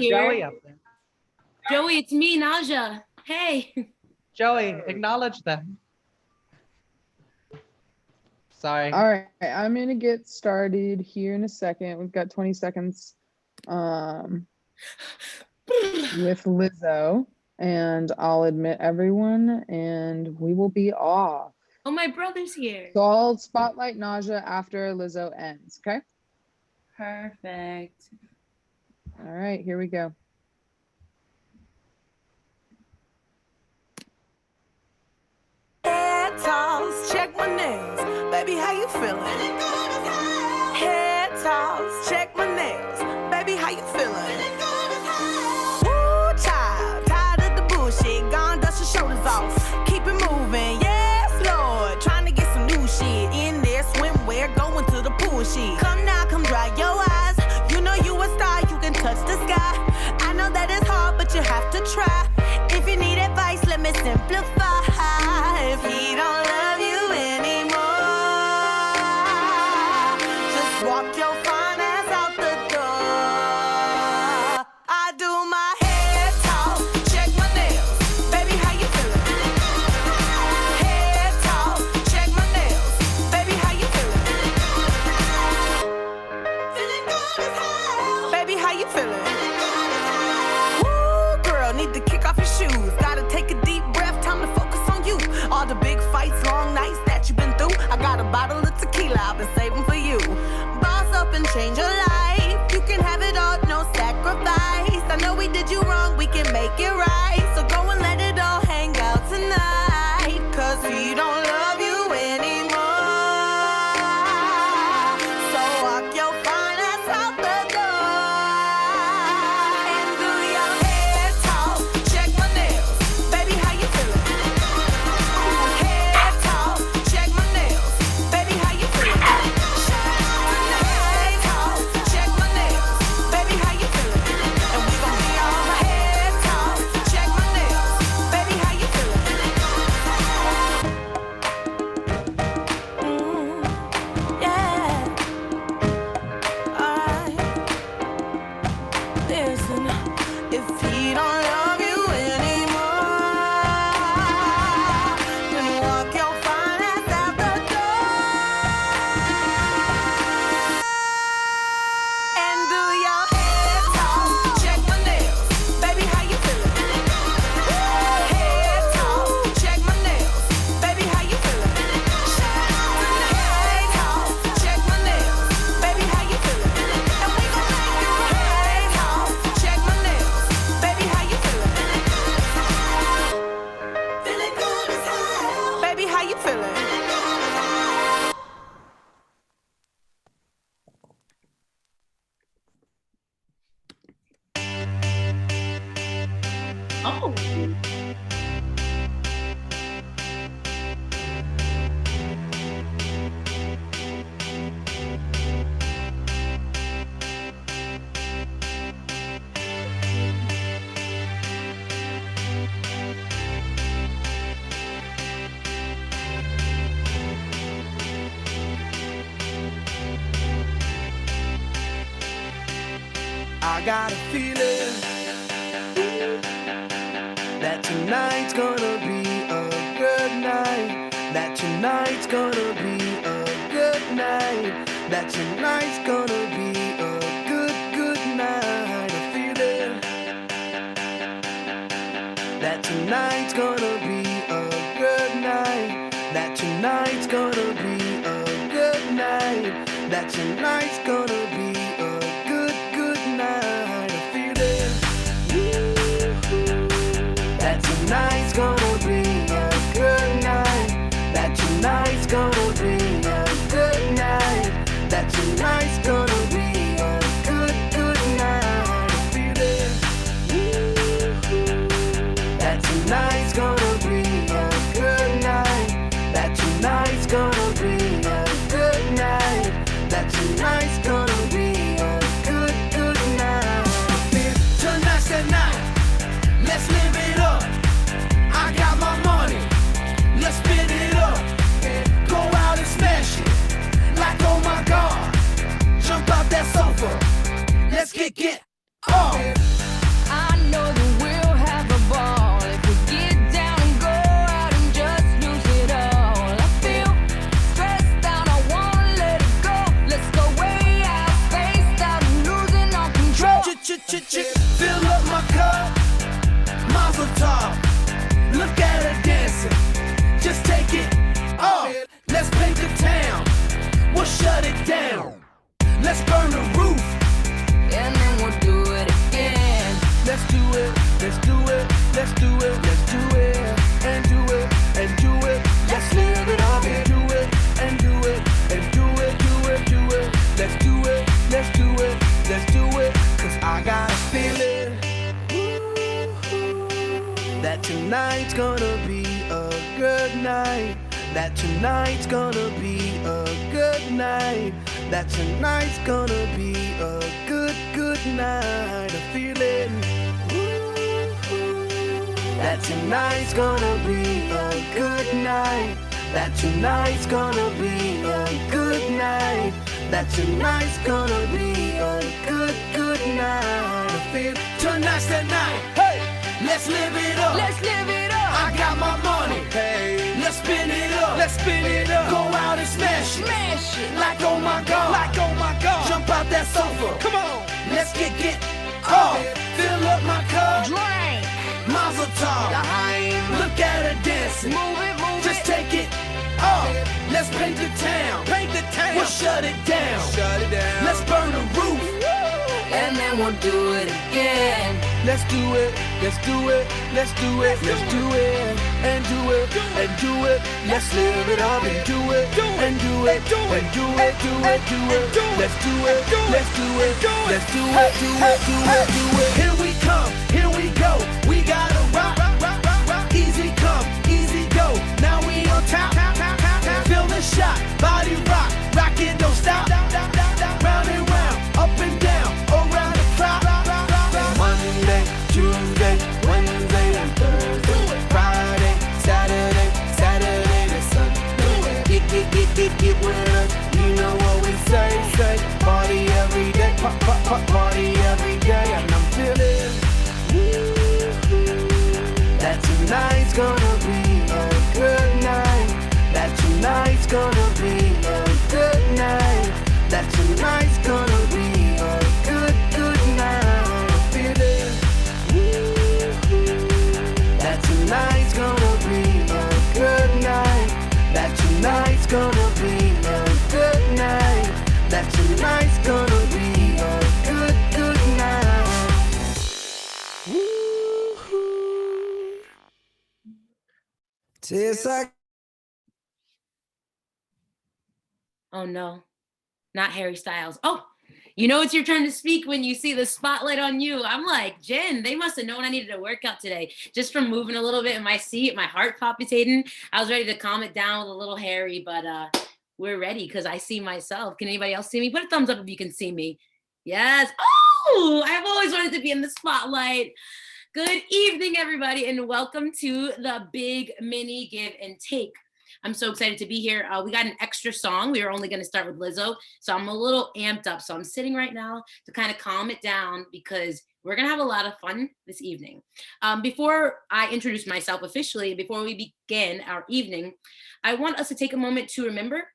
Joey up there. Joey, it's me, Naja. Hey. Joey, acknowledge them. Sorry. All right, I'm gonna get started here in a second. We've got 20 seconds with Lizzo, and I'll admit everyone, and we will be off. Oh, my brother's here. So I'll spotlight Naja after Lizzo ends, okay? Perfect. All right, here we go. Head toss, check my nails. Baby, how you feeling? Head toss, check my nails. Baby, how you feeling? Woo, child, tired of the bullshit. Gone, dust your shoulders off. Keep it moving, yes, Lord. Trying to get some new shit in there. Swimwear, going to the pool shit. Come now, come dry your eyes. You know you a star, you can touch the sky. I know that it's hard, but you have to try. If you need advice, let me simplify. If he don't love you anymore, just walk your fine ass out the door. I do my head talk, check my nails. Baby, how you feeling? Head talk, check my nails. Baby, how you feeling? Feeling good as hell. Baby, how you feeling? Woo, girl, need to kick off your shoes. Gotta take a deep breath, time to focus on you. All the big fights, long nights that you've been through. I got a bottle of tequila I've been saving for you. Boss up and change your life. You can have it all, no sacrifice. I know we did you wrong, we can make it right. So go and let it all hang out tonight. Cause he don't love you anymore. So walk your fine ass out the door. And do your head talk, check my nails. Baby, how you feeling? Head talk, check my nails. Baby, how you feeling? Head talk, check my nails. Baby, how you feeling? And we gon' be on my head talk, check my nails. Baby, how you feeling? Yeah. Alright. Listen, if he don't love you anymore, then walk your fine ass out the door. And do your head talk, check my nails. Baby, how you feeling? Head talk, check my nails. Baby, how you feeling? Head talk, check my nails. Baby, how you feeling? And we gon' make you head talk, check my nails. Baby, how you feeling? Feeling good as hell. Baby, how you feeling? Oh. I got a feeling that tonight's gonna be a good night. That tonight's gonna be a good night. That tonight's gonna be a good night. A feeling that tonight's gonna be a good night. That tonight's gonna be a good night. That tonight's gonna be a good night. A feeling that tonight's gonna be a good night. That tonight's gonna be a good night. That tonight's gonna be a good night. A feeling that tonight's gonna be a good night. That tonight's gonna be a good night. That tonight's gonna be a good night. Tonight's the night. Let's live it up. I got my money. Let's spin it up. Go out and smash it. Like oh my God. Jump out that sofa. Let's get on. night. That tonight's gonna be a good night. That tonight's gonna be a good, good night. I feel it. That tonight's gonna be a good night. That tonight's gonna be a good night. That tonight's gonna be a good, good night. I feel tonight's the night. Hey, let's live it up. Let's live it up. I got my money. Hey, let's spin it up. Let's spin it up. Go out and smash it. Smash it. Like oh my god. Like oh my god. Jump out that sofa. Come on. Let's get off. Fill up my cup. Drink. Mazel tov. Look at her dancing. Move it, move Just it. take it off. Let's paint the town. Paint the town. We'll shut it down. Shut it down. Let's burn the roof. And then we'll do it again. Let's do it. Let's do it. Let's do it. Let's do it. And do it. And do it. Let's live it up and do it. And do it. And do it. Do it. Do it. Let's do it. Let's do it. Let's do it. Do it. Do it. Do it. Here we come. Here we go. We gotta rock. Easy come. Easy go. Now we on top. Feel the shot. Body rock. Rock it. Don't stop. Round and round. Up and down. Around the clock. Monday, Tuesday, Wednesday, and Thursday. Friday, Saturday to Sunday. Get with us. You know what we say. Party every day. Party every day. And I'm feeling that tonight's gonna be a good night. That tonight's gonna be a good night. That tonight's gonna be a good, good night. I feel it. That tonight's gonna be a good night. That tonight's gonna be a good night. That tonight's gonna be a good, good night. Woo-hoo. Tastes like Oh no, not Harry Styles. Oh, you know it's your turn to speak when you see the spotlight on you. I'm like, Jen, they must have known I needed a workout today. Just from moving a little bit in my seat, my heart palpitating. I was ready to calm it down with a little Harry, but we're ready because I see myself. Can anybody else see me? Put a thumbs up if you can see me. Yes. Oh, I've always wanted to be in the spotlight. Good evening, everybody, and welcome to the Big Mini Give and Take. I'm so excited to be here. We got an extra song. We were only going to start with Lizzo, so I'm a little amped up. So I'm sitting right now to kind of calm it down because we're going to have a lot of fun this evening. Before I introduce myself officially, before we begin our evening, I want us to take a moment to remember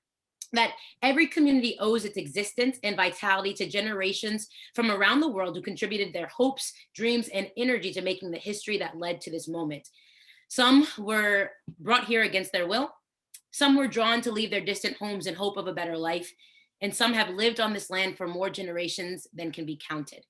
that every community owes its existence and vitality to generations from around the world who contributed their hopes, dreams, and energy to making the history that led to this moment. Some were brought here against their will. Some were drawn to leave their distant homes in hope of a better life, and some have lived on this land for more generations than can be counted.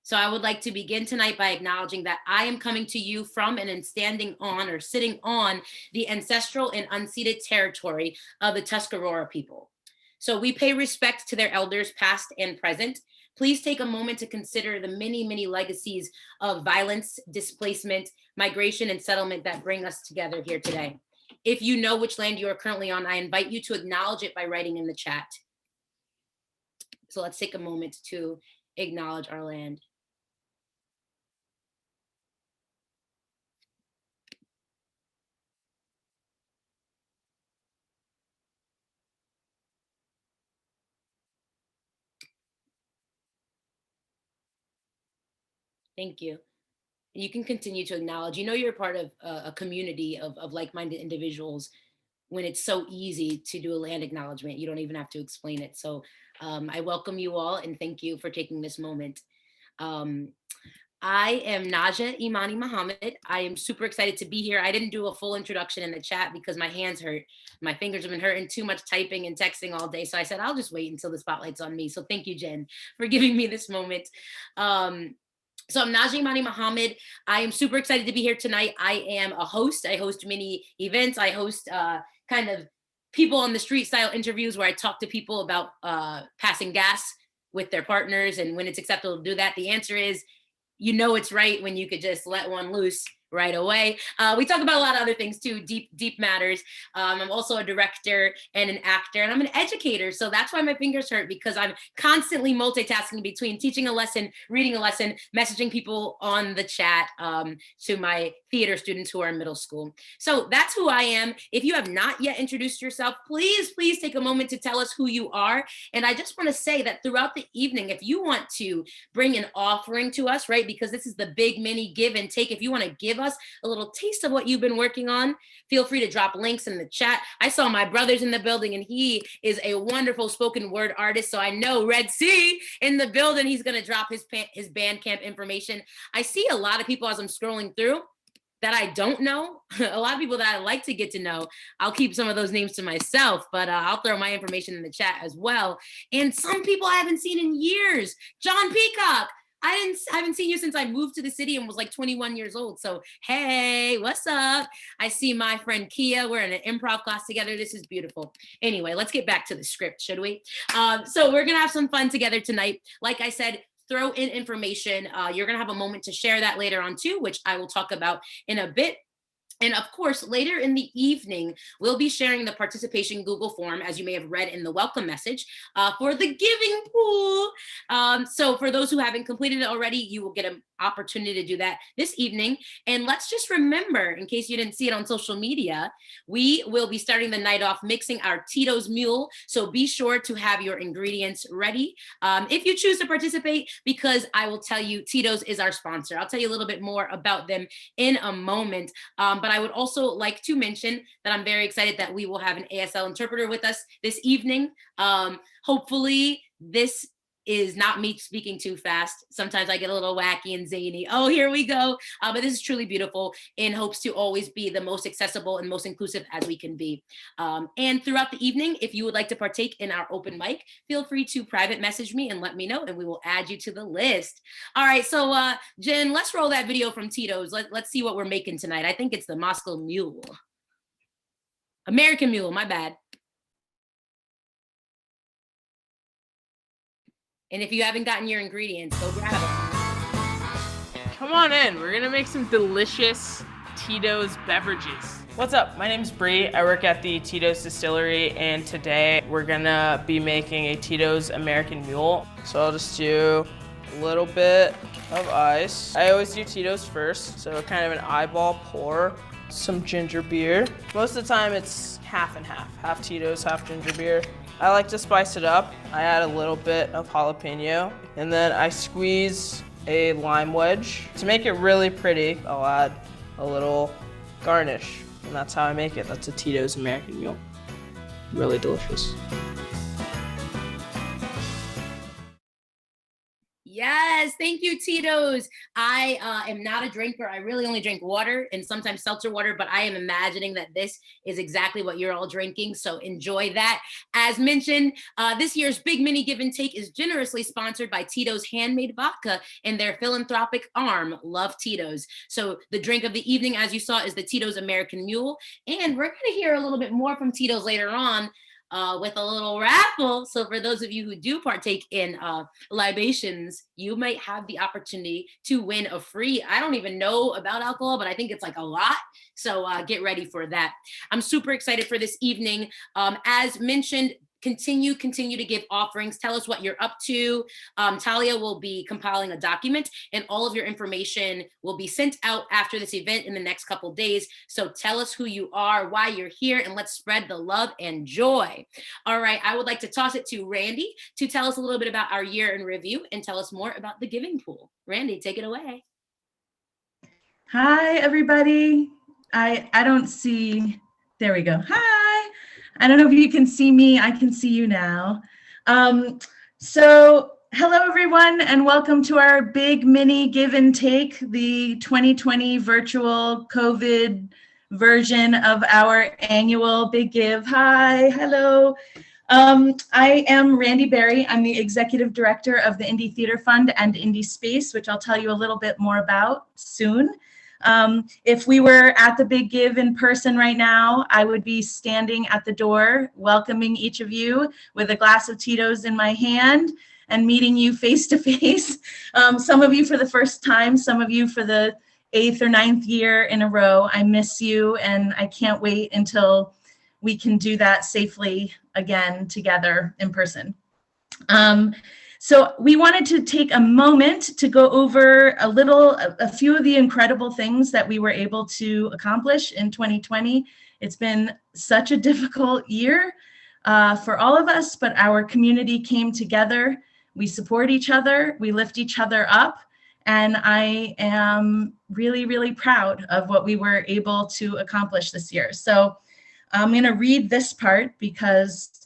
So I would like to begin tonight by acknowledging that I am coming to you from and standing on or sitting on the ancestral and unceded territory of the Tuscarora people. So we pay respect to their elders past and present. Please take a moment to consider the many, many legacies of violence, displacement, migration, and settlement that bring us together here today. If you know which land you are currently on, I invite you to acknowledge it by writing in the chat. So let's take a moment to acknowledge our land. Thank you. You can continue to acknowledge, you know, you're part of a community of like-minded individuals when it's so easy to do a land acknowledgement. You don't even have to explain it. So I welcome you all and thank you for taking this moment. I am Naja Imani Muhammad. I am super excited to be here. I didn't do a full introduction in the chat because my hands hurt. My fingers have been hurting, too much typing and texting all day. So I said, I'll just wait until the spotlight's on me. So thank you, Jen, for giving me this moment. So I'm Naja Imani Muhammad. I am super excited to be here tonight. I am a host. I host many events. I host kind of people on the street style interviews where I talk to people about passing gas with their partners and when it's acceptable to do that. The answer is, you know it's right when you could just let one loose right away. We talk about a lot of other things too, deep matters. I'm also a director and an actor, and I'm an educator. So that's why my fingers hurt, because I'm constantly multitasking between teaching a lesson, reading a lesson, messaging people on the chat, to my theater students who are in middle school. So that's who I am. If you have not yet introduced yourself, please take a moment to tell us who you are. And I just want to say that throughout the evening, if you want to bring an offering to us, right, because this is the big mini give and take, if you want to give us a little taste of what you've been working on, feel free to drop links in the chat. I saw my brother's in the building, and he is a wonderful spoken word artist. So I know Red Sea in the building, he's going to drop his Bandcamp information. I see a lot of people as I'm scrolling through that I don't know, a lot of people that I like to get to know. I'll keep some of those names to myself, but I'll throw my information in the chat as well. And some people I haven't seen in years. John Peacock, I haven't seen you since I moved to the city and was like 21 years old. So, hey, what's up? I see my friend Kia. We're in an improv class together. This is beautiful. Anyway, let's get back to the script, should we? So we're going to have some fun together tonight. Like I said, throw in information. You're going to have a moment to share that later on too, which I will talk about in a bit. And of course, later in the evening, we'll be sharing the participation Google form, as you may have read in the welcome message, for the giving pool. So for those who haven't completed it already, you will get an opportunity to do that this evening. And let's just remember, in case you didn't see it on social media, we will be starting the night off mixing our Tito's Mule. So be sure to have your ingredients ready if you choose to participate, because I will tell you, Tito's is our sponsor. I'll tell you a little bit more about them in a moment. But I would also like to mention that I'm very excited that we will have an ASL interpreter with us this evening. Hopefully this is not me speaking too fast. Sometimes I get a little wacky and zany. Oh, here we go. But this is truly beautiful, in hopes to always be the most accessible and most inclusive as we can be. And throughout the evening, if you would like to partake in our open mic, feel free to private message me and let me know, and we will add you to the list. All right, so Jen, let's roll that video from Tito's. Let's see what we're making tonight. I think it's the Moscow Mule. American Mule, my bad. And if you haven't gotten your ingredients, go grab them. Come on in. We're gonna make some delicious Tito's beverages. What's up? My name's Bree. I work at the Tito's Distillery, and today we're gonna be making a Tito's American Mule. So I'll just do a little bit of ice. I always do Tito's first, so kind of an eyeball pour. Some ginger beer. Most of the time it's half and half. Half Tito's, half ginger beer. I like to spice it up. I add a little bit of jalapeno, and then I squeeze a lime wedge. To make it really pretty, I'll add a little garnish, and that's how I make it. That's a Tito's American Mule. Really delicious. Yes, thank you, Tito's. I am not a drinker. I really only drink water and sometimes seltzer water, but I am imagining that this is exactly what you're all drinking, so enjoy that. As mentioned, this year's Big Mini Give and Take is generously sponsored by Tito's Handmade Vodka and their philanthropic arm, Love Tito's. So the drink of the evening, as you saw, is the Tito's American Mule, and we're gonna hear a little bit more from Tito's later on, with a little raffle. So for those of you who do partake in libations, you might have the opportunity to win a free, I don't even know about alcohol, but I think it's like a lot. So get ready for that. I'm super excited for this evening. As mentioned, continue to give offerings. Tell us what you're up to. Talia will be compiling a document, and all of your information will be sent out after this event in the next couple days. So tell us who you are, why you're here, and let's spread the love and joy. All right, I would like to toss it to Randy to tell us a little bit about our year in review and tell us more about the giving pool. Randy, take it away. Hi, everybody. I don't see, there we go. Hi. I don't know if you can see me. I can see you now. So hello, everyone, and welcome to our Big Mini Give and Take, the 2020 virtual COVID version of our annual Big Give. Hi, hello. I am Randy Berry. I'm the Executive Director of the Indie Theater Fund and Indie Space, which I'll tell you a little bit more about soon. If we were at the Big Give in person right now, I would be standing at the door, welcoming each of you with a glass of Tito's in my hand and meeting you face to face. Some of you for the first time, some of you for the 8th or 9th year in a row. I miss you, and I can't wait until we can do that safely again together in person. So we wanted to take a moment to go over a few of the incredible things that we were able to accomplish in 2020. It's been such a difficult year for all of us, but our community came together. We support each other, we lift each other up, and I am really, really proud of what we were able to accomplish this year. So I'm going to read this part because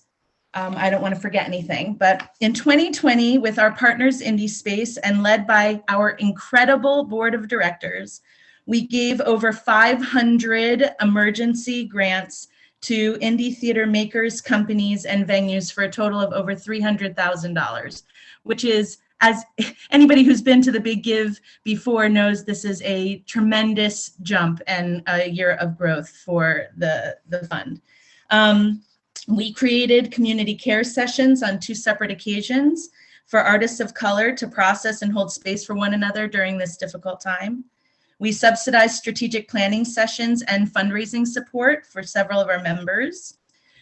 I don't want to forget anything. But in 2020, with our partners IndieSpace and led by our incredible board of directors, we gave over 500 emergency grants to indie theater makers, companies, and venues for a total of over $300,000, which is, as anybody who's been to the Big Give before knows, this is a tremendous jump and a year of growth for the fund. We created community care sessions on 2 separate occasions for artists of color to process and hold space for one another during this difficult time. We subsidized strategic planning sessions and fundraising support for several of our members.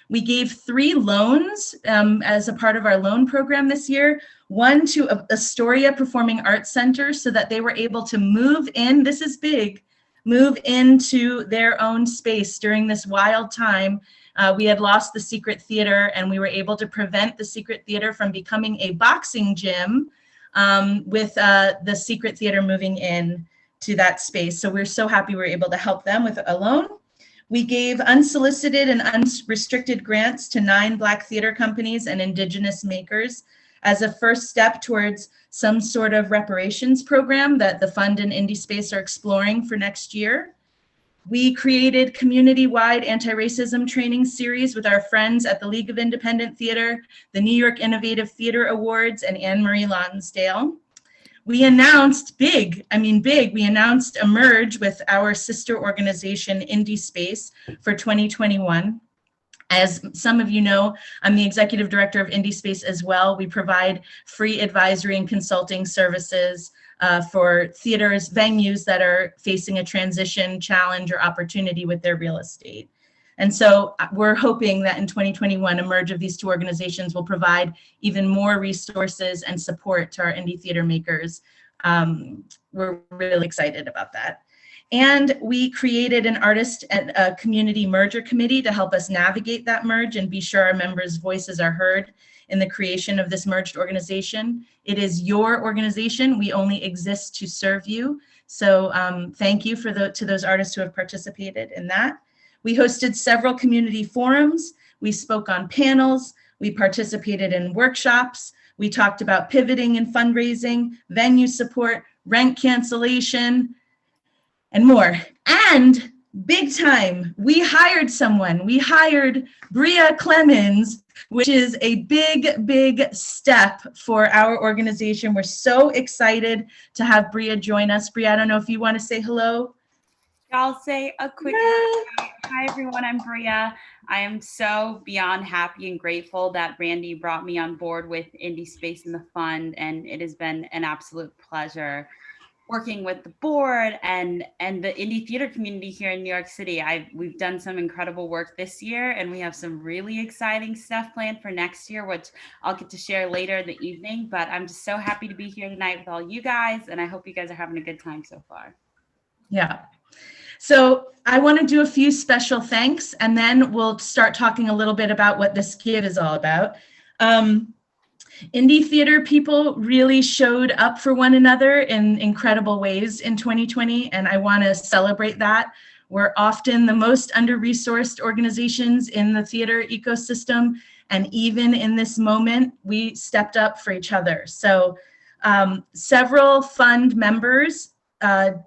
We gave 3 loans as a part of our loan program this year, one to Astoria Performing Arts Center so that they were able to move in, this is big, move into their own space during this wild time. We had lost the Secret Theater, and we were able to prevent the Secret Theater from becoming a boxing gym with the Secret Theater moving in to that space. So we're so happy we were able to help them with a loan. We gave unsolicited and unrestricted grants to 9 Black theater companies and Indigenous makers as a first step towards some sort of reparations program that the fund and IndieSpace are exploring for next year. We created community-wide anti-racism training series with our friends at the League of Independent Theater, the New York Innovative Theater Awards, and Anne-Marie Lonsdale. We announced we announced a merge with our sister organization, IndieSpace, for 2021. As some of you know, I'm the executive director of IndieSpace as well. We provide free advisory and consulting services for theaters, venues that are facing a transition, challenge, or opportunity with their real estate. And so we're hoping that in 2021, a merge of these 2 organizations will provide even more resources and support to our indie theater makers. We're really excited about that. And we created an artist and a community merger committee to help us navigate that merge and be sure our members' voices are heard in the creation of this merged organization. It is your organization. We only exist to serve you. So thank you to those artists who have participated in that. We hosted several community forums. We spoke on panels. We participated in workshops. We talked about pivoting and fundraising, venue support, rent cancellation, and more. And big time, we hired someone. We hired Bria Clemens, which is a big, big step for our organization. We're so excited to have Bria join us. Bria, I don't know if you want to say hello. I'll say a quick hi everyone, I'm Bria. I am so beyond happy and grateful that Randy brought me on board with IndieSpace and the fund, and it has been an absolute pleasure working with the board and the indie theater community here in New York City. We've done some incredible work this year, and we have some really exciting stuff planned for next year, which I'll get to share later in the evening. But I'm just so happy to be here tonight with all you guys, and I hope you guys are having a good time so far. Yeah. So I want to do a few special thanks, and then we'll start talking a little bit about what this give is all about. Indie theater people really showed up for one another in incredible ways in 2020, and I want to celebrate that. We're often the most under-resourced organizations in the theater ecosystem, and even in this moment, we stepped up for each other. So several fund members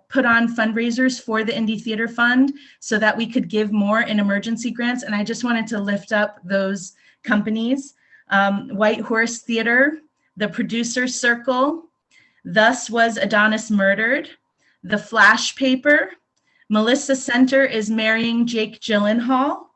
put on fundraisers for the Indie Theater Fund so that we could give more in emergency grants. And I just wanted to lift up those companies. White Horse Theater, the Producer Circle, Thus Was Adonis Murdered, The Flash Paper, Melissa Center is Marrying Jake Gyllenhaal,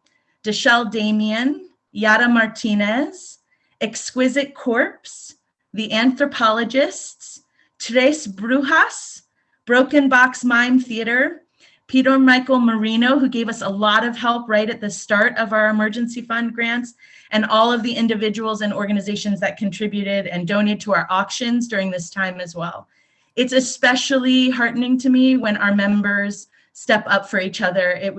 Deshelle Damien, Yara Martinez, Exquisite Corpse, The Anthropologists, Tres Brujas, Broken Box Mime Theater, Peter Michael Marino, who gave us a lot of help right at the start of our emergency fund grants, and all of the individuals and organizations that contributed and donated to our auctions during this time as well. It's especially heartening to me when our members step up for each other. It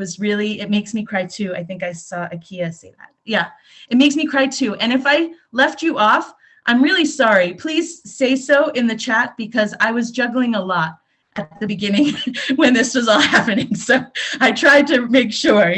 makes me cry too. I think I saw Akia say that. Yeah, it makes me cry too. And if I left you off, I'm really sorry. Please say so in the chat, because I was juggling a lot at the beginning when this was all happening. So I tried to make sure,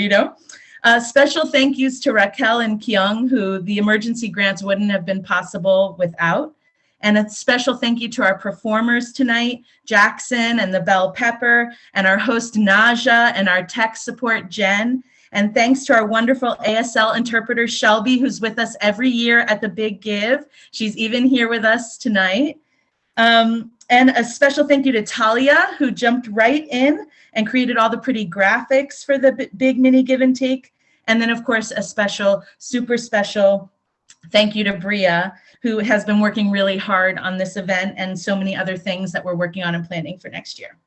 Special thank yous to Raquel and Kyung, who the emergency grants wouldn't have been possible without. And a special thank you to our performers tonight, Jackson and the Bell Pepper, and our host Naja, and our tech support Jen. And thanks to our wonderful ASL interpreter Shelby, who's with us every year at the Big Give. She's even here with us tonight. And a special thank you to Talia, who jumped right in and created all the pretty graphics for the Big Mini Give and Take. And then, of course, a special, super special thank you to Bria, who has been working really hard on this event and so many other things that we're working on and planning for next year.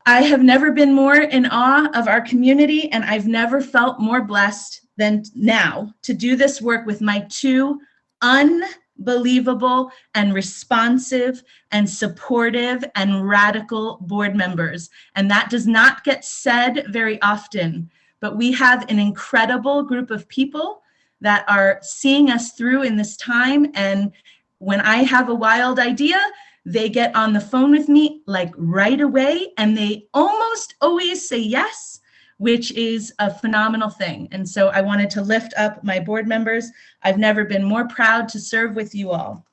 I have never been more in awe of our community, and I've never felt more blessed than now to do this work with my two unbelievable and responsive and supportive and radical board members. And that does not get said very often, but we have an incredible group of people that are seeing us through in this time. And when I have a wild idea, they get on the phone with me like right away, and they almost always say yes, which is a phenomenal thing. And so I wanted to lift up my board members. I've never been more proud to serve with you all.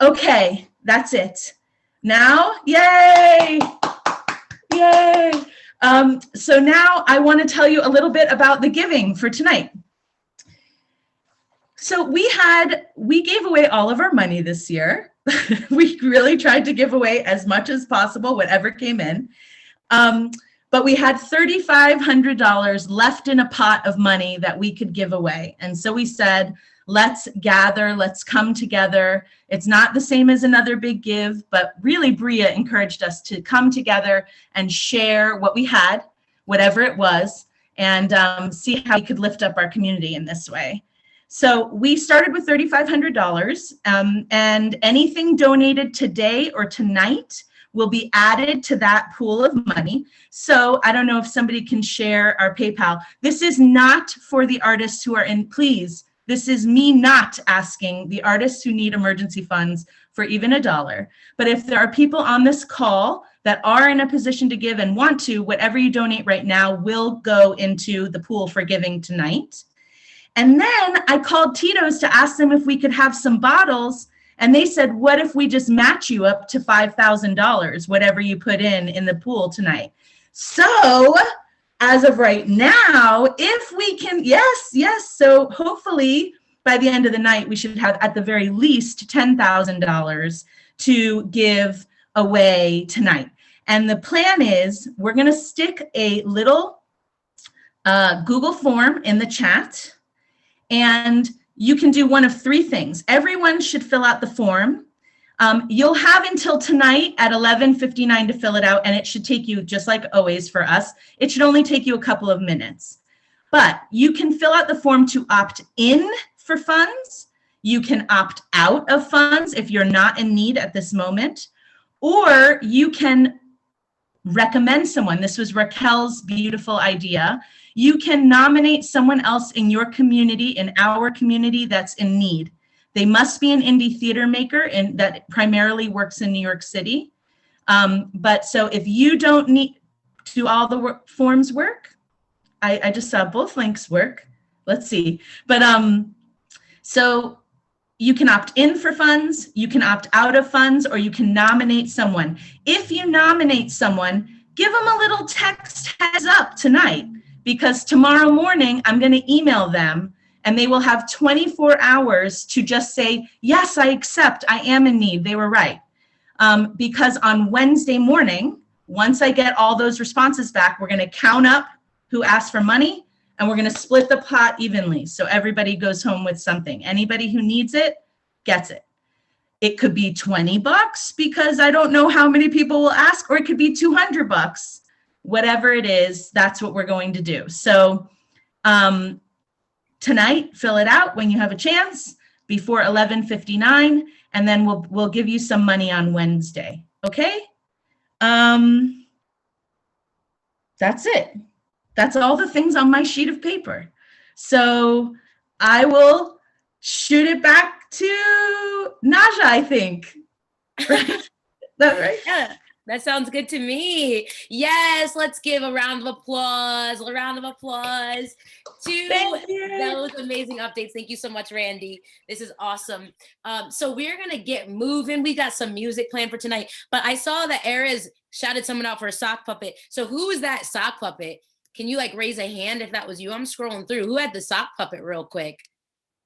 Okay, that's it. Now, yay! Yay! So now I want to tell you a little bit about the giving for tonight. So we gave away all of our money this year. We really tried to give away as much as possible, whatever came in. But we had $3,500 left in a pot of money that we could give away. And so we said, let's gather, let's come together. It's not the same as another Big Give, but really Bria encouraged us to come together and share what we had, whatever it was, and see how we could lift up our community in this way. So we started with $3,500, and anything donated today or tonight will be added to that pool of money. So I don't know if somebody can share our PayPal. This is not for the artists who are in, please, this is me not asking the artists who need emergency funds for even $1. But if there are people on this call that are in a position to give and want to, whatever you donate right now will go into the pool for giving tonight. And then I called Tito's to ask them if we could have some bottles. And they said, what if we just match you up to $5,000, whatever you put in the pool tonight? So as of right now, if we can, yes. So hopefully by the end of the night, we should have at the very least $10,000 to give away tonight. And the plan is we're going to stick a little Google form in the chat. And you can do one of three things. Everyone should fill out the form. You'll have until tonight at 11:59 to fill it out, and it should take you, just like always for us, it should only take you a couple of minutes. But you can fill out the form to opt in for funds. You can opt out of funds if you're not in need at this moment, or you can recommend someone. This was Raquel's beautiful idea. You can nominate someone else in your community, in our community, that's in need. They must be an indie theater maker and that primarily works in New York City. But so if you don't need to all the forms work, I just saw both links work. Let's see. But so you can opt in for funds, you can opt out of funds, or you can nominate someone. If you nominate someone, give them a little text heads up tonight, because tomorrow morning I'm going to email them and they will have 24 hours to just say, yes, I accept, I am in need, they were right. Because on Wednesday morning, once I get all those responses back, we're going to count up who asked for money and we're going to split the pot evenly so everybody goes home with something. Anybody who needs it gets it. It could be $20 because I don't know how many people will ask, or it could be $200. Whatever it is, that's what we're going to do. So tonight, fill it out when you have a chance before 11:59, and then we'll give you some money on Wednesday. Okay? That's it. That's all the things on my sheet of paper. So I will shoot it back to Naja, I think. Right? Is that right? Yeah, that sounds good to me. Yes, let's give a round of applause. A round of applause to Thank you. those amazing updates. Thank you so much, Randy. This is awesome. So we're gonna get moving. We got some music planned for tonight, but I saw that Erez shouted someone out for a sock puppet. So who is that sock puppet? Can you like raise a hand if that was you? I'm scrolling through. Who had the sock puppet real quick?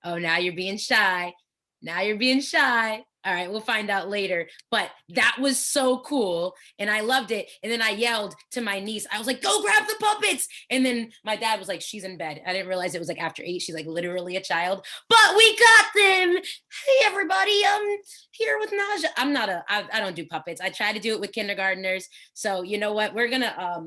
Oh, now you're being shy. Now you're being shy. All right, we'll find out later. But that was so cool. And I loved it. And then I yelled to my niece. I was like, go grab the puppets. And then my dad was like, she's in bed. I didn't realize it was like after 8. She's like literally a child. But we got them. Hey, everybody. I'm here with Naja. I don't do puppets. I try to do it with kindergartners. So you know what? We're going to,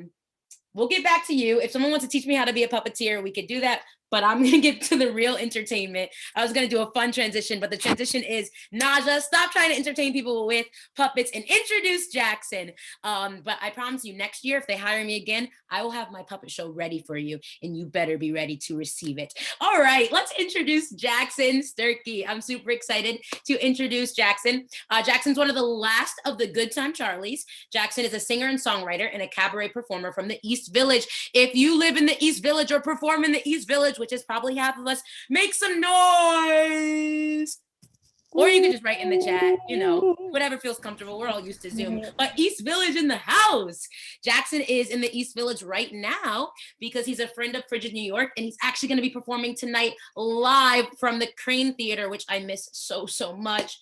we'll get back to you. If someone wants to teach me how to be a puppeteer, we could do that. But I'm going to get to the real entertainment. I was going to do a fun transition, but the transition is Naja, stop trying to entertain people with puppets and introduce Jackson. But I promise you, next year, if they hire me again, I will have my puppet show ready for you, and you better be ready to receive it. All right, let's introduce Jackson Sturkey. I'm super excited to introduce Jackson. Jackson's one of the last of the Good Time Charlies. Jackson is a singer and songwriter and a cabaret performer from the East Village. If you live in the East Village or perform in the East Village, which is probably half of us, make some noise. Or you can just write in the chat, you know, whatever feels comfortable. We're all used to Zoom. But East Village in the house. Jackson is in the East Village right now because he's a friend of Frigid New York, and he's actually going to be performing tonight live from the Crane Theater, which I miss so, so much.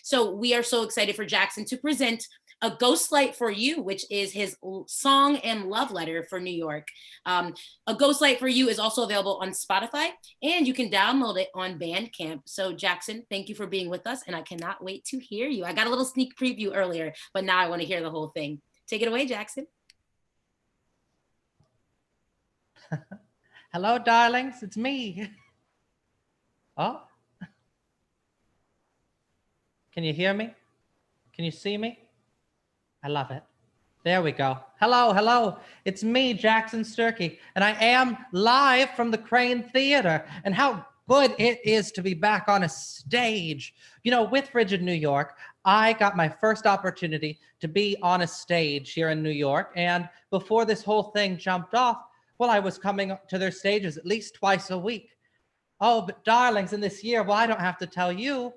So we are so excited for Jackson to present A Ghost Light for You, which is his song and love letter for New York. A Ghost Light for You is also available on Spotify, and you can download it on Bandcamp. So Jackson, thank you for being with us, and I cannot wait to hear you. I got a little sneak preview earlier, but now I want to hear the whole thing. Take it away, Jackson. Hello, darlings. It's me. Oh. Can you hear me? Can you see me? I love it. There we go. Hello, hello. It's me, Jackson Sturkey, and I am live from the Crane Theater. And how good it is to be back on a stage. You know, with Frigid New York, I got my first opportunity to be on a stage here in New York. And before this whole thing jumped off, well, I was coming to their stages at least twice a week. Oh, but darlings, in this year, well, I don't have to tell you.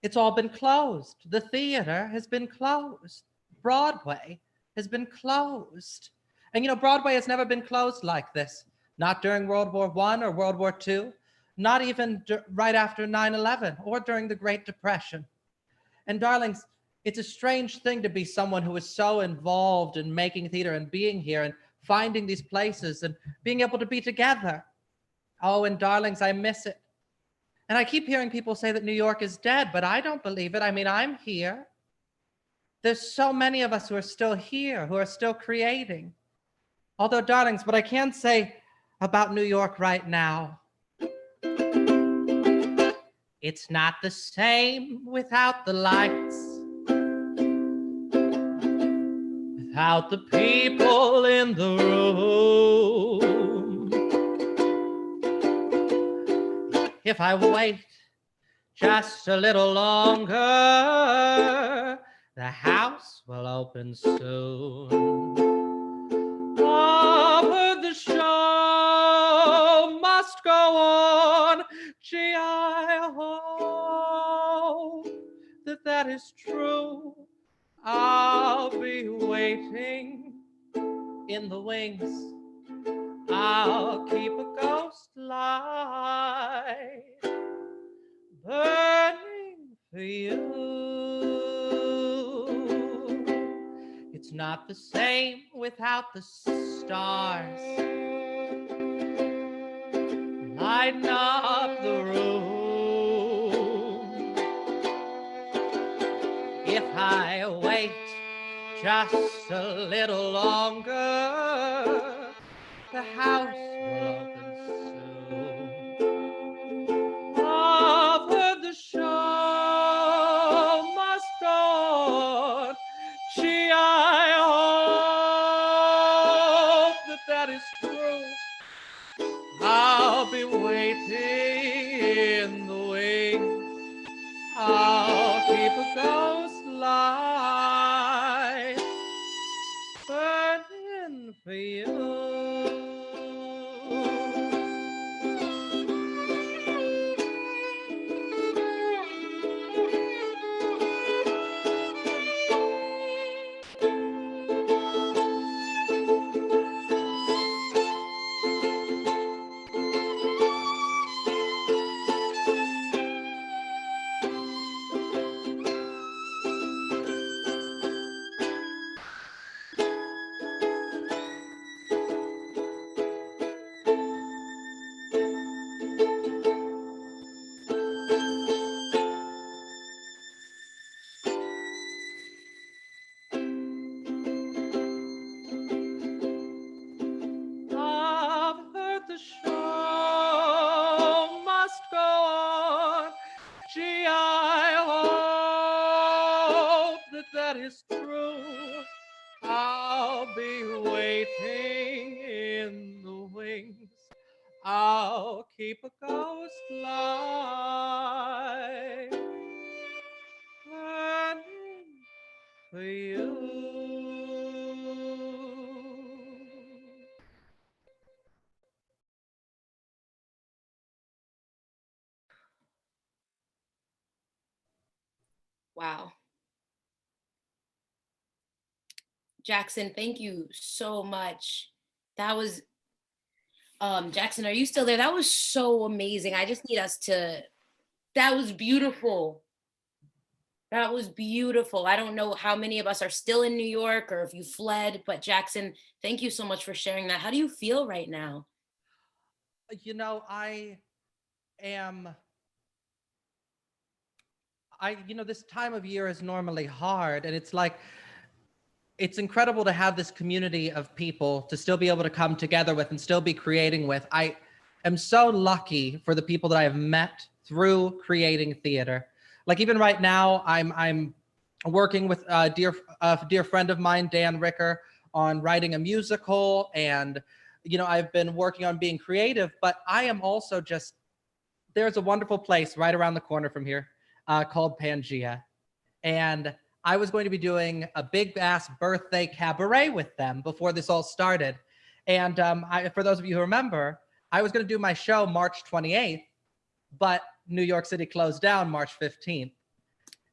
It's all been closed. The theater has been closed. Broadway has been closed. And you know, Broadway has never been closed like this. Not during World War I or World War II, not even right after 9/11 or during the Great Depression. And darlings, it's a strange thing to be someone who is so involved in making theater and being here and finding these places and being able to be together. Oh, and darlings, I miss it. And I keep hearing people say that New York is dead, but I don't believe it. I mean, I'm here. There's so many of us who are still here, who are still creating. Although, darlings, what I can say about New York right now, it's not the same without the lights, without the people in the room. If I wait just a little longer, the house will open soon. Oh, but the show must go on. Gee, I hope that that is true. I'll be waiting in the wings. I'll keep a ghost light burning for you. It's not the same without the stars lighting up the room. just a little longer, the house will open soon. I've heard the show must go on. Gee, I hope that that is true. I'll be waiting in the wings. I'll keep a ghost light burning for you. I've heard the show must go on. Gee, I hope that that is true. I'll be waiting in the wings. I'll keep a ghost light burning for you. Wow. Jackson, thank you so much. That was, Jackson, are you still there? That was so amazing. I just need us to, that was beautiful. That was beautiful. I don't know how many of us are still in New York or if you fled, but Jackson, thank you so much for sharing that. How do you feel right now? You know, this time of year is normally hard, and it's like, it's incredible to have this community of people to still be able to come together with and still be creating with. I am so lucky for the people that I have met through creating theater. Like even right now, I'm working with a dear friend of mine, Dan Ricker, on writing a musical, and I've been working on being creative, but I am also just, there's a wonderful place right around the corner from here called Pangea. And I was going to be doing a big ass birthday cabaret with them before this all started. And for those of you who remember, I was going to do my show March 28th, but New York City closed down March 15th.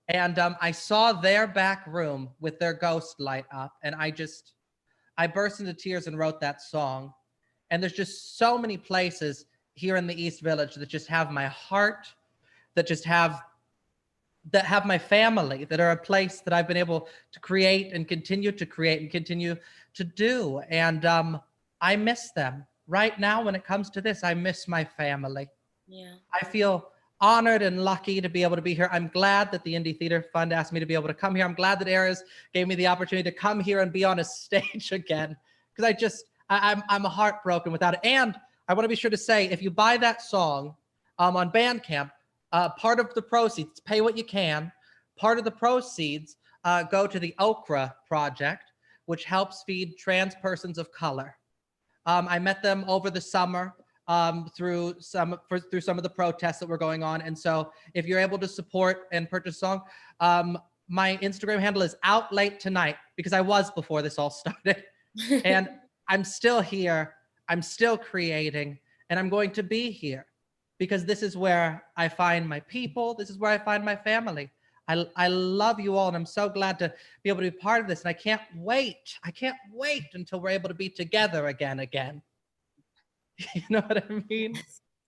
And I saw their back room with their ghost light up, and I burst into tears and wrote that song. And there's just so many places here in the East Village that just have my heart, that have my family, that are a place that I've been able to create and continue to create and continue to do. And I miss them. Right now, when it comes to this, I miss my family. Yeah. I feel honored and lucky to be able to be here. I'm glad that the Indie Theater Fund asked me to be able to come here. I'm glad that Ares gave me the opportunity to come here and be on a stage again, because I'm heartbroken without it. And I want to be sure to say, if you buy that song on Bandcamp, part of the proceeds, pay what you can, part of the proceeds go to the Okra Project, which helps feed trans persons of color. I met them over the summer through some of the protests that were going on. And so if you're able to support and purchase a song, my Instagram handle is Out Late Tonight, because I was before this all started. And I'm still here, I'm still creating, and I'm going to be here, because this is where I find my people, this is where I find my family. I love you all, and I'm so glad to be able to be part of this, and I can't wait until we're able to be together again. You know what I mean?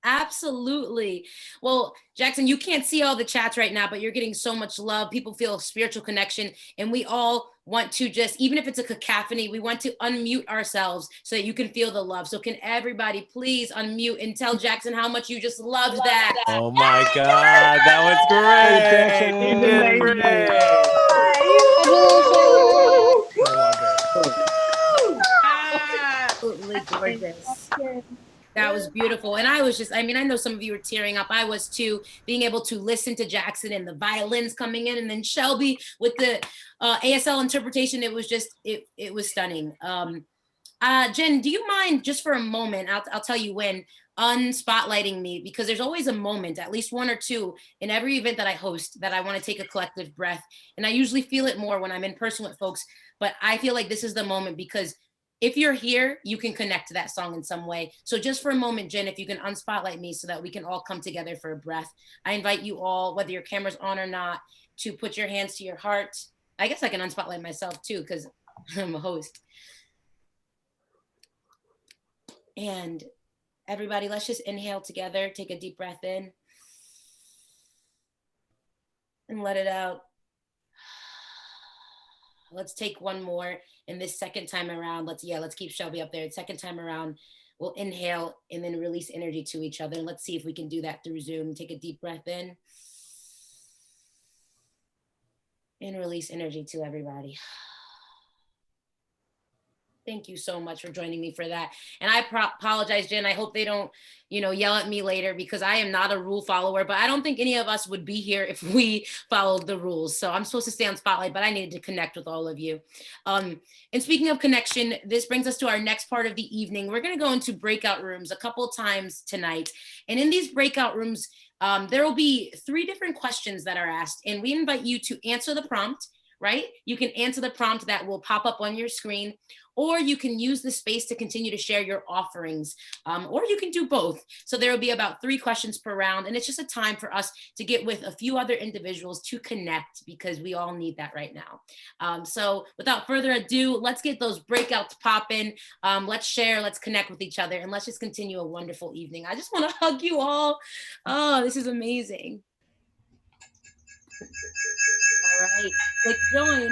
Absolutely. Well, Jackson, you can't see all the chats right now, but you're getting so much love. People feel a spiritual connection, and we all want to just, even if it's a cacophony, we want to unmute ourselves so that you can feel the love. So can everybody please unmute and tell Jackson how much you just love that? Oh my God, that was great. You did great. Gorgeous. That was beautiful. And I was just, I mean, I know some of you were tearing up. I was too, being able to listen to Jackson and the violins coming in, and then Shelby with the ASL interpretation. It was just, it was stunning. Jen, do you mind just for a moment, I'll tell you when, unspotlighting me, because there's always a moment, at least one or two in every event that I host, that I want to take a collective breath. And I usually feel it more when I'm in person with folks, but I feel like this is the moment because if you're here, you can connect to that song in some way. So just for a moment, Jen, if you can unspotlight me so that we can all come together for a breath. I invite you all, whether your camera's on or not, to put your hands to your heart. I guess I can unspotlight myself too, because I'm a host. And everybody, let's just inhale together, take a deep breath in and let it out. Let's take one more. And this second time around, let's keep Shelby up there. Second time around, we'll inhale and then release energy to each other. And let's see if we can do that through Zoom. Take a deep breath in and release energy to everybody. Thank you so much for joining me for that. And I apologize, Jen. I hope they don't, yell at me later because I am not a rule follower, but I don't think any of us would be here if we followed the rules. So I'm supposed to stay on Spotlight, but I needed to connect with all of you. And speaking of connection, this brings us to our next part of the evening. We're going to go into breakout rooms a couple of times tonight. And in these breakout rooms, there will be 3 different questions that are asked, and we invite you to answer the prompt, right? You can answer the prompt that will pop up on your screen, or you can use the space to continue to share your offerings, or you can do both. So there will be about 3 questions per round, and it's just a time for us to get with a few other individuals to connect because we all need that right now. So without further ado, let's get those breakouts popping. Let's share, let's connect with each other, and let's just continue a wonderful evening. I just want to hug you all. Oh, this is amazing. All right, click join.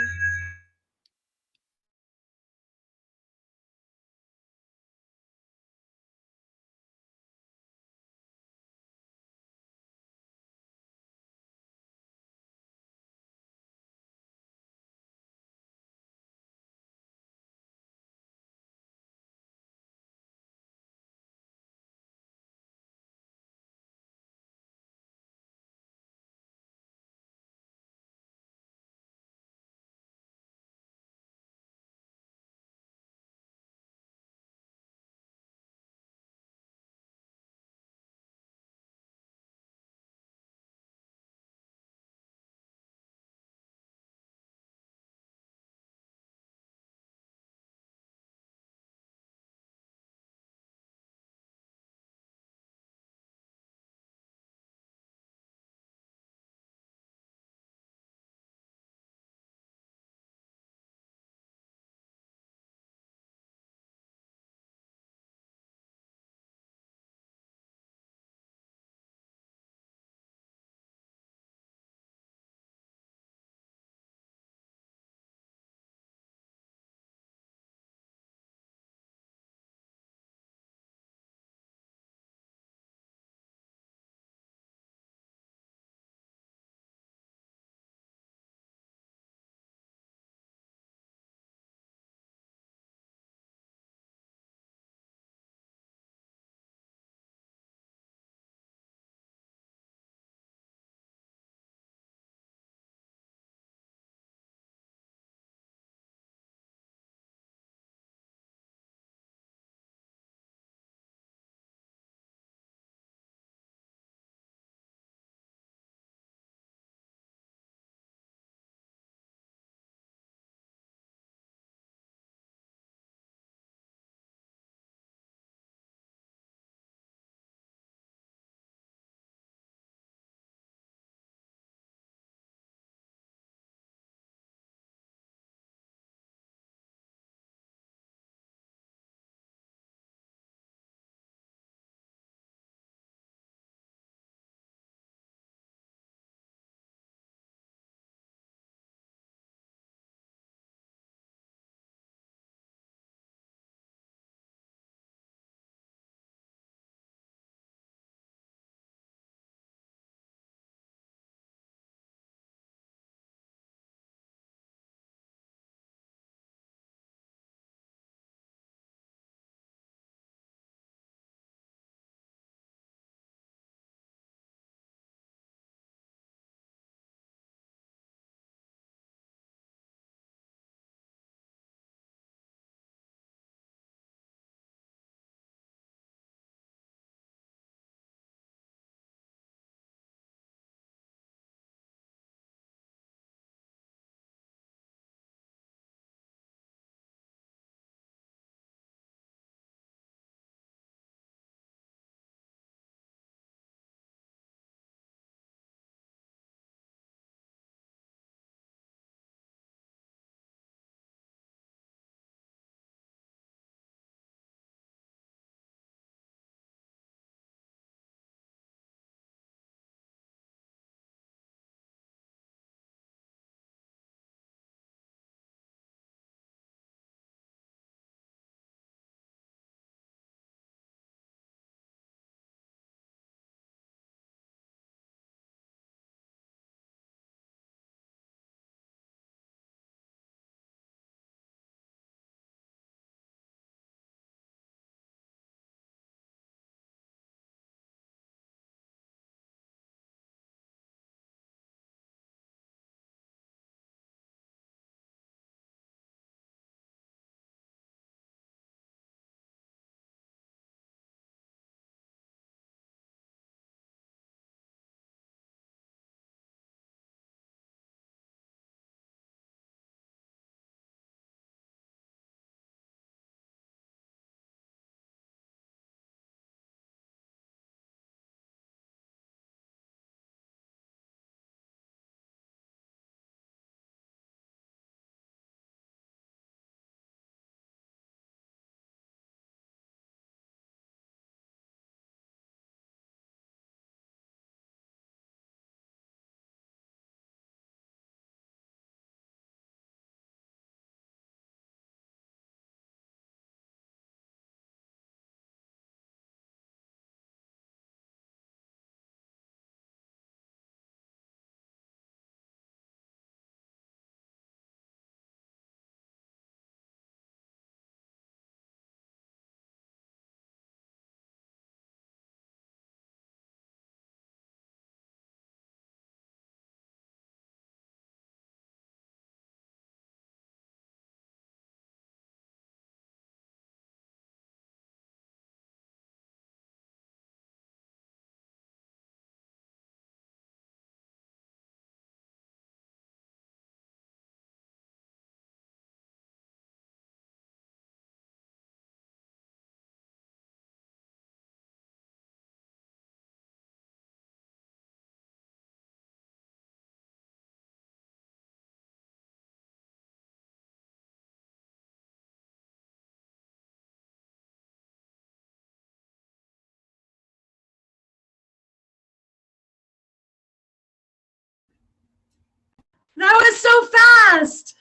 That was so fast.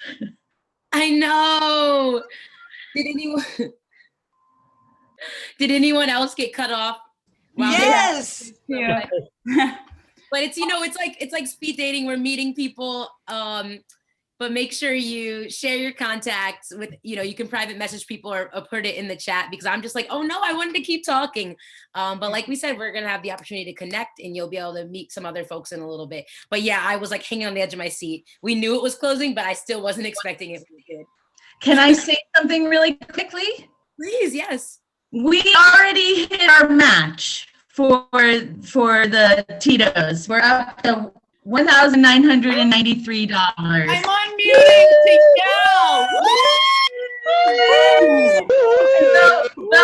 I know. Did anyone else get cut off? Wow. Yes. Yeah. But it's, it's like speed dating. We're meeting people. But make sure you share your contacts with, you can private message people or put it in the chat, because I'm just like, oh no, I wanted to keep talking. But like we said, we're going to have the opportunity to connect, and you'll be able to meet some other folks in a little bit. But yeah, I was like hanging on the edge of my seat. We knew it was closing, but I still wasn't expecting it to be good. Can I say something really quickly? Please, yes. We already hit our match for the Tito's. We're up to $1,993. I'm unmuting to go. So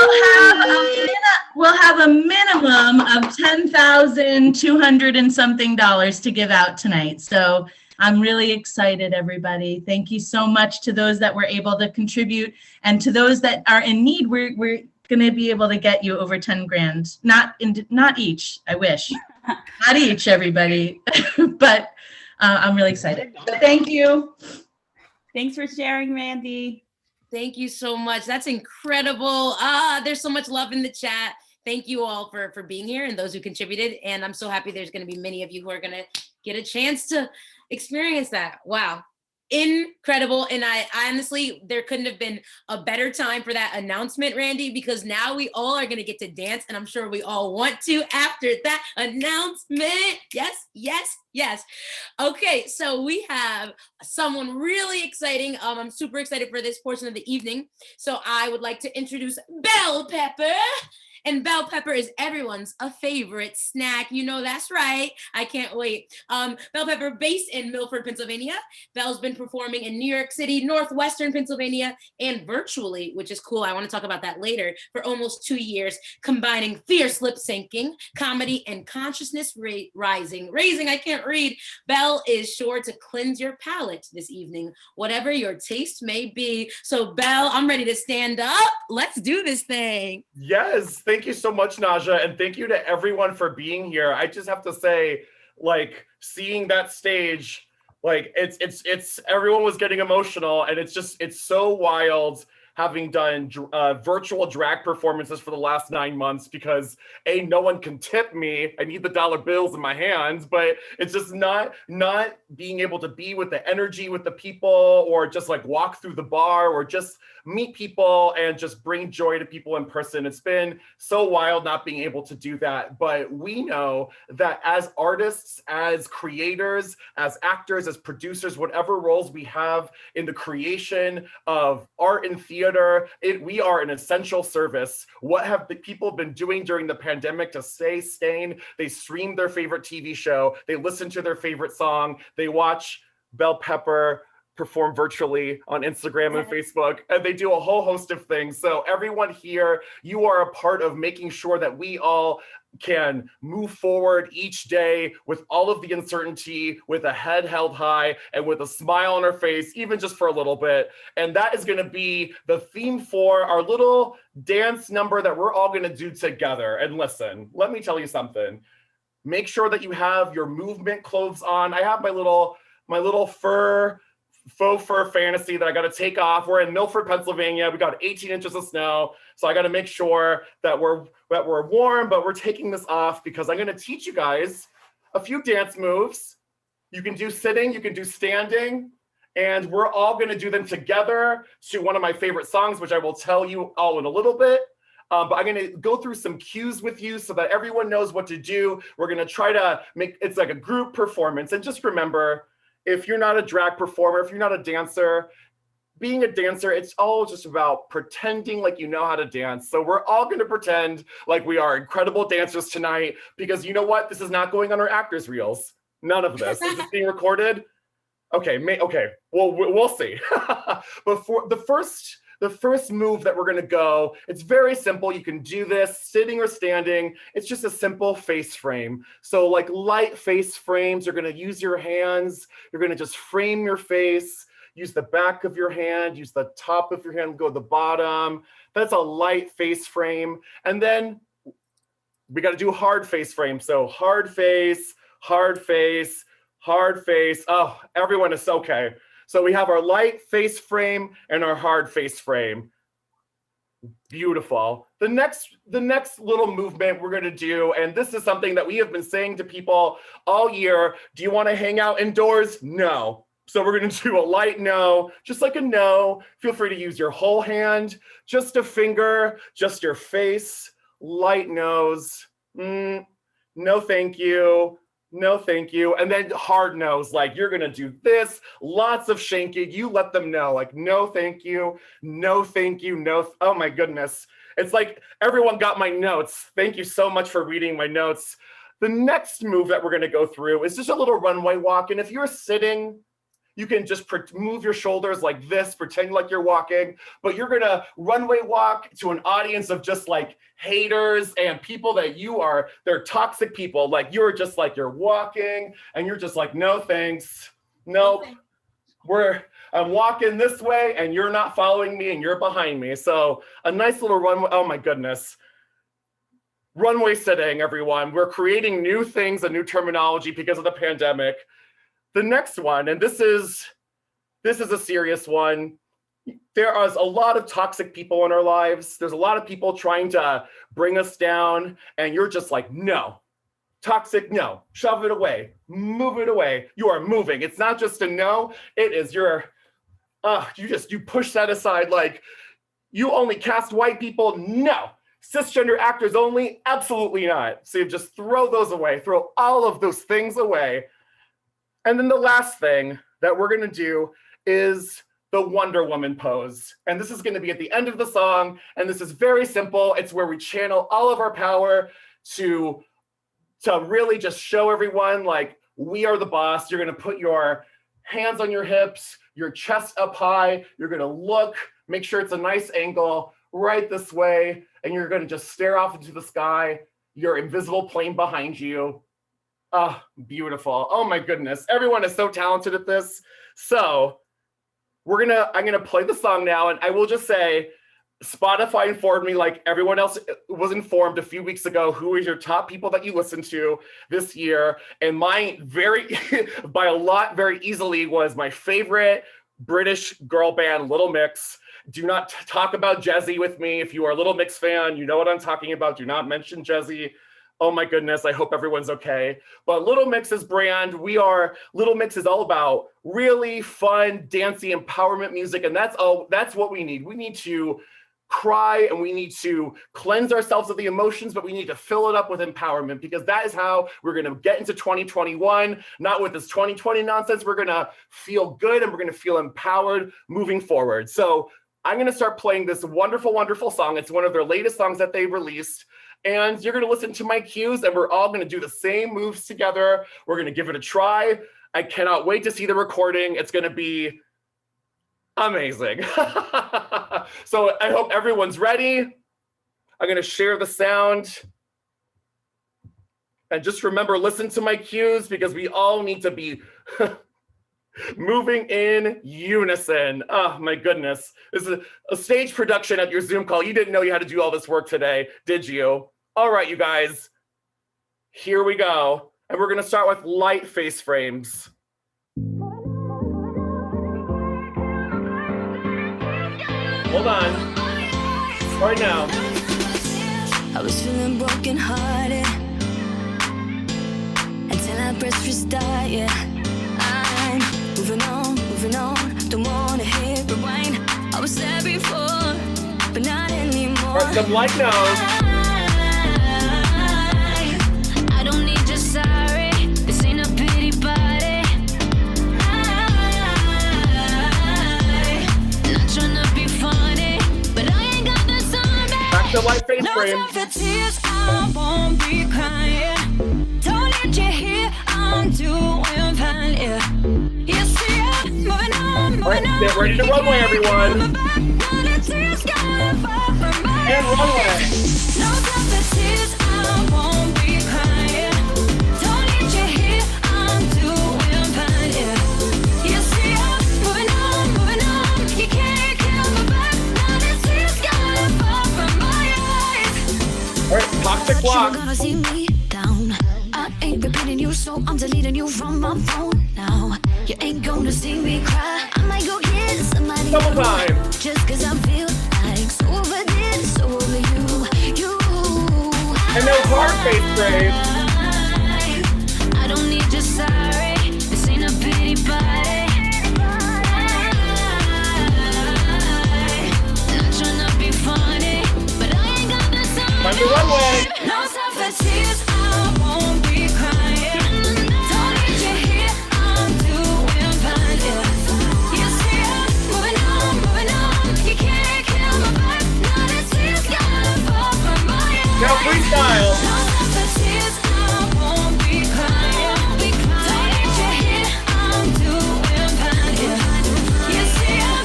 we'll have a minimum of $10,200 and something to give out tonight. So I'm really excited, everybody. Thank you so much to those that were able to contribute, and to those that are in need. We're going to be able to get you over 10 grand. Not each. I wish. Not each, everybody. But I'm really excited. So thank you. Thanks for sharing, Randy. Thank you so much. That's incredible. There's so much love in the chat. Thank you all for being here, and those who contributed. And I'm so happy there's going to be many of you who are going to get a chance to experience that. Wow. Incredible. And I honestly, there couldn't have been a better time for that announcement, Randy, because now we all are going to get to dance, and I'm sure we all want to after that announcement. Yes, yes, yes. Okay, so we have someone really exciting. I'm super excited for this portion of the evening. So I would like to introduce Bell Pepper. And bell pepper is everyone's favorite snack. That's right. I can't wait. Bell Pepper, based in Milford, Pennsylvania. Bell's been performing in New York City, Northwestern Pennsylvania, and virtually, which is cool. I want to talk about that later, for almost 2 years, combining fierce lip syncing, comedy, and consciousness raising. I can't read. Bell is sure to cleanse your palate this evening, whatever your taste may be. So Bell, I'm ready to stand up. Let's do this thing. Yes. Thank you so much, Naja, and thank you to everyone for being here. I just have to say, seeing that stage, it's everyone was getting emotional, and it's so wild having done virtual drag performances for the last 9 months, because no one can tip me. I need the dollar bills in my hands, but it's just not being able to be with the energy with the people, or just walk through the bar, or just meet people and just bring joy to people in person. It's been so wild not being able to do that. But we know that as artists, as creators, as actors, as producers, whatever roles we have in the creation of art and theater, we are an essential service. What have the people been doing during the pandemic to stay sane? They stream their favorite TV show, they listen to their favorite song, they watch Bell Pepper perform virtually on Instagram and Facebook, and they do a whole host of things. So everyone here, you are a part of making sure that we all can move forward each day with all of the uncertainty, with a head held high, and with a smile on our face, even just for a little bit. And that is going to be the theme for our little dance number that we're all going to do together. And listen, let me tell you something. Make sure that you have your movement clothes on. I have my little faux fur fantasy that I got to take off. We're in Milford, Pennsylvania. We got 18 inches of snow. So I got to make sure that we're warm, but we're taking this off because I'm going to teach you guys a few dance moves. You can do sitting, you can do standing, and we're all going to do them together to one of my favorite songs, which I will tell you all in a little bit. But I'm going to go through some cues with you so that everyone knows what to do. We're going to try to make it's like a group performance. And just remember, if you're not a drag performer, if you're not a dancer, being a dancer, it's all just about pretending like you know how to dance. So we're all going to pretend like we are incredible dancers tonight, because you know what? This is not going on our actors' reels. None of this. Is this being recorded? Okay, well, we'll see. But for the first move that we're going to go, it's very simple. You can do this sitting or standing. It's just a simple face frame. So like light face frames, you're going to use your hands. You're going to just frame your face. Use the back of your hand, use the top of your hand, go to the bottom. That's a light face frame. And then we got to do hard face frame. So hard face, hard face, hard face. Oh, everyone is okay. So we have our light face frame and our hard face frame. Beautiful. The next little movement we're going to do, and this is something that we have been saying to people all year. Do you want to hang out indoors? No. So we're going to do a light no, just like a no. Feel free to use your whole hand, just a finger, just your face, light nose. No, thank you. No, thank you. And then hard nose, like you're going to do this, lots of shanking. You let them know, like, no, thank you. No, thank you. No. Oh my goodness. It's like everyone got my notes. Thank you so much for reading my notes. The next move that we're going to go through is just a little runway walk. And if you're sitting, you can just move your shoulders like this, pretend like you're walking, but you're gonna runway walk to an audience of just like haters and people that they're toxic people. Like you're just like, you're walking and you're just like, no thanks, nope. I'm walking this way and you're not following me and you're behind me. So a nice little runway, oh my goodness. Runway sitting, everyone. We're creating new things, a new terminology because of the pandemic. The next one, and this is a serious one. There is a lot of toxic people in our lives. There's a lot of people trying to bring us down, and you're just like, no. Toxic, no. Shove it away. Move it away. You are moving. It's not just a no. It is you push that aside like, you only cast white people? No. Cisgender actors only? Absolutely not. So you just throw those away. Throw all of those things away. And then the last thing that we're going to do is the Wonder Woman pose. And this is going to be at the end of the song. And this is very simple. It's where we channel all of our power to really just show everyone like we are the boss. You're going to put your hands on your hips, your chest up high. You're going to look, make sure it's a nice angle right this way. And you're going to just stare off into the sky, your invisible plane behind you. Oh, beautiful. Oh my goodness. Everyone is so talented at this. So I'm gonna play the song now, and I will just say, Spotify informed me, like everyone else was informed a few weeks ago, who is your top people that you listen to this year. And mine by a lot, very easily was my favorite British girl band, Little Mix. Do not talk about Jessie with me. If you are a Little Mix fan, you know what I'm talking about. Do not mention Jessie. Oh my goodness, I hope everyone's okay. But Little Mix's brand, Little Mix is all about really fun, dancey, empowerment music. And that's what we need. We need to cry and we need to cleanse ourselves of the emotions, but we need to fill it up with empowerment, because that is how we're gonna get into 2021, not with this 2020 nonsense. We're gonna feel good and we're gonna feel empowered moving forward. So I'm gonna start playing this wonderful, wonderful song. It's one of their latest songs that they released. And you're going to listen to my cues, and we're all going to do the same moves together. We're going to give it a try. I cannot wait to see the recording. It's going to be amazing. So I hope everyone's ready. I'm going to share the sound. And just remember, listen to my cues, because we all need to be moving in unison. Oh my goodness. This is a stage production at your Zoom call. You didn't know you had to do all this work today, did you? All right, you guys, here we go. And we're gonna start with light face frames. Hold on. Right now. I was feeling broken hearted until I pressed restart, yeah. I'm moving on, don't wanna hit rewind. I was there before, but not anymore. All right, some light nose. I don't need your sorry, this ain't a pity party. Not trying to be funny, but I ain't got the time. Back to light face frame. No time for tears, I won't be crying. Don't need you here, I'm doing fine, yeah. You see I'm moving on. All right, get ready to runway, everyone. And runway. No time for tears, I won't be crying. Don't need you here, I'm doing fine, yeah. You see I'm moving on. You can't kill me back. Now the tears gotta fall from my eyes. All right, toxic block. Gonna see me down. I ain't repeating you, so I'm deleting you from my phone now. You ain't gonna see me cry. I might go get somebody Summertime. just cause I feel like so over this, so over you. And no hard face grave. I don't need your sorry. This ain't a pity party. Not trying to be funny, but I ain't got the time. Time to runway. No time for tears, I won't be crying. Don't need you here, I'm doing fine. Yeah. You see, I'm moving on. You can't kill my vibe. Now the tears gotta fall from my eyes. Now freestyle. No time for tears, I won't be crying. Don't need you here, I'm doing fine. Yeah. You see, I'm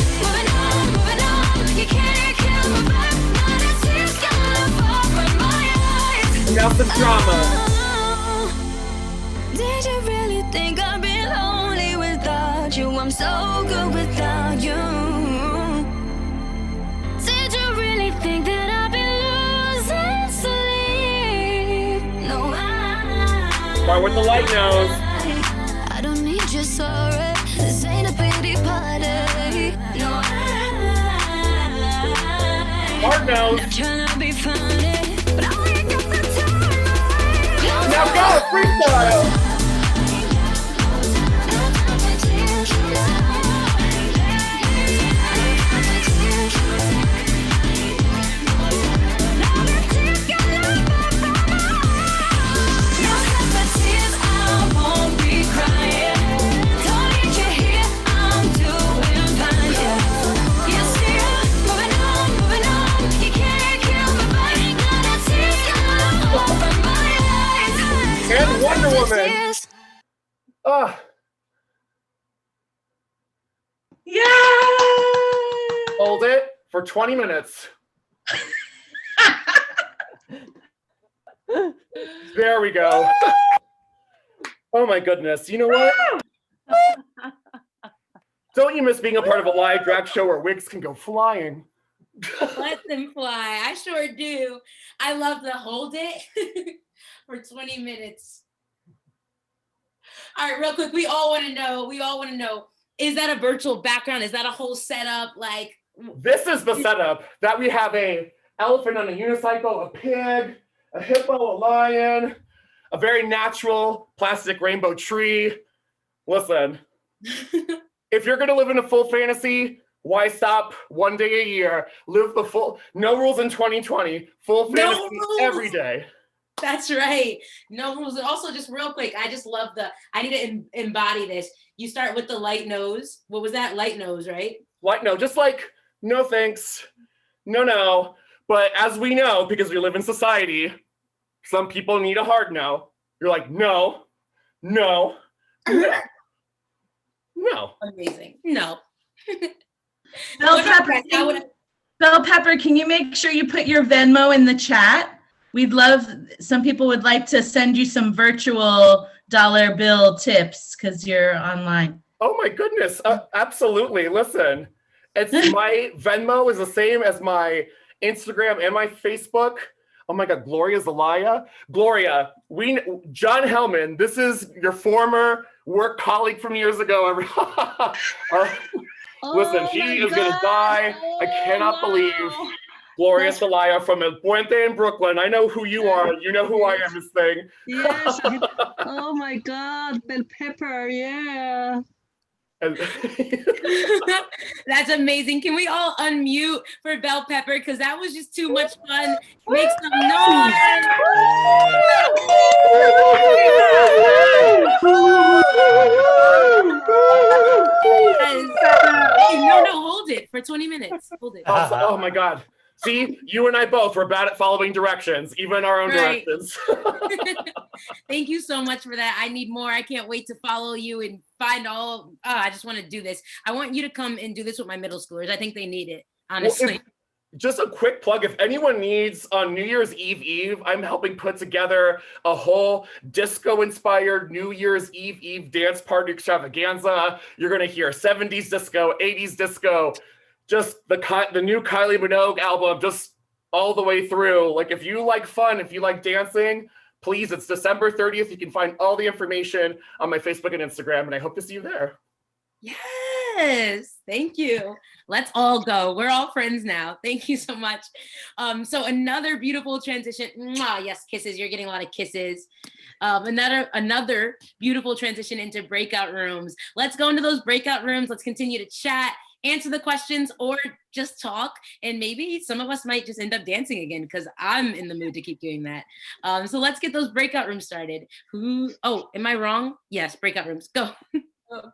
moving on. You can't kill my vibe. Now the tears gotta fall from my eyes. Now some drama. Did you really think I'd be lonely without you? I'm so good without you. Did you really think that I'd be losing sleep? No, Start with the light nose. I don't need your sorry. This ain't a pity party. No, Hard nose. not trying to be funny, but I ain't got the time. Now go, freestyle. And Wonder Woman. Yeah. Hold it for 20 minutes. There we go. Oh my goodness. You know what? Don't you miss being a part of a live drag show where wigs can go flying? Let them fly. I sure do. I love to hold it for 20 minutes. All right, real quick. We all want to know, is that a virtual background? Is that a whole setup? Like, This is the setup that we have a elephant on a unicycle, a pig, a hippo, a lion, a very natural plastic rainbow tree. Listen, if you're gonna live in a full fantasy, why stop one day a year? Live the full, no rules in 2020, full No fantasy rules. every day. that's right. No rules. And also, just real quick, I just love I need to embody this. You start with the light nose. What was that? Light nose, right? Like, no, just like, no thanks, no. But as we know, because we live in society, some people need a hard no. You're like, no. Amazing. No. Bell Pepper, can you make sure you put your Venmo in the chat? We'd love, some people would like to send you some virtual dollar bill tips because you're online. Oh my goodness, absolutely. Listen, it's my Venmo is the same as my Instagram and my Facebook. Oh my God, Gloria Zelaya. Gloria, John Hellman, this is your former work colleague from years ago. Listen, she is going to die. I cannot believe Gloria Zelaya from El Puente in Brooklyn. I know who you are. You know who I am, this thing. Yes. Oh my God, Bell Pepper, yeah. That's amazing. Can we all unmute for Bell Pepper? Because that was just too much fun. Make some noise. No, hold it for 20 minutes. Hold it. Oh my God. See, you and I both were bad at following directions, even our own Right. directions. Thank you so much for that. I need more. I can't wait to follow you and find all. I just want to do this. I want you to come and do this with my middle schoolers. I think they need it, honestly. Just a quick plug, if anyone needs on New Year's Eve, I'm helping put together a whole disco-inspired New Year's Eve dance party extravaganza. You're gonna hear 70s disco, 80s disco, just the new Kylie Minogue album, just all the way through. Like, if you like fun, if you like dancing, please, it's December 30th. You can find all the information on my Facebook and Instagram, and I hope to see you there. Yes, thank you. Let's all go. We're all friends now. Thank you so much. So another beautiful transition. Mwah, yes, kisses. You're getting a lot of kisses. Another beautiful transition into breakout rooms. Let's go into those breakout rooms. Let's continue to chat, answer the questions, or just talk. And maybe some of us might just end up dancing again because I'm in the mood to keep doing that. So let's get those breakout rooms started. Oh, am I wrong? Yes, breakout rooms. Go. Okay.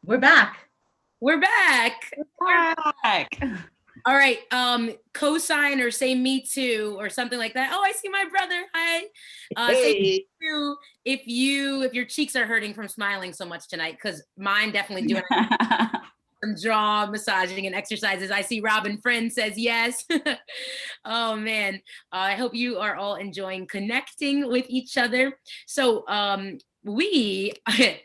We're back. We're back. All right. Co-sign or say me too or something like that. Oh, I see my brother. Hi. Say me too if your cheeks are hurting from smiling so much tonight, because mine definitely doing some jaw massaging and exercises. I see Robin Friend says yes. Oh man. I hope you are all enjoying connecting with each other. So we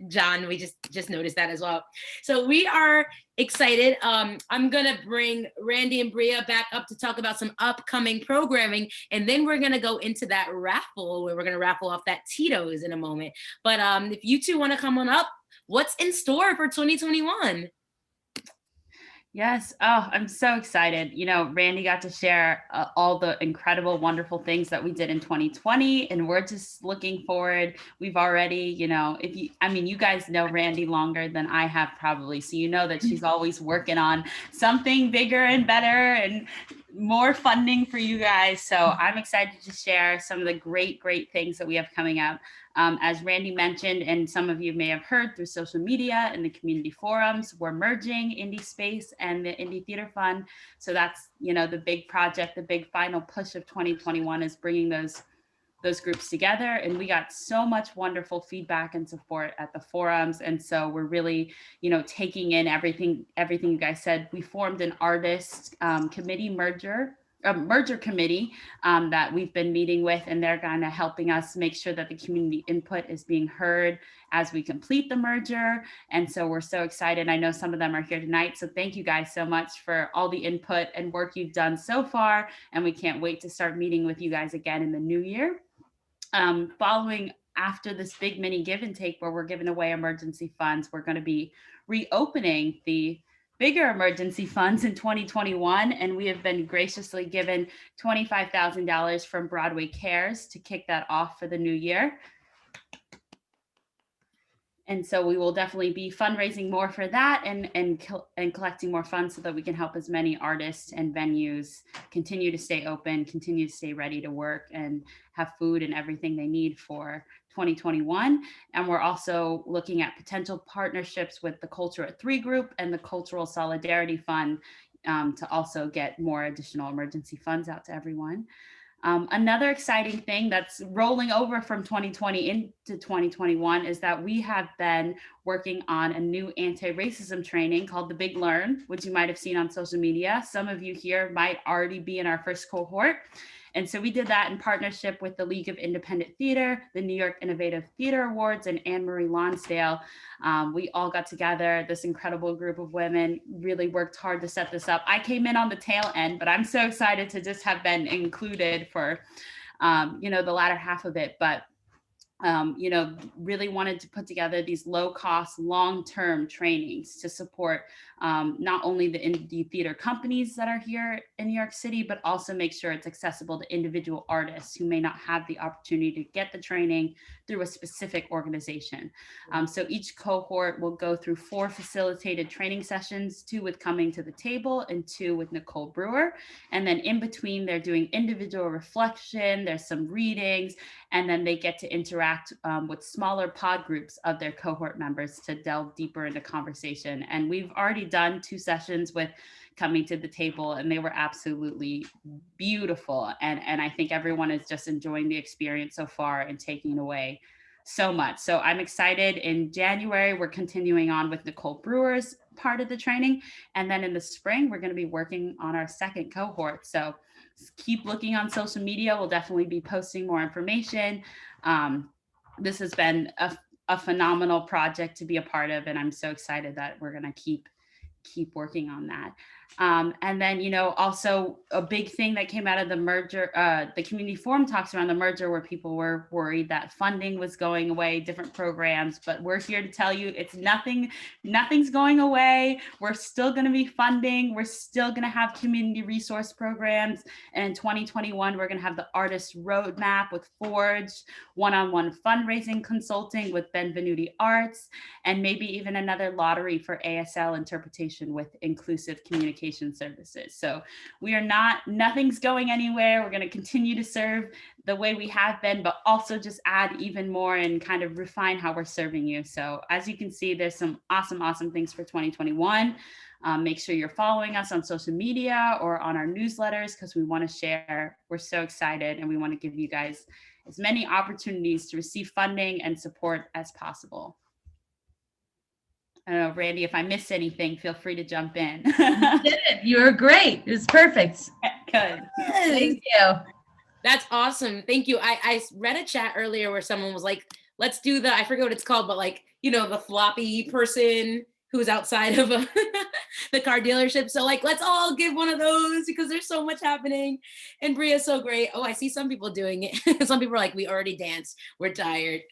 John, we just noticed that as well. So we are excited. I'm gonna bring Randy and Bria back up to talk about some upcoming programming, and then we're gonna go into that raffle where we're gonna raffle off that Tito's in a moment. But if you two want to come on up, what's in store for 2021? Yes. Oh, I'm so excited. You know, Randy got to share all the incredible, wonderful things that we did in 2020, and we're just looking forward. We've already, you guys know Randy longer than I have probably. So you know that she's always working on something bigger and better and more funding for you guys. So I'm excited to share some of the great things that we have coming up. As Randy mentioned, and some of you may have heard through social media and the community forums, we're merging Indie Space and the Indie Theater Fund. So that's, the big project, the big final push of 2021 is bringing those groups together. And we got so much wonderful feedback and support at the forums. And so we're really, taking in everything you guys said. We formed an artist committee merger committee that we've been meeting with, and they're kind of helping us make sure that the community input is being heard as we complete the merger. And so we're so excited. I know some of them are here tonight. So thank you guys so much for all the input and work you've done so far. And we can't wait to start meeting with you guys again in the new year. Following after this big mini give and take where we're giving away emergency funds, we're going to be reopening the bigger emergency funds in 2021, and we have been graciously given $25,000 from Broadway Cares to kick that off for the new year. And so we will definitely be fundraising more for that and collecting more funds so that we can help as many artists and venues continue to stay open, continue to stay ready to work, and have food and everything they need for 2021. And we're also looking at potential partnerships with the Culture at 3 group and the Cultural Solidarity Fund to also get more additional emergency funds out to everyone. Another exciting thing that's rolling over from 2020 into 2021 is that we have been working on a new anti-racism training called The Big Learn, which you might have seen on social media. Some of you here might already be in our first cohort. And so we did that in partnership with the League of Independent Theater, the New York Innovative Theater Awards, and Anne-Marie Lonsdale. We all got together, this incredible group of women, really worked hard to set this up. I came in on the tail end, but I'm so excited to just have been included for, the latter half of it. But really wanted to put together these low-cost, long-term trainings to support not only the indie theater companies that are here in New York City, but also make sure it's accessible to individual artists who may not have the opportunity to get the training through a specific organization. So each cohort will go through 4 facilitated training sessions, 2 with Coming to the Table and 2 with Nicole Brewer. And then in between, they're doing individual reflection, there's some readings, and then they get to interact with smaller pod groups of their cohort members to delve deeper into conversation. And we've already done 2 sessions with Coming to the Table, and they were absolutely beautiful. And I think everyone is just enjoying the experience so far and taking away so much. So I'm excited. In January, we're continuing on with Nicole Brewer's part of the training. And then in the spring, we're going to be working on our second cohort. So keep looking on social media. We'll definitely be posting more information. This has been a phenomenal project to be a part of, and I'm so excited that we're going to keep working on that. And then, also a big thing that came out of the merger, the community forum talks around the merger where people were worried that funding was going away, different programs, but we're here to tell you nothing's going away. We're still going to be funding. We're still going to have community resource programs. And in 2021, we're going to have the artist roadmap with Forge, one-on-one fundraising consulting with Benvenuti Arts, and maybe even another lottery for ASL interpretation with Inclusive Communication communication services. So nothing's going anywhere. We're going to continue to serve the way we have been, but also just add even more and kind of refine how we're serving you. So as you can see, there's some awesome things for 2021. Make sure you're following us on social media or on our newsletters because we want to share. We're so excited and we want to give you guys as many opportunities to receive funding and support as possible. I don't know, Randy, if I missed anything, feel free to jump in. You did it. You were great. It was perfect. Good. Thank you. That's awesome. Thank you. I read a chat earlier where someone was like, let's do I forget what it's called, but like, you know, the floppy person who's outside of the car dealership. So like, let's all give one of those because there's so much happening. And Bria's so great. Oh, I see some people doing it. Some people are like, we already danced. We're tired.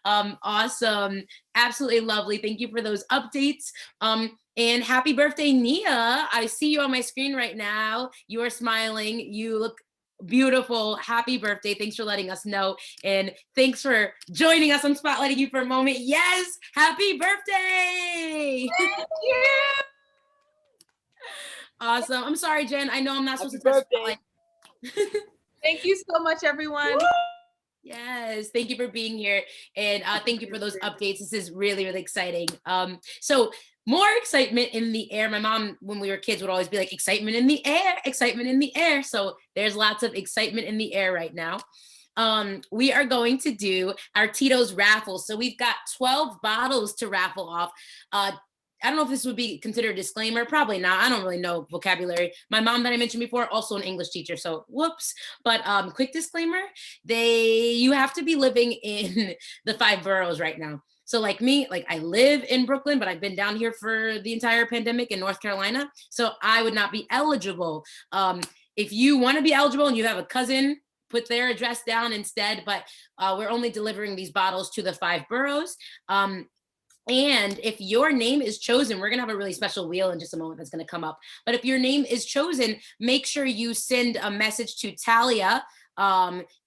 Awesome. Absolutely lovely. Thank you for those updates. And happy birthday, Nia. I see you on my screen right now. You are smiling. You look beautiful. Happy birthday. Thanks for letting us know. And thanks for joining us. I'm spotlighting you for a moment. Yes. Happy birthday. Thank you. Awesome. I'm sorry, Jen. I know I'm not supposed to spotlight. Thank you so much, everyone. Yes, thank you for being here, and thank you for those updates. This is really exciting. So more excitement in the air. My mom, when we were kids, would always be like, excitement in the air, excitement in the air. So there's lots of excitement in the air right now. We are going to do our Tito's raffle. So we've got 12 bottles to raffle off. I don't know if this would be considered a disclaimer. Probably not. I don't really know vocabulary. My mom that I mentioned before, also an English teacher. So whoops. But quick disclaimer, you have to be living in the 5 boroughs right now. So like me, like I live in Brooklyn, but I've been down here for the entire pandemic in North Carolina. So I would not be eligible. If you want to be eligible and you have a cousin, put their address down instead. But we're only delivering these bottles to the 5 boroughs. And if your name is chosen, we're going to have a really special wheel in just a moment that's going to come up. But if your name is chosen, make sure you send a message to Talia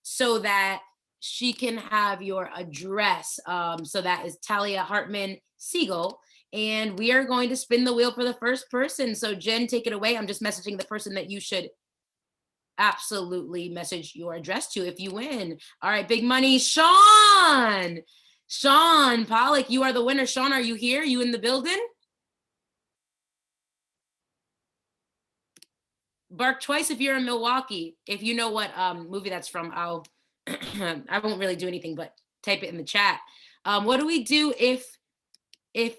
so that she can have your address. So that is Talia Hartman Siegel. And we are going to spin the wheel for the first person. So Jen, take it away. I'm just messaging the person that you should absolutely message your address to if you win. All right, big money, Sean. Sean Pollock, you are the winner. Sean, are you here? You in the building? Bark twice if you're in Milwaukee. If you know what movie that's from, I won't really do anything but type it in the chat. What do we do if they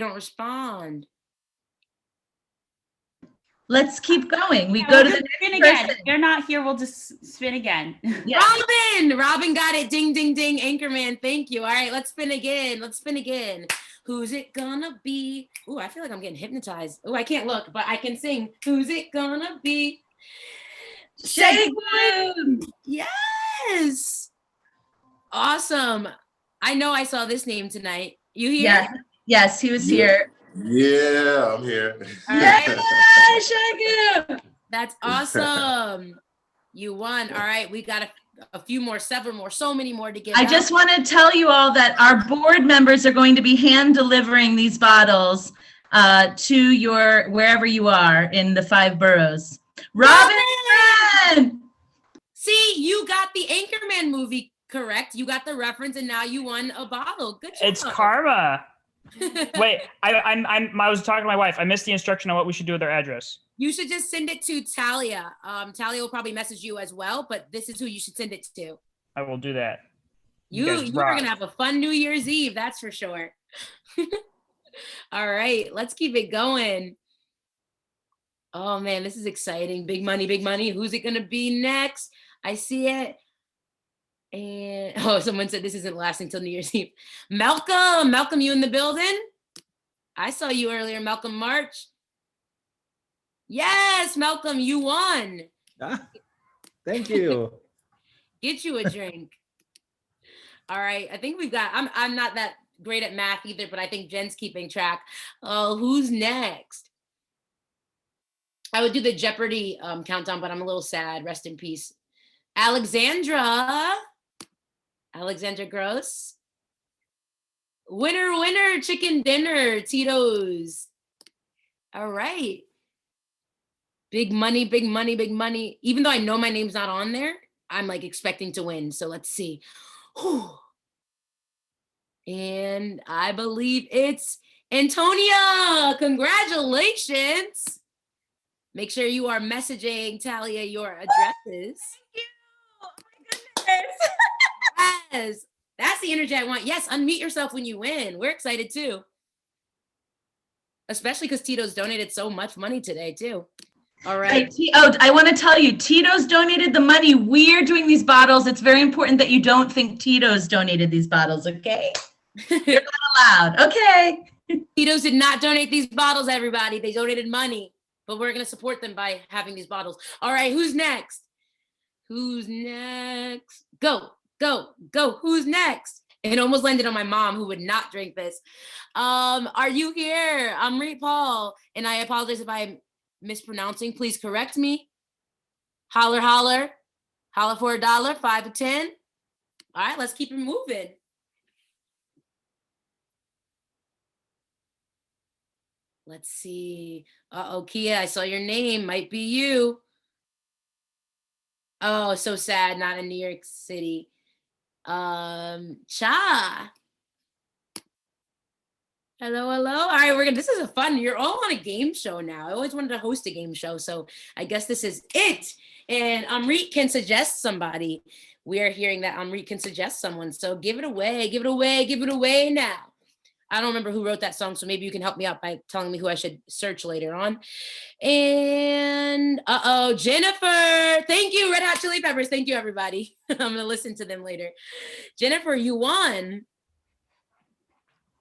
don't respond? Let's keep going. We go to the spin next again. person. If you're not here, we'll just spin again. Yeah. Robin got it. Ding, ding, ding. Anchorman, thank you. All right, let's spin again. Who's it gonna be? Ooh, I feel like I'm getting hypnotized. Ooh, I can't look, but I can sing. Who's it gonna be? Shagun. Yes. Awesome. I know I saw this name tonight. You here? Yeah. Yes, he was here. Yeah, I'm here. All right. Shagun. That's awesome. You won. All right, we got a few more, several more, so many more to give I out. just want to tell you all that our board members are going to be hand delivering these bottles to your wherever you are in the 5 boroughs. Robin! See, you got the Anchorman movie correct. You got the reference, and now you won a bottle. Good job. It's karma. Wait, I was talking to my wife. I missed the instruction on what we should do with their address. You should just send it to Talia. Talia will probably message you as well, but this is who you should send it to. I will do that. You are gonna have a fun New Year's Eve, that's for sure. All right, let's keep it going. Oh man, this is exciting. Big money, big money. Who's it gonna be next? I see it. And oh, someone said this isn't lasting till New Year's Eve. Malcolm, you in the building? I saw you earlier, Malcolm March. Yes, Malcolm, you won. Thank you. Get you a drink. All right, I think we've got, I'm not that great at math either, but I think Jen's keeping track. Oh, who's next? I would do the Jeopardy countdown, but I'm a little sad. Rest in peace. Alexandra Gross. Winner, chicken dinner, Tito's. All right. Big money, big money, big money. Even though I know my name's not on there, I'm like expecting to win. So let's see. Whew. And I believe it's Antonia. Congratulations. Make sure you are messaging Talia your addresses. Yes, that's the energy I want. Yes, unmute yourself when you win. We're excited too. Especially because Tito's donated so much money today too. All right. I want to tell you, Tito's donated the money. We're doing these bottles. It's very important that you don't think Tito's donated these bottles, okay? You're not allowed, okay? Tito's did not donate these bottles, everybody. They donated money, but we're going to support them by having these bottles. All right, who's next? Who's next? Go, go, go. Who's next? It almost landed on my mom, who would not drink this. Are you here? I'm Reed Paul, and I apologize if I'm mispronouncing. Please correct me. Holler, holler. Holler for $1, 5 to 10. All right, let's keep it moving. Let's see. Uh-oh, Kia, I saw your name. Might be you. Oh, so sad. Not in New York City. Cha. Hello, hello. All right, this is a fun. You're all on a game show now. I always wanted to host a game show, so I guess this is it. And Amrit can suggest somebody. We are hearing that Amrit can suggest someone. So give it away, give it away, give it away now. I don't remember who wrote that song, so maybe you can help me out by telling me who I should search later on. And Jennifer. Thank you, Red Hot Chili Peppers. Thank you, everybody. I'm gonna listen to them later. Jennifer, you won.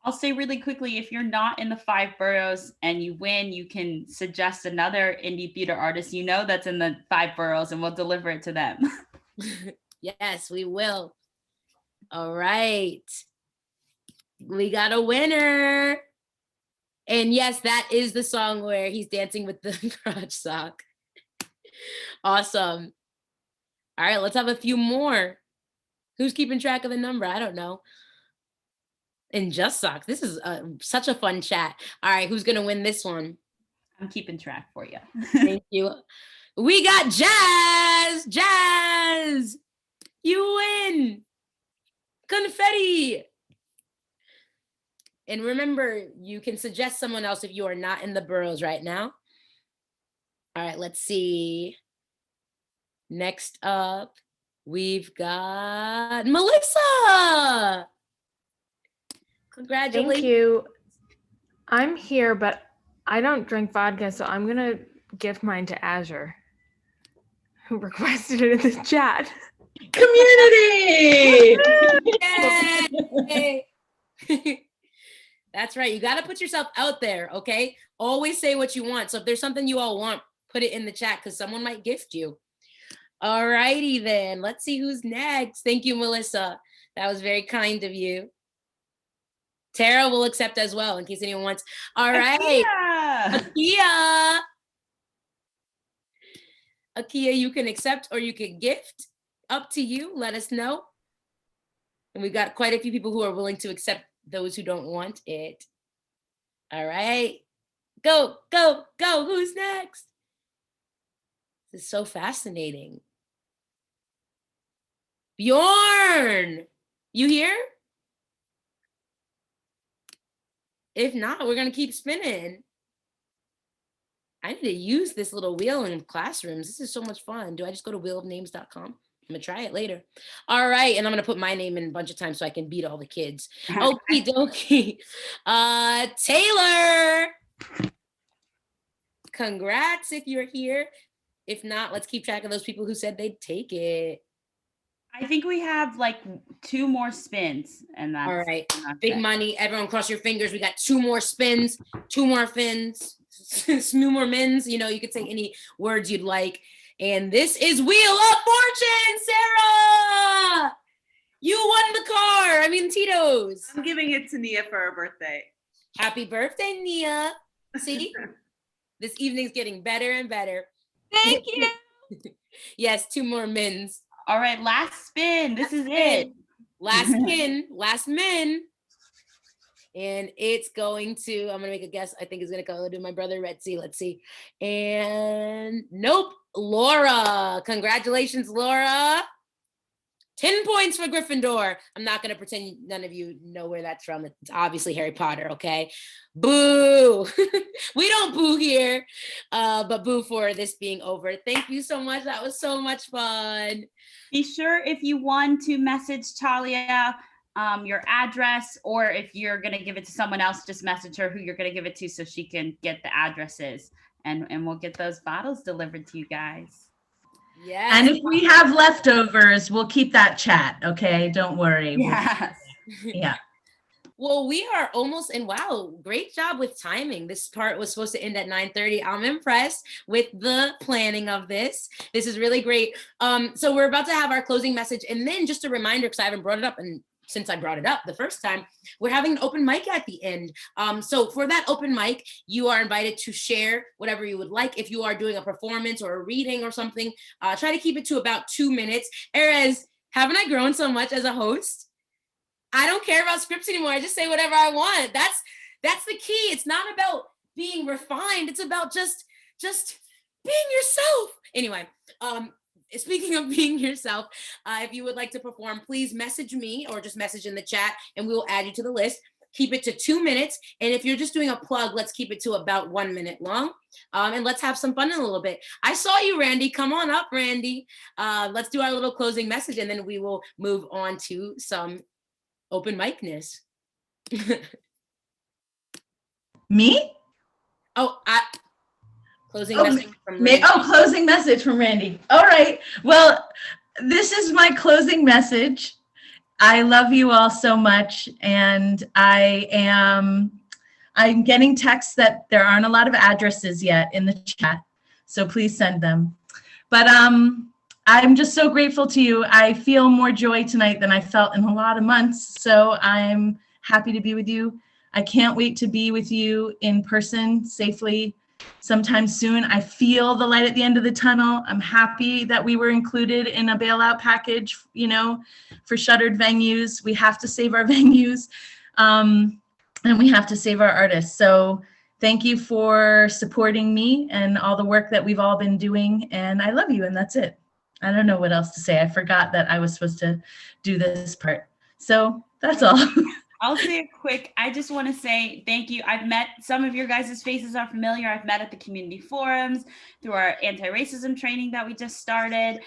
I'll say really quickly, if you're not in the 5 boroughs and you win, you can suggest another indie theater artist you know that's in the 5 boroughs, and we'll deliver it to them. Yes, we will. All right. We got a winner. And yes, that is the song where he's dancing with the crotch sock. Awesome. All right, let's have a few more. Who's keeping track of the number? I don't know. And Just Socks. This is such a fun chat. All right, who's going to win this one? I'm keeping track for you. Thank you. We got Jazz. Jazz, you win. Confetti. And remember, you can suggest someone else if you are not in the boroughs right now. All right, let's see. Next up, we've got Melissa. Congratulations. Thank you. I'm here, but I don't drink vodka, so I'm going to gift mine to Azure, who requested it in the chat. Community! Yay! That's right. You got to put yourself out there, okay? Always say what you want. So if there's something you all want, put it in the chat because someone might gift you. All righty then. Let's see who's next. Thank you, Melissa. That was very kind of you. Tara will accept as well in case anyone wants. All right. Akia. Akia, you can accept or you can gift. Up to you. Let us know. And we've got quite a few people who are willing to accept those who don't want it. All right. Go, go, go. Who's next? This is so fascinating. Bjorn, you here? If not, we're going to keep spinning. I need to use this little wheel in classrooms. This is so much fun. Do I just go to wheelofnames.com? I'm gonna try it later. All right, and I'm gonna put my name in a bunch of times so I can beat all the kids. Okie dokie. Taylor. Congrats if you're here. If not, let's keep track of those people who said they'd take it. I think we have like 2 more spins, and that's all right. That's Big it. money. Everyone cross your fingers. We got 2 more spins, 2 more fins, smoo more mins. You know, you could say any words you'd like. And this is Wheel of Fortune, Sarah! You won the car. I mean, Tito's. I'm giving it to Nia for her birthday. Happy birthday, Nia. See? This evening's getting better and better. Thank you. Yes, 2 more mins. All right, last spin. This is it. Last spin, last min. And it's going to, I'm gonna make a guess. I think it's gonna go to my brother Retzi. Let's see. And nope, Laura. Congratulations, Laura. 10 points for Gryffindor. I'm not gonna pretend none of you know where that's from. It's obviously Harry Potter, okay? Boo. We don't boo here, but boo for this being over. Thank you so much. That was so much fun. Be sure if you want to message Talia your address, or if you're going to give it to someone else, just message her who you're going to give it to so she can get the addresses, and we'll get those bottles delivered to you guys. Yeah. And if we have leftovers, we'll keep that chat. Okay, don't worry. Yes. Yeah. Well, we are almost, and wow, great job with timing. This part was supposed to end at 9:30. I'm impressed with the planning of this. This is really great. So we're about to have our closing message, and then just a reminder, because I haven't brought it up, and since I brought it up the first time, we're having an open mic at the end. So for that open mic, you are invited to share whatever you would like. If you are doing a performance or a reading or something, try to keep it to about 2 minutes. Erez, haven't I grown so much as a host? I don't care about scripts anymore. I just say whatever I want. That's the key. It's not about being refined. It's about just being yourself. Anyway, speaking of being yourself, if you would like to perform, please message me or just message in the chat and we will add you to the list. Keep it to 2 minutes. And if you're just doing a plug, let's keep it to about 1 minute long. And let's have some fun in a little bit. I saw you, Randy. Come on up, Randy. Let's do our little closing message and then we will move on to some open micness. Me? Oh, closing message from Randy. Closing message from Randy. All right. Well, this is my closing message. I love you all so much, and I'm getting texts that there aren't a lot of addresses yet in the chat, so please send them. But I'm just so grateful to you. I feel more joy tonight than I felt in a lot of months, so I'm happy to be with you. I can't wait to be with you in person safely sometime soon. I feel the light at the end of the tunnel. I'm happy that we were included in a bailout package, for shuttered venues. We have to save our venues, and we have to save our artists. So thank you for supporting me and all the work that we've all been doing. And I love you, and that's it. I don't know what else to say. I forgot that I was supposed to do this part. So that's all. I'll say it quick. I just want to say thank you. I've met some of your guys' faces are familiar. I've met at the community forums through our anti-racism training that we just started.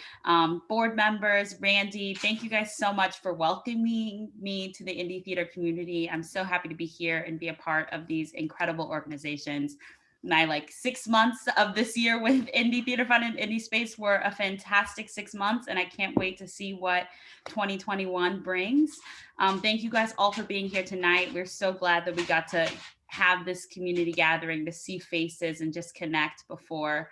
Board members, Randy, thank you guys so much for welcoming me to the indie theater community. I'm so happy to be here and be a part of these incredible organizations. My 6 months of this year with Indie Theater Fund and Indie Space were a fantastic 6 months, and I can't wait to see what 2021 brings. Thank you guys all for being here tonight. We're so glad that we got to have this community gathering to see faces and just connect before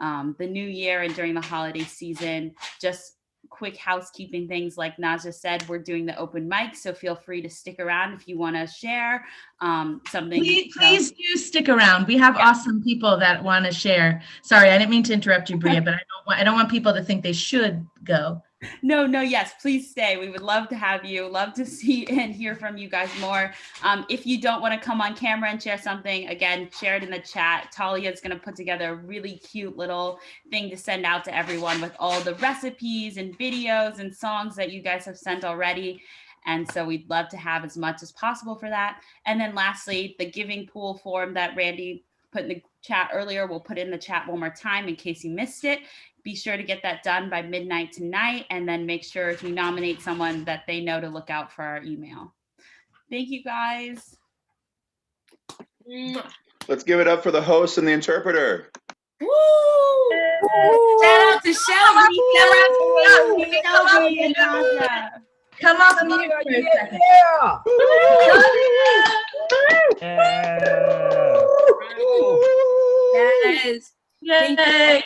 the new year and during the holiday season. Just quick housekeeping things, like Naja said, we're doing the open mic, so feel free to stick around if you want to share something. Please do stick around. We have awesome people that want to share. Sorry, I didn't mean to interrupt you, Bria, but I don't want people to think they should go. No, yes, please stay. We would love to have you, love to see and hear from you guys more. If you don't want to come on camera and share something, again, share it in the chat. Talia is going to put together a really cute little thing to send out to everyone with all the recipes and videos and songs that you guys have sent already. And so we'd love to have as much as possible for that. And then lastly, the giving pool form that Randy put in the chat earlier, we'll put in the chat one more time in case you missed it. Be sure to get that done by midnight tonight, and then make sure if you nominate someone that they know to look out for our email. Thank you guys. Let's give it up for the host and the interpreter. Woo! Shout out to Shelby. Come off the mute for a second. Yes. Yay.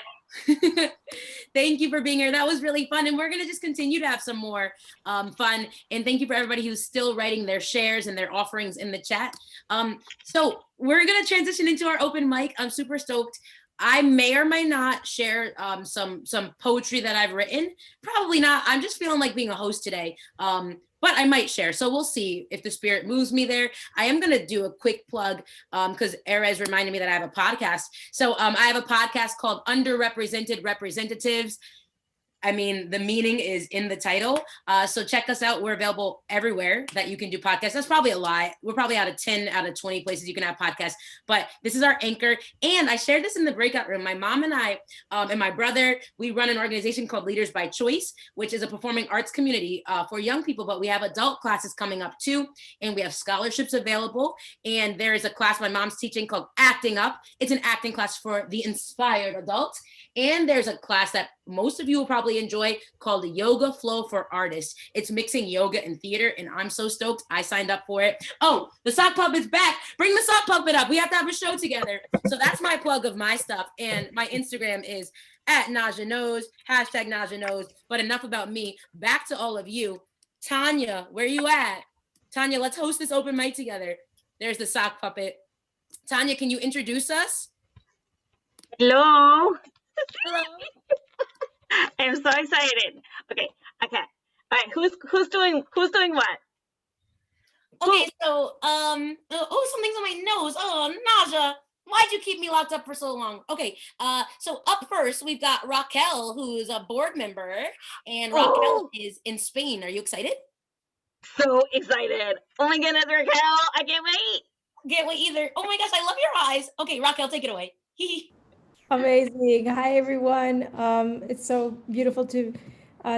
Thank you for being here. That was really fun. And we're going to just continue to have some more fun. And thank you for everybody who's still writing their shares and their offerings in the chat. So we're going to transition into our open mic. I'm super stoked. I may or may not share some poetry that I've written. Probably not. I'm just feeling like being a host today. But but I might share. So we'll see if the spirit moves me there. I am going to do a quick plug because Erez reminded me that I have a podcast. So I have a podcast called Underrepresented Representatives. I mean, the meaning is in the title. So check us out. We're available everywhere that you can do podcasts. That's probably a lie. We're probably out of 10 out of 20 places you can have podcasts, but this is our anchor. And I shared this in the breakout room. My mom and I and my brother, we run an organization called Leaders by Choice, which is a performing arts community for young people, but we have adult classes coming up too. And we have scholarships available. And there is a class my mom's teaching called Acting Up. It's an acting class for the inspired adults. And there's a class that most of you will probably enjoy called the Yoga Flow for Artists. It's mixing yoga and theater, and I'm so stoked I signed up for it. Oh, the sock puppet's back. Bring the sock puppet up. We have to have a show together. So that's my plug of my stuff. And my Instagram is @NajaKnows, #NajaKnows. But enough about me. Back to all of you. Tanya, where you at? Tanya, let's host this open mic together. There's the sock puppet. Tanya, can you introduce us? Hello. Hello. I'm so excited. Okay. All right. Who's doing what? Okay, so something's on my nose. Oh, Naja, why'd you keep me locked up for so long? Okay, so up first we've got Raquel, who's a board member, and Raquel is in Spain. Are you excited? So excited. Oh my goodness, Raquel, I can't wait. Can't wait either. Oh my gosh, I love your eyes. Okay, Raquel, take it away. Amazing. Hi, everyone. It's so beautiful to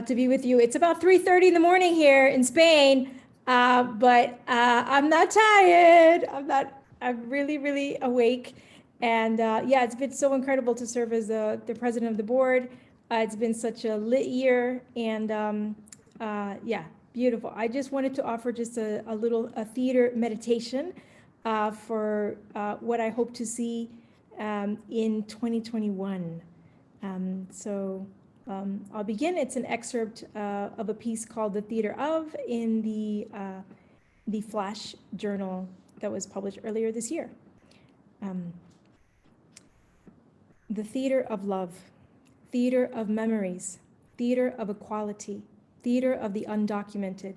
be with you. It's about 3:30 in the morning here in Spain, but I'm not tired. I'm really, really awake. And yeah, it's been so incredible to serve as the president of the board. It's been such a lit year, and yeah, beautiful. I just wanted to offer just a little theater meditation for what I hope to see in 2021. I'll begin. It's an excerpt of a piece called "The Theater of" in the Flash Journal that was published earlier this year. The theater of love, theater of memories, theater of equality, theater of the undocumented,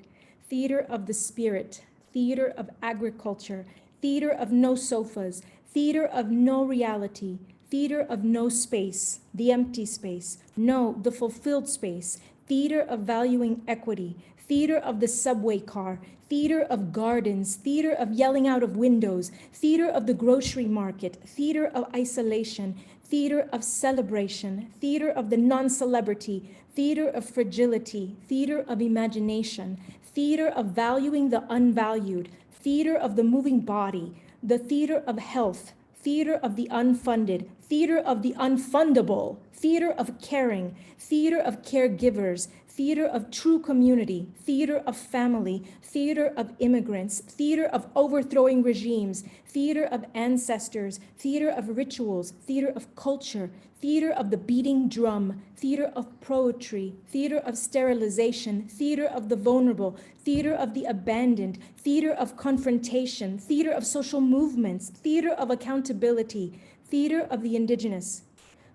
theater of the spirit, theater of agriculture, theater of no sofas, theater of no reality, theater of no space, the empty space, no, the fulfilled space, theater of valuing equity, theater of the subway car, theater of gardens, theater of yelling out of windows, theater of the grocery market, theater of isolation, theater of celebration, theater of the non-celebrity, theater of fragility, theater of imagination, theater of valuing the unvalued, theater of the moving body, the theater of health, theater of the unfunded, theater of the unfundable, theater of caring, theater of caregivers, theater of true community, theater of family, theater of immigrants, theater of overthrowing regimes, theater of ancestors, theater of rituals, theater of culture, theater of the beating drum, theater of poetry, theater of sterilization, theater of the vulnerable, theater of the abandoned, theater of confrontation, theater of social movements, theater of accountability, theater of the indigenous,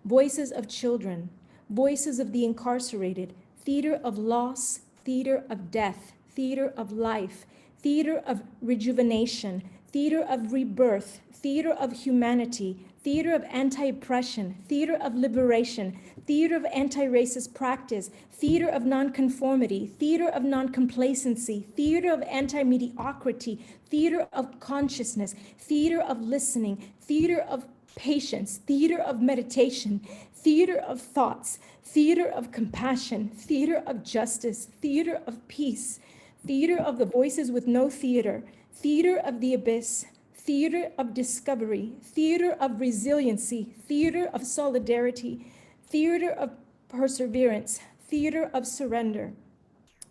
voices of children, voices of the incarcerated, theater of loss, theater of death, theater of life, theater of rejuvenation, theater of rebirth, theater of humanity, theater of anti-oppression, theater of liberation, theater of anti-racist practice, theater of nonconformity, theater of non-complacency, theater of anti-mediocrity, theater of consciousness, theater of listening, theater of patience, theater of meditation, theater of thoughts, theater of compassion, theater of justice, theater of peace, theater of the voices with no theater, theater of the abyss, theater of discovery, theater of resiliency, theater of solidarity, theater of perseverance, theater of surrender,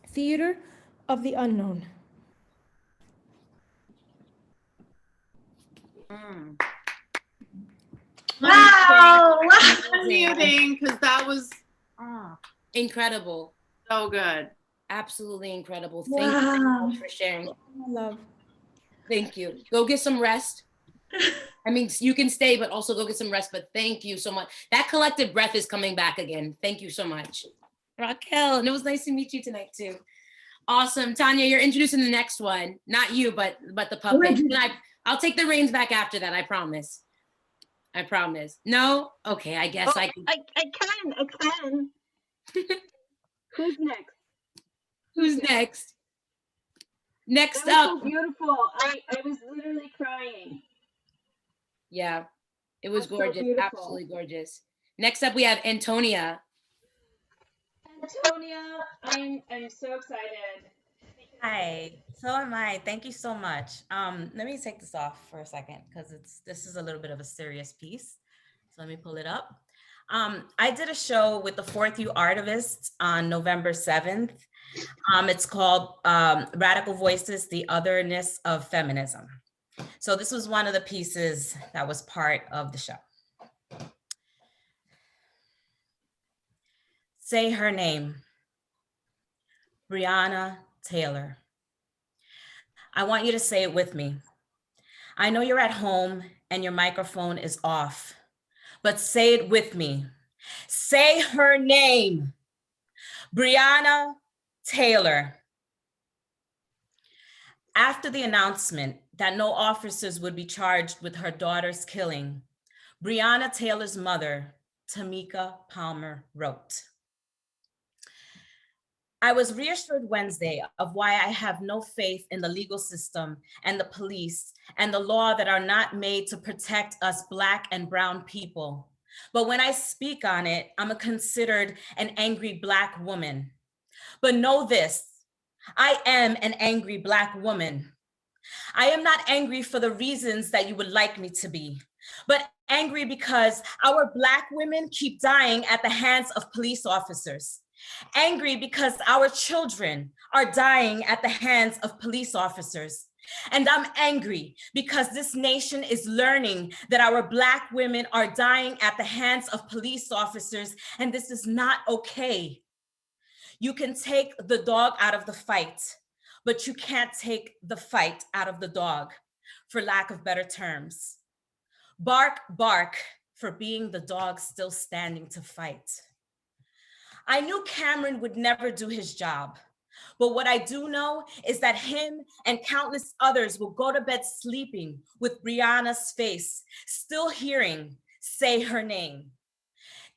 theater of the unknown. Wow! Unmuting because that was incredible. So good. Absolutely incredible. Thank you so much for sharing. Love. Thank you. Go get some rest. I mean, you can stay, but also go get some rest. But thank you so much. That collective breath is coming back again. Thank you so much, Raquel. And it was nice to meet you tonight too. Awesome. Tanya, you're introducing the next one. Not you, but the puppet. I'll take the reins back after that, I promise. I promise. No? Okay, I guess I can. I can. Who's next? Who's next? Next That was up. so beautiful. I was literally crying. Yeah, it was That's so gorgeous. beautiful. Absolutely gorgeous. Next up, we have Antonia. Antonia, I'm so excited. Hi, so am I. Thank you so much. Let me take this off for a second because this is a little bit of a serious piece. So let me pull it up. I did a show with the Fourth U Artivists on November 7th. It's called Radical Voices, the Otherness of Feminism. So this was one of the pieces that was part of the show. Say her name, Breonna Taylor. I want you to say it with me. I know you're at home and your microphone is off, but say it with me. Say her name, Breonna Taylor. After the announcement that no officers would be charged with her daughter's killing, Breonna Taylor's mother, Tamika Palmer, wrote, I was reassured Wednesday of why I have no faith in the legal system and the police and the law that are not made to protect us Black and brown people. But when I speak on it, I'm considered an angry Black woman. But know this, I am an angry Black woman. I am not angry for the reasons that you would like me to be, but angry because our Black women keep dying at the hands of police officers. Angry because our children are dying at the hands of police officers. And I'm angry because this nation is learning that our Black women are dying at the hands of police officers, and this is not okay. You can take the dog out of the fight, but you can't take the fight out of the dog, for lack of better terms. Bark, bark, for being the dog still standing to fight. I knew Cameron would never do his job, but what I do know is that him and countless others will go to bed sleeping with Breonna's face, still hearing, say her name.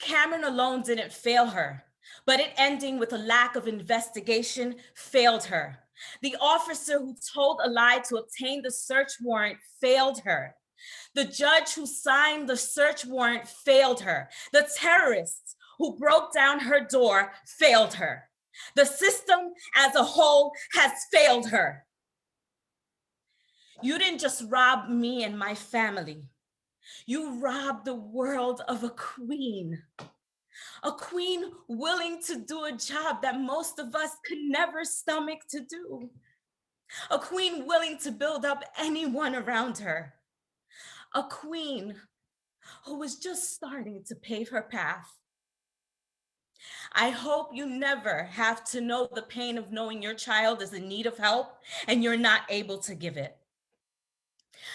Cameron alone didn't fail her, but it ending with a lack of investigation failed her. The officer who told a lie to obtain the search warrant failed her. The judge who signed the search warrant failed her. The terrorists who broke down her door failed her. The system as a whole has failed her. You didn't just rob me and my family. You robbed the world of a queen willing to do a job that most of us could never stomach to do. A queen willing to build up anyone around her. A queen who was just starting to pave her path. I hope you never have to know the pain of knowing your child is in need of help and you're not able to give it.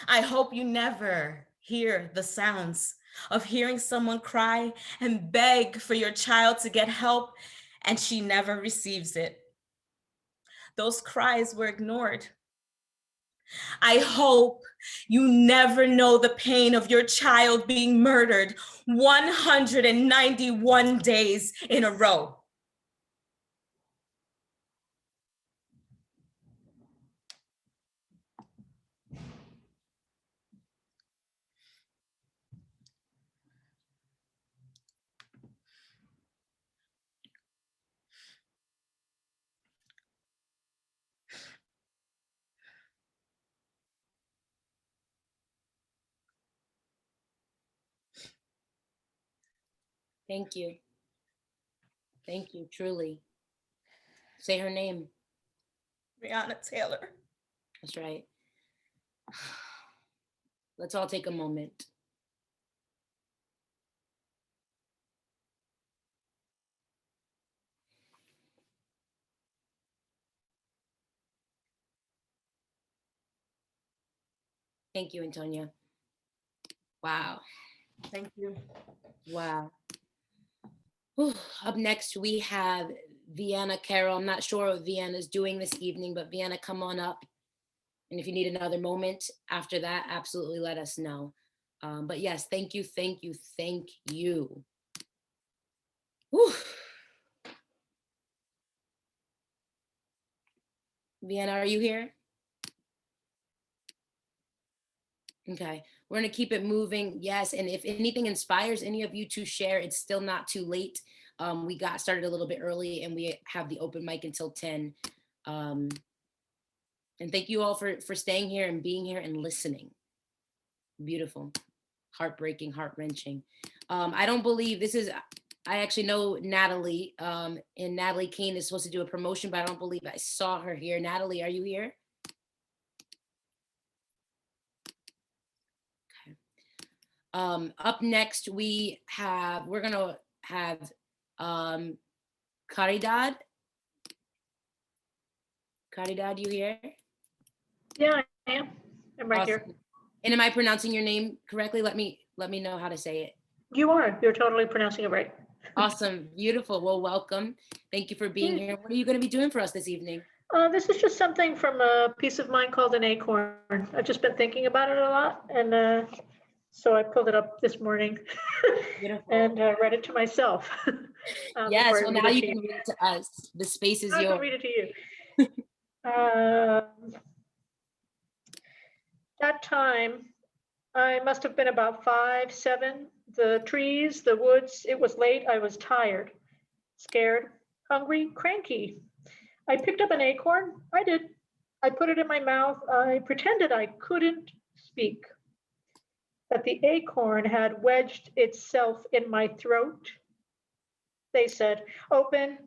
I hope you never hear the sounds of hearing someone cry and beg for your child to get help and she never receives it. Those cries were ignored. I hope you never know the pain of your child being murdered 191 days in a row. Thank you. Thank you, truly. Say her name. Breonna Taylor. That's right. Let's all take a moment. Thank you, Antonia. Wow. Thank you. Wow. Whew. Up next, we have Vienna, Carol. I'm not sure what Vienna's doing this evening, but Vienna, come on up. And if you need another moment after that, absolutely let us know. But yes, thank you, thank you, thank you. Whew. Vienna, are you here? Okay, we're gonna keep it moving. Yes, and if anything inspires any of you to share, it's still not too late. We got started a little bit early and we have the open mic until 10. And thank you all for staying here and being here and listening. Beautiful, heartbreaking, heart-wrenching. I don't believe this is, I actually know Natalie, and Natalie Kane is supposed to do a promotion, but I don't believe I saw her here. Natalie, are you here? Okay. Up next, we're gonna have Caridad. Caridad, you here? Yeah, I am. I'm right here. Awesome. And am I pronouncing your name correctly? Let me know how to say it. You are. You're totally pronouncing it right. Awesome. Beautiful. Well, welcome. Thank you for being here. What are you going to be doing for us this evening? This is just something from a piece of mine called an acorn. I've just been thinking about it a lot, and so I pulled it up this morning and read it to myself. Yes, before I well, read now it you to can read it to us. The space is I yours. can read it to you. That time, I must have been about 5, 7. The trees, the woods, it was late. I was tired, scared, hungry, cranky. I picked up an acorn. I did. I put it in my mouth. I pretended I couldn't speak. That the acorn had wedged itself in my throat. They said, open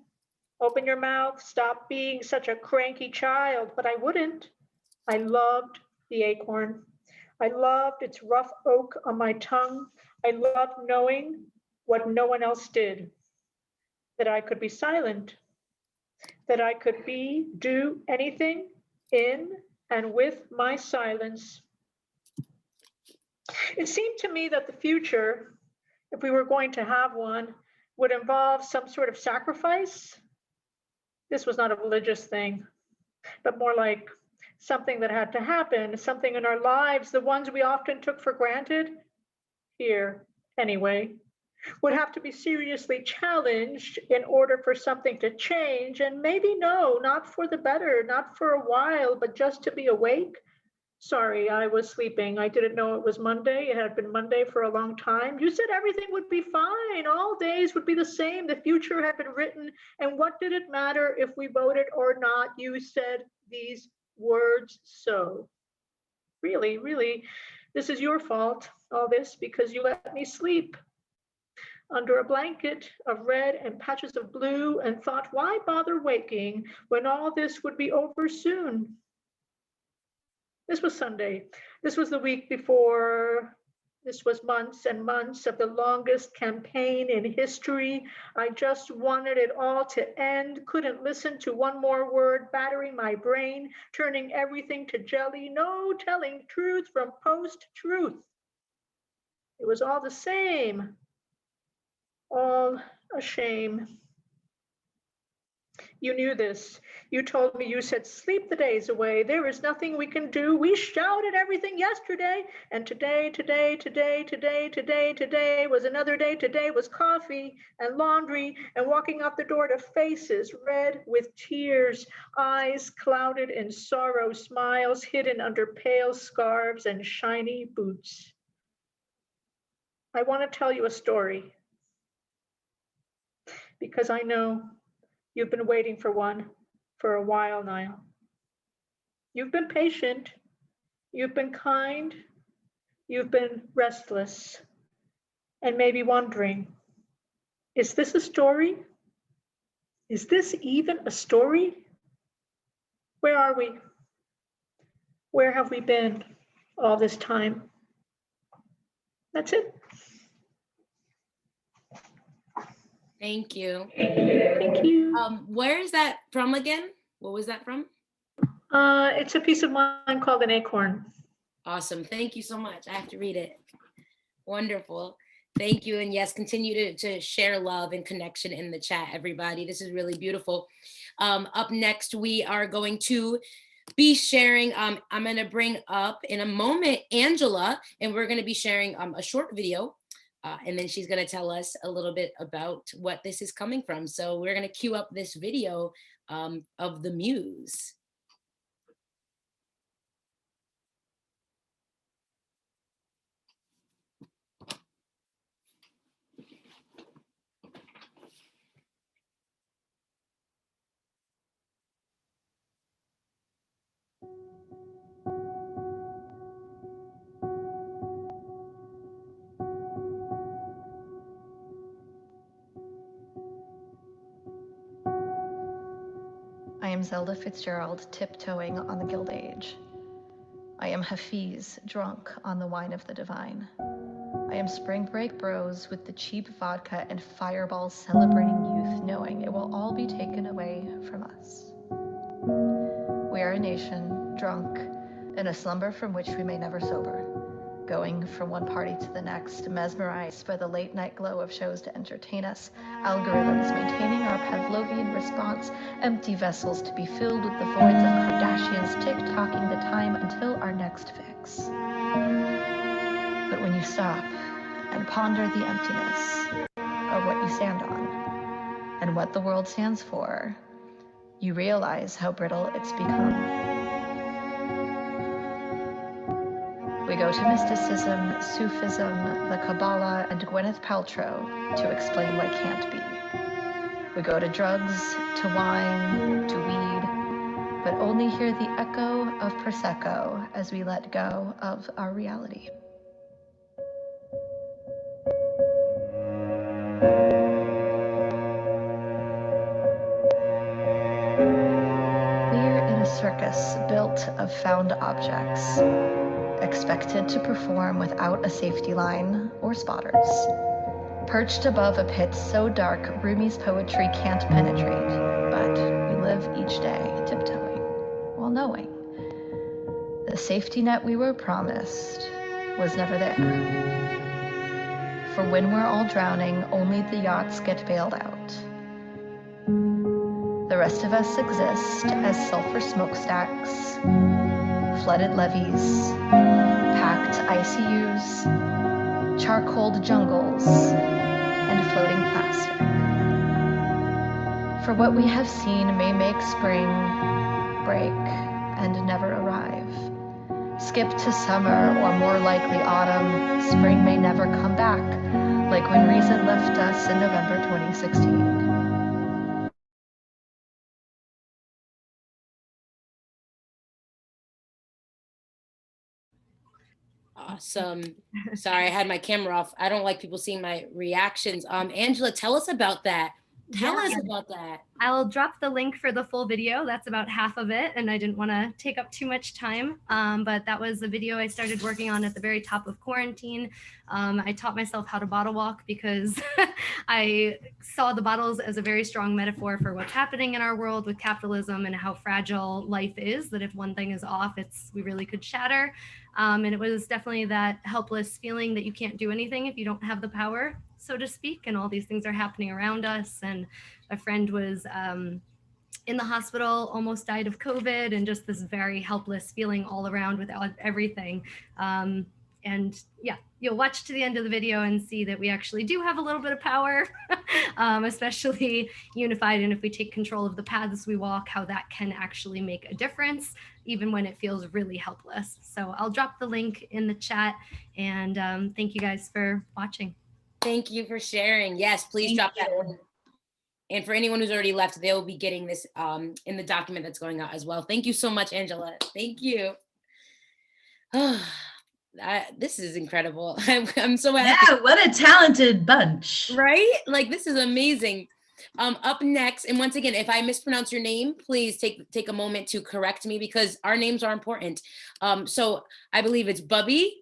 your mouth, stop being such a cranky child. But I wouldn't. I loved the acorn. I loved its rough oak on my tongue. I loved knowing what no one else did. That I could be silent. That I could do anything in and with my silence. It seemed to me that the future, if we were going to have one, would involve some sort of sacrifice. This was not a religious thing, but more like something that had to happen, something in our lives, the ones we often took for granted, here anyway, would have to be seriously challenged in order for something to change. And maybe no, not for the better, not for a while, but just to be awake. Sorry, I was sleeping. I didn't know it was Monday. It had been Monday for a long time. You said everything would be fine. All days would be the same. The future had been written. And what did it matter if we voted or not? You said these words so. Really, really, this is your fault, all this, because you let me sleep under a blanket of red and patches of blue and thought, why bother waking when all this would be over soon? This was Sunday. This was the week before. This was months and months of the longest campaign in history. I just wanted it all to end, couldn't listen to one more word, battering my brain, turning everything to jelly, no telling truth from post-truth. It was all the same, all a shame. You knew this. You told me, you said, sleep the days away. There is nothing we can do. We shouted everything yesterday. And today was another day. Today was coffee and laundry and walking out the door to faces red with tears, eyes clouded in sorrow, smiles hidden under pale scarves and shiny boots. I want to tell you a story because I know you've been waiting for one for a while now. You've been patient, you've been kind, you've been restless, and maybe wondering, is this a story? Is this even a story? Where are we? Where have we been all this time? That's it. Thank you. Thank you. Where is that from again? What was that from? It's a piece of mine called an acorn. Awesome. Thank you so much. I have to read it. Wonderful. Thank you. And yes, continue to share love and connection in the chat, everybody. This is really beautiful. Up next, we are going to be sharing, I'm going to bring up in a moment Angela, and we're going to be sharing a short video. And then she's going to tell us a little bit about what this is coming from. So we're going to cue up this video of the Muse. I am Zelda Fitzgerald, tiptoeing on the Guild Age. I am Hafiz, drunk on the wine of the divine. I am Spring Break Bros with the cheap vodka and fireballs celebrating youth, knowing it will all be taken away from us. We are a nation, drunk, in a slumber from which we may never sober, going from one party to the next, mesmerized by the late-night glow of shows to entertain us, algorithms maintaining our Pavlovian response, empty vessels to be filled with the voids of Kardashians tick-tocking the time until our next fix. But when you stop and ponder the emptiness of what you stand on and what the world stands for, you realize how brittle it's become. We go to mysticism, Sufism, the Kabbalah, and Gwyneth Paltrow to explain what can't be. We go to drugs, to wine, to weed, but only hear the echo of Prosecco as we let go of our reality. We're in a circus built of found objects, expected to perform without a safety line or spotters. Perched above a pit so dark Rumi's poetry can't penetrate, but we live each day tiptoeing while knowing the safety net we were promised was never there. For when we're all drowning, only the yachts get bailed out. The rest of us exist as sulfur smokestacks, flooded levees, packed ICUs, charcoaled jungles, and floating plastic. For what we have seen may make spring break and never arrive. Skip to summer, or more likely autumn, spring may never come back, like when Reason left us in November 2016. Awesome. Sorry, I had my camera off. I don't like people seeing my reactions. Angela, tell us about that. Tell us about that. I'll drop the link for the full video. That's about half of it, and I didn't want to take up too much time. But that was a video I started working on at the very top of quarantine. I taught myself how to bottle walk because I saw the bottles as a very strong metaphor for what's happening in our world with capitalism and how fragile life is, that if one thing is off, we really could shatter. And it was definitely that helpless feeling that you can't do anything if you don't have the power, so to speak, and all these things are happening around us. And a friend was in the hospital, almost died of COVID, and just this very helpless feeling all around without everything. And yeah, you'll watch to the end of the video and see that we actually do have a little bit of power, especially unified. And if we take control of the paths we walk, how that can actually make a difference, even when it feels really helpless. So I'll drop the link in the chat, and thank you guys for watching. Thank you for sharing. Yes, please drop that one. And for anyone who's already left, they'll be getting this in the document that's going out as well. Thank you so much, Angela. Thank you. This is incredible. I'm so happy. Yeah, what a talented bunch. Right? Like, this is amazing. Up next, and once again, if I mispronounce your name, please take a moment to correct me, because our names are important. So I believe it's Bubby.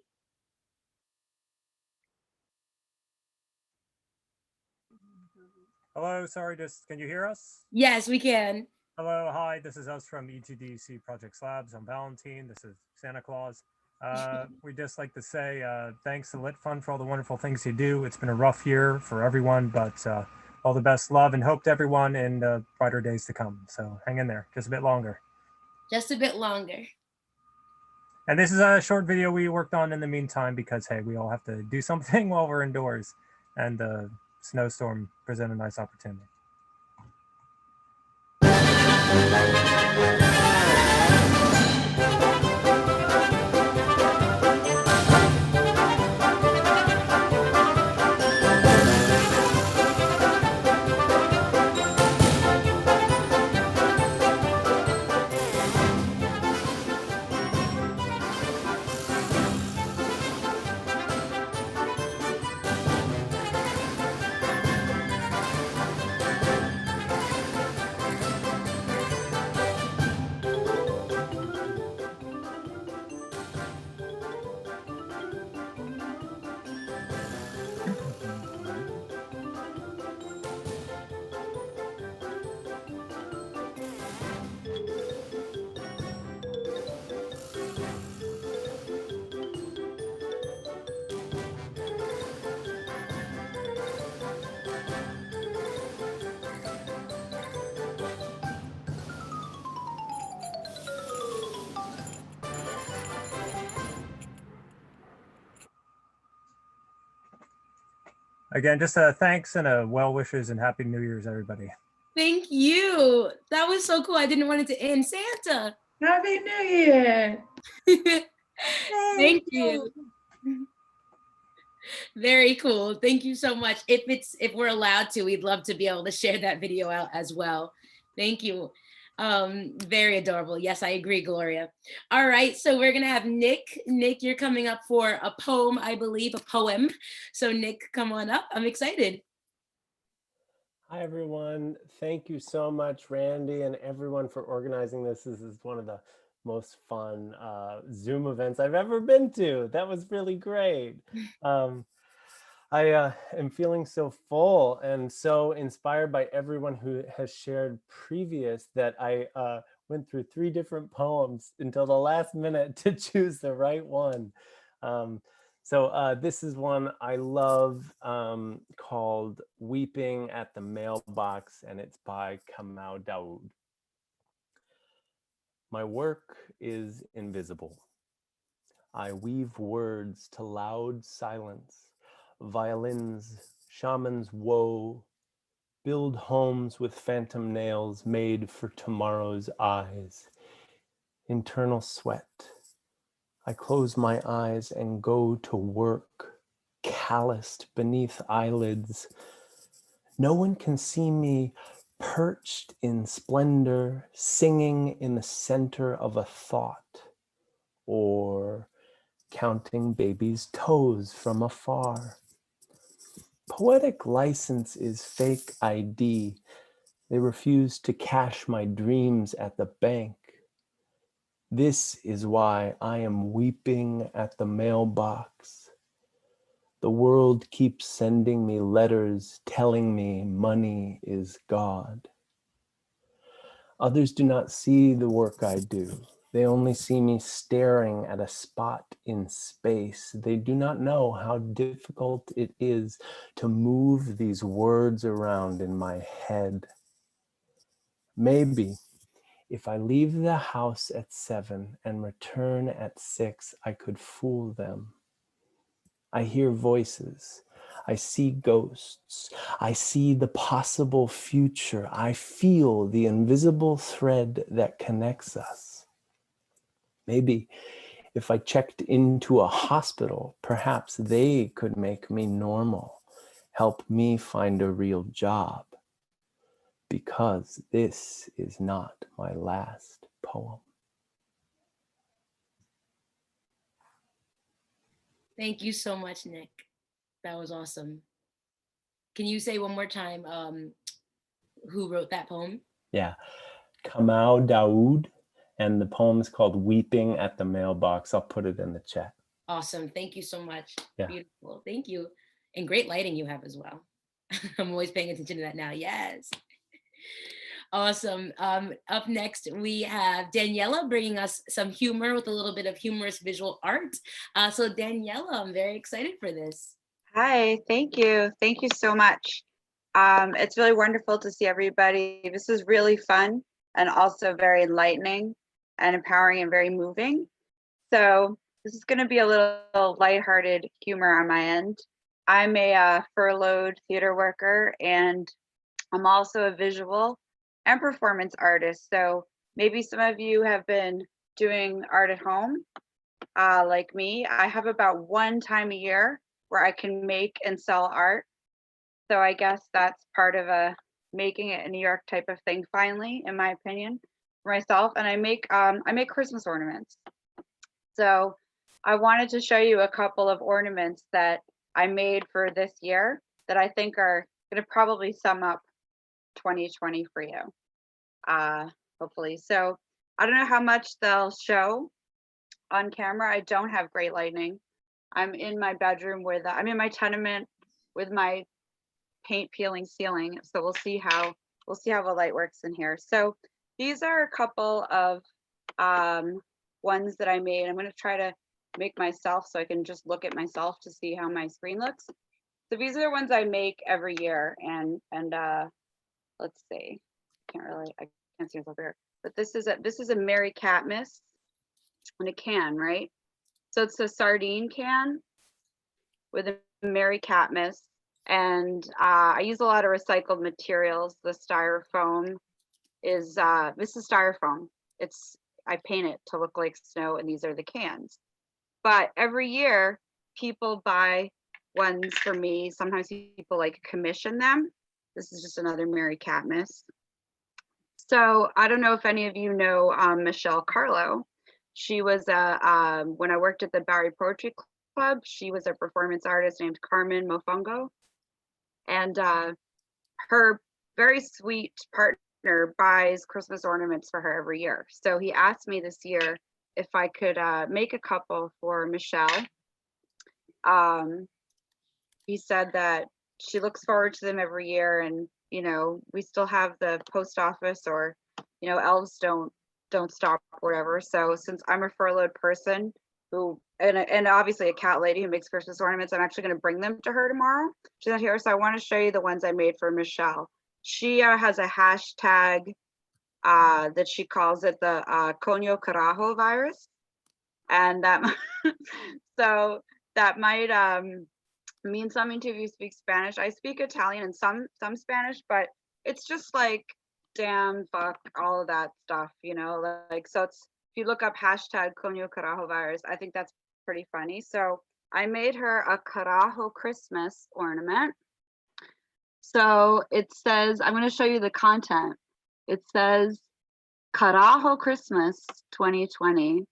Hello, sorry, can you hear us? Yes, we can. Hello, hi, this is us from ETDC Project Labs. I'm Valentine, this is Santa Claus. We'd just like to say thanks to Lit Fund for all the wonderful things you do. It's been a rough year for everyone, but all the best love and hope to everyone in the brighter days to come. So hang in there, just a bit longer. Just a bit longer. And this is a short video we worked on in the meantime because, hey, we all have to do something while we're indoors. And the snowstorm presented a nice opportunity. Again, just thanks and well wishes and happy New Year's, everybody. Thank you. That was so cool. I didn't want it to end. Santa. Happy New Year. Thank you. Very cool. Thank you so much. If we're allowed to, we'd love to be able to share that video out as well. Thank you. Very adorable. Yes, I agree, Gloria. All right, so we're gonna have Nick. Nick, you're coming up for a poem, I believe, a poem. So Nick, come on up. I'm excited. Hi, everyone. Thank you so much, Randy, and everyone for organizing this. This is one of the most fun Zoom events I've ever been to. That was really great. I am feeling so full and so inspired by everyone who has shared previous that I went through 3 different poems until the last minute to choose the right one. So this is one I love called Weeping at the Mailbox, and it's by Kamau Daoud. My work is invisible. I weave words to loud silence, violins, shamans' woe, build homes with phantom nails made for tomorrow's eyes. Internal sweat. I close my eyes and go to work, calloused beneath eyelids. No one can see me perched in splendor, singing in the center of a thought, or counting babies' toes from afar. Poetic license is fake ID. They refuse to cash my dreams at the bank. This is why I am weeping at the mailbox. The world keeps sending me letters telling me money is God. Others do not see the work I do. They only see me staring at a spot in space. They do not know how difficult it is to move these words around in my head. Maybe if I leave the house at 7 and return at 6, I could fool them. I hear voices. I see ghosts. I see the possible future. I feel the invisible thread that connects us. Maybe if I checked into a hospital, perhaps they could make me normal, help me find a real job. Because this is not my last poem. Thank you so much, Nick. That was awesome. Can you say one more time who wrote that poem? Yeah, Kamau Daoud, and the poem is called Weeping at the Mailbox. I'll put it in the chat. Awesome. Thank you so much. Yeah. Beautiful. Thank you. And great lighting you have as well. I'm always paying attention to that now. Yes. Awesome. Up next, we have Daniela bringing us some humor with a little bit of humorous visual art. So Daniela, I'm very excited for this. Hi, thank you. Thank you so much. It's really wonderful to see everybody. This is really fun and also very enlightening and empowering and very moving. So this is going to be a little lighthearted humor on my end. I'm a furloughed theater worker, and I'm also a visual and performance artist. So maybe some of you have been doing art at home, like me. I have about one time a year where I can make and sell art. So I guess that's part of a making it a New York type of thing, finally, in my opinion, for myself. And I make Christmas ornaments. So I wanted to show you a couple of ornaments that I made for this year that I think are going to probably sum up 2020 for you, hopefully. So I don't know how much they'll show on camera. I don't have great lighting. I'm in my bedroom I'm in my tenement with my paint peeling ceiling. So we'll see how the light works in here. So these are a couple of ones that I made. I'm going to try to make myself so I can just look at myself to see how my screen looks. So these are the ones I make every year, and let's see, I can't see myself here, but this is a Merry Catmas in a can, right? So it's a sardine can with a Merry Catmas, and I use a lot of recycled materials. The styrofoam is this is styrofoam. I paint it to look like snow, and these are the cans. But every year, people buy ones for me. Sometimes people like commission them. This is just another Merry Catmas. So I don't know if any of you know Michelle Carlo. She was when I worked at the Bowery Poetry Club, she was a performance artist named Carmen Mofongo. And her very sweet partner buys Christmas ornaments for her every year. So he asked me this year if I could make a couple for Michelle. He said that she looks forward to them every year, and we still have the post office, or elves don't stop or whatever. So since I'm a furloughed person who and obviously a cat lady who makes Christmas ornaments, I'm actually going to bring them to her tomorrow. She's not here, so I want to show you the ones I made for Michelle. She has a hashtag that she calls it the Coño Carajo virus, and that so that might mean something to you if you speak Spanish. I speak Italian and some Spanish, but it's just like damn, fuck, all of that stuff, like, so it's, if you look up hashtag Coño Carajo virus, I think that's pretty funny. So I made her a Carajo Christmas ornament. So it says, I'm going to show you the content. It says Carajo Christmas 2020.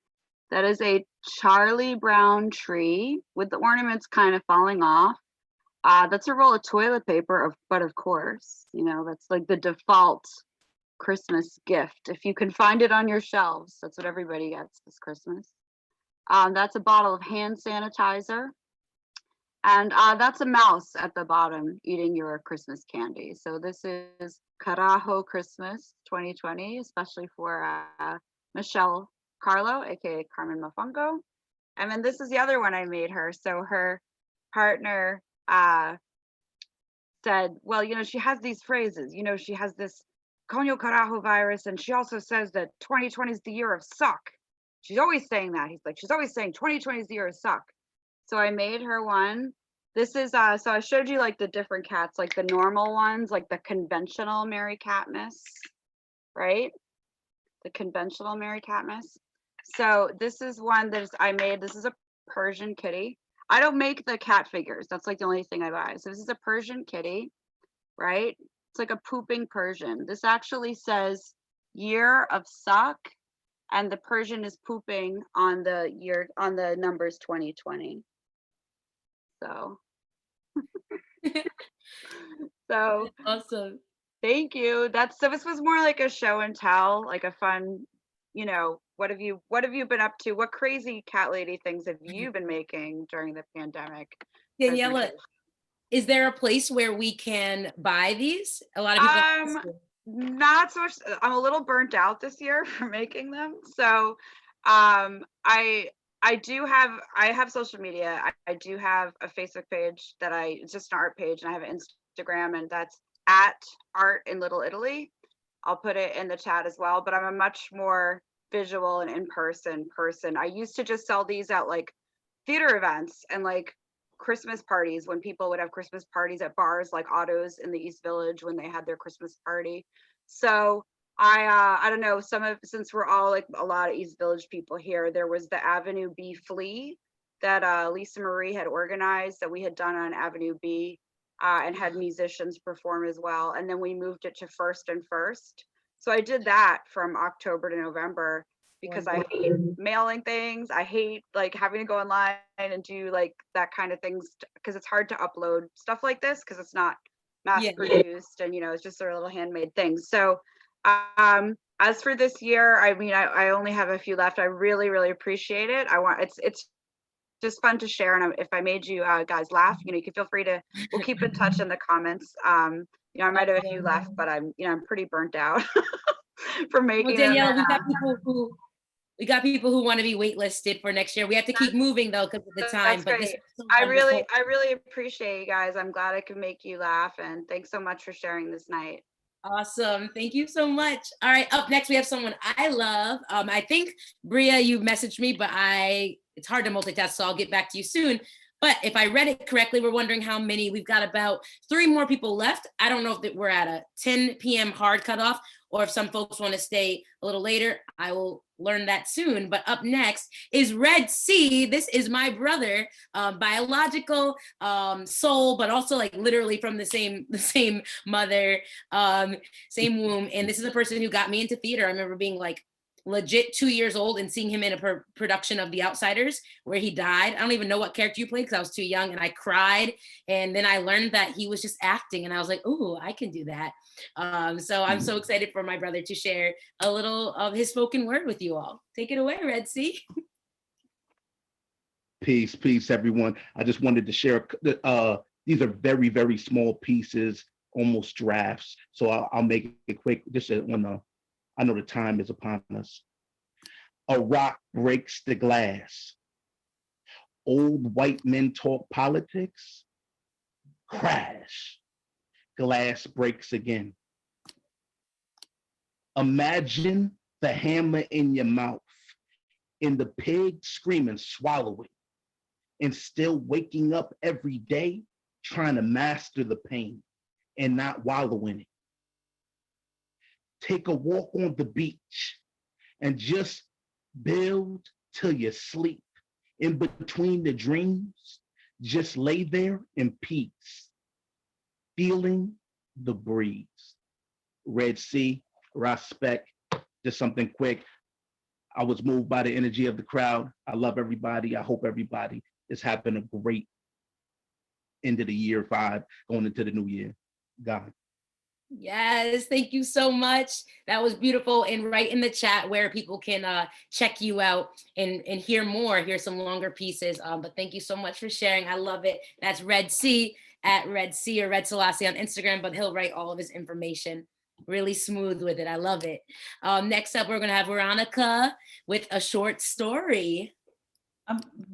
That is a Charlie Brown tree with the ornaments kind of falling off. That's a roll of toilet paper, but of course, that's like the default Christmas gift. If you can find it on your shelves, that's what everybody gets this Christmas. That's a bottle of hand sanitizer. And that's a mouse at the bottom eating your Christmas candy. So this is Carajo Christmas 2020, especially for Michelle Carlo, aka Carmen Mofongo. And then this is the other one I made her. So her partner said, well, she has these phrases, she has this Coño Carajo virus, and she also says that 2020 is the year of suck. She's always saying that. He's like, she's always saying 2020 is the year of suck. So I made her one. This is so I showed you like the different cats, like the normal ones, like the conventional Merry Catmas, right? The conventional Merry Catmas. So this is one that I made. This is a Persian kitty. I don't make the cat figures. That's like the only thing I buy. So this is a Persian kitty, right? It's like a pooping Persian. This actually says year of suck, and the Persian is pooping on the numbers 2020. So, so awesome. Thank you. So this was more like a show and tell, like a fun, what have you been up to? What crazy cat lady things have you been making during the pandemic? Daniela, is there a place where we can buy these? A lot of people. Not so much. I'm a little burnt out this year for making them. So I do have social media. I do have a Facebook page it's just an art page, and I have an Instagram, and that's at Art in Little Italy. I'll put it in the chat as well, but I'm a much more visual and in-person person. I used to just sell these at like theater events and like Christmas parties, when people would have Christmas parties at bars like Otto's in the East Village when they had their Christmas party. So I don't know, since we're all like a lot of East Village people here, there was the Avenue B Flea that Lisa Marie had organized that we had done on Avenue B, and had musicians perform as well. And then we moved it to First and First. So I did that from October to November because I hate mailing things. I hate like having to go online and do like that kind of things, because it's hard to upload stuff like this because it's not mass produced, and it's just a little handmade things. So as for this year, I mean, I only have a few left. I really, really appreciate it. It's just fun to share. And if I made you guys laugh, you can feel free to, we'll keep in touch in the comments. I might have a few left, but I'm pretty burnt out from making them. Danielle, we got people who want to be waitlisted for next year. We have to keep moving though because of the time. That's great. I really appreciate you guys. I'm glad I could make you laugh, and thanks so much for sharing this night. Awesome. Thank you so much. All right. Up next, we have someone I love. I think, Bria, you messaged me, but it's hard to multitask, so I'll get back to you soon. But if I read it correctly, we're wondering how many. We've got about 3 more people left. I don't know if we're at a 10 p.m. hard cutoff, or if some folks want to stay a little later. I will learn that soon. But up next is Red C. This is my brother, biological soul, but also like literally from the same mother, same womb. And this is a person who got me into theater. I remember being like legit 2 years old and seeing him in a production of The Outsiders where he died. I don't even know what character you played because I was too young, and I cried. And then I learned that he was just acting, and I was like, "Ooh, I can do that." So I'm so excited for my brother to share a little of his spoken word with you all. Take it away, Red C. Peace, everyone. I just wanted to share. These are very, very small pieces, almost drafts. So I'll make it quick. Just when I know the time is upon us. A rock breaks the glass. Old white men talk politics. Crash. Glass breaks again. Imagine the hammer in your mouth and the pig screaming, swallow it, and still waking up every day trying to master the pain and not wallow in it. Take a walk on the beach and just build till you sleep. In between the dreams, just lay there in peace, feeling the breeze. Red C, respect, just something quick. I was moved by the energy of the crowd. I love everybody. I hope everybody is having a great end of the year 5, going into the new year. God. Yes, thank you so much. That was beautiful. And right in the chat where people can check you out and hear more, hear some longer pieces. But thank you so much for sharing. I love it. That's Red C at Red C or Red Selassie on Instagram, but he'll write all of his information really smooth with it. I love it. Next up, we're going to have Veronica with a short story.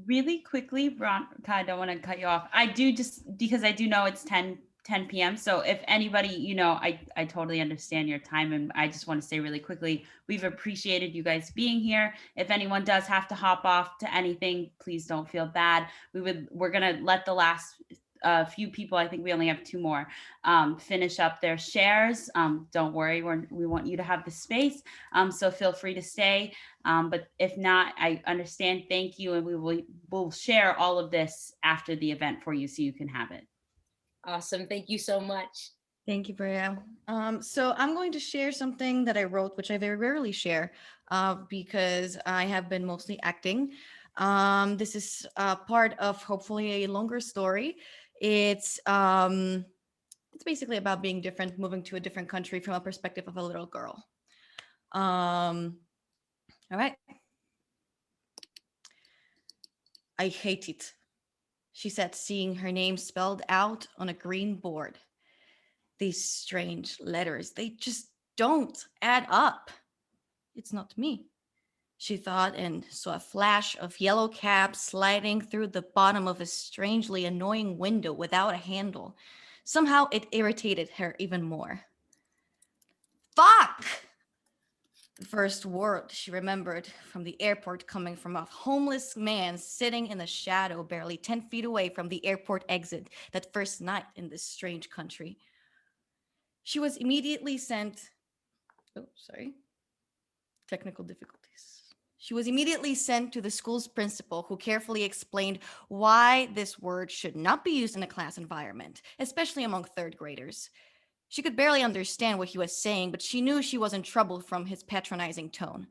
Really quickly, Veronica, I don't want to cut you off. I do, just because I do know it's 10 p.m. So if anybody, I totally understand your time, and I just want to say really quickly, we've appreciated you guys being here. If anyone does have to hop off to anything, please don't feel bad. We're gonna let the last few people, I think we only have 2 more, finish up their shares. Don't worry, we want you to have the space. So feel free to stay. But if not, I understand. Thank you, and we'll share all of this after the event for you so you can have it. Awesome. Thank you so much. Thank you, Bria. So I'm going to share something that I wrote, which I very rarely share because I have been mostly acting. This is part of hopefully a longer story. It's basically about being different, moving to a different country from a perspective of a little girl. All right. I hate it, she said, seeing her name spelled out on a green board. These strange letters, they just don't add up. It's not me, she thought, and saw a flash of yellow cab sliding through the bottom of a strangely annoying window without a handle. Somehow it irritated her even more. Fuck! The first word she remembered from the airport coming from a homeless man sitting in the shadow barely 10 feet away from the airport exit that first night in this strange country. She was immediately sent... Oh, sorry. Technical difficulties. She was immediately sent to the school's principal, who carefully explained why this word should not be used in a class environment, especially among third graders. She could barely understand what he was saying, but she knew she was in trouble from his patronizing tone.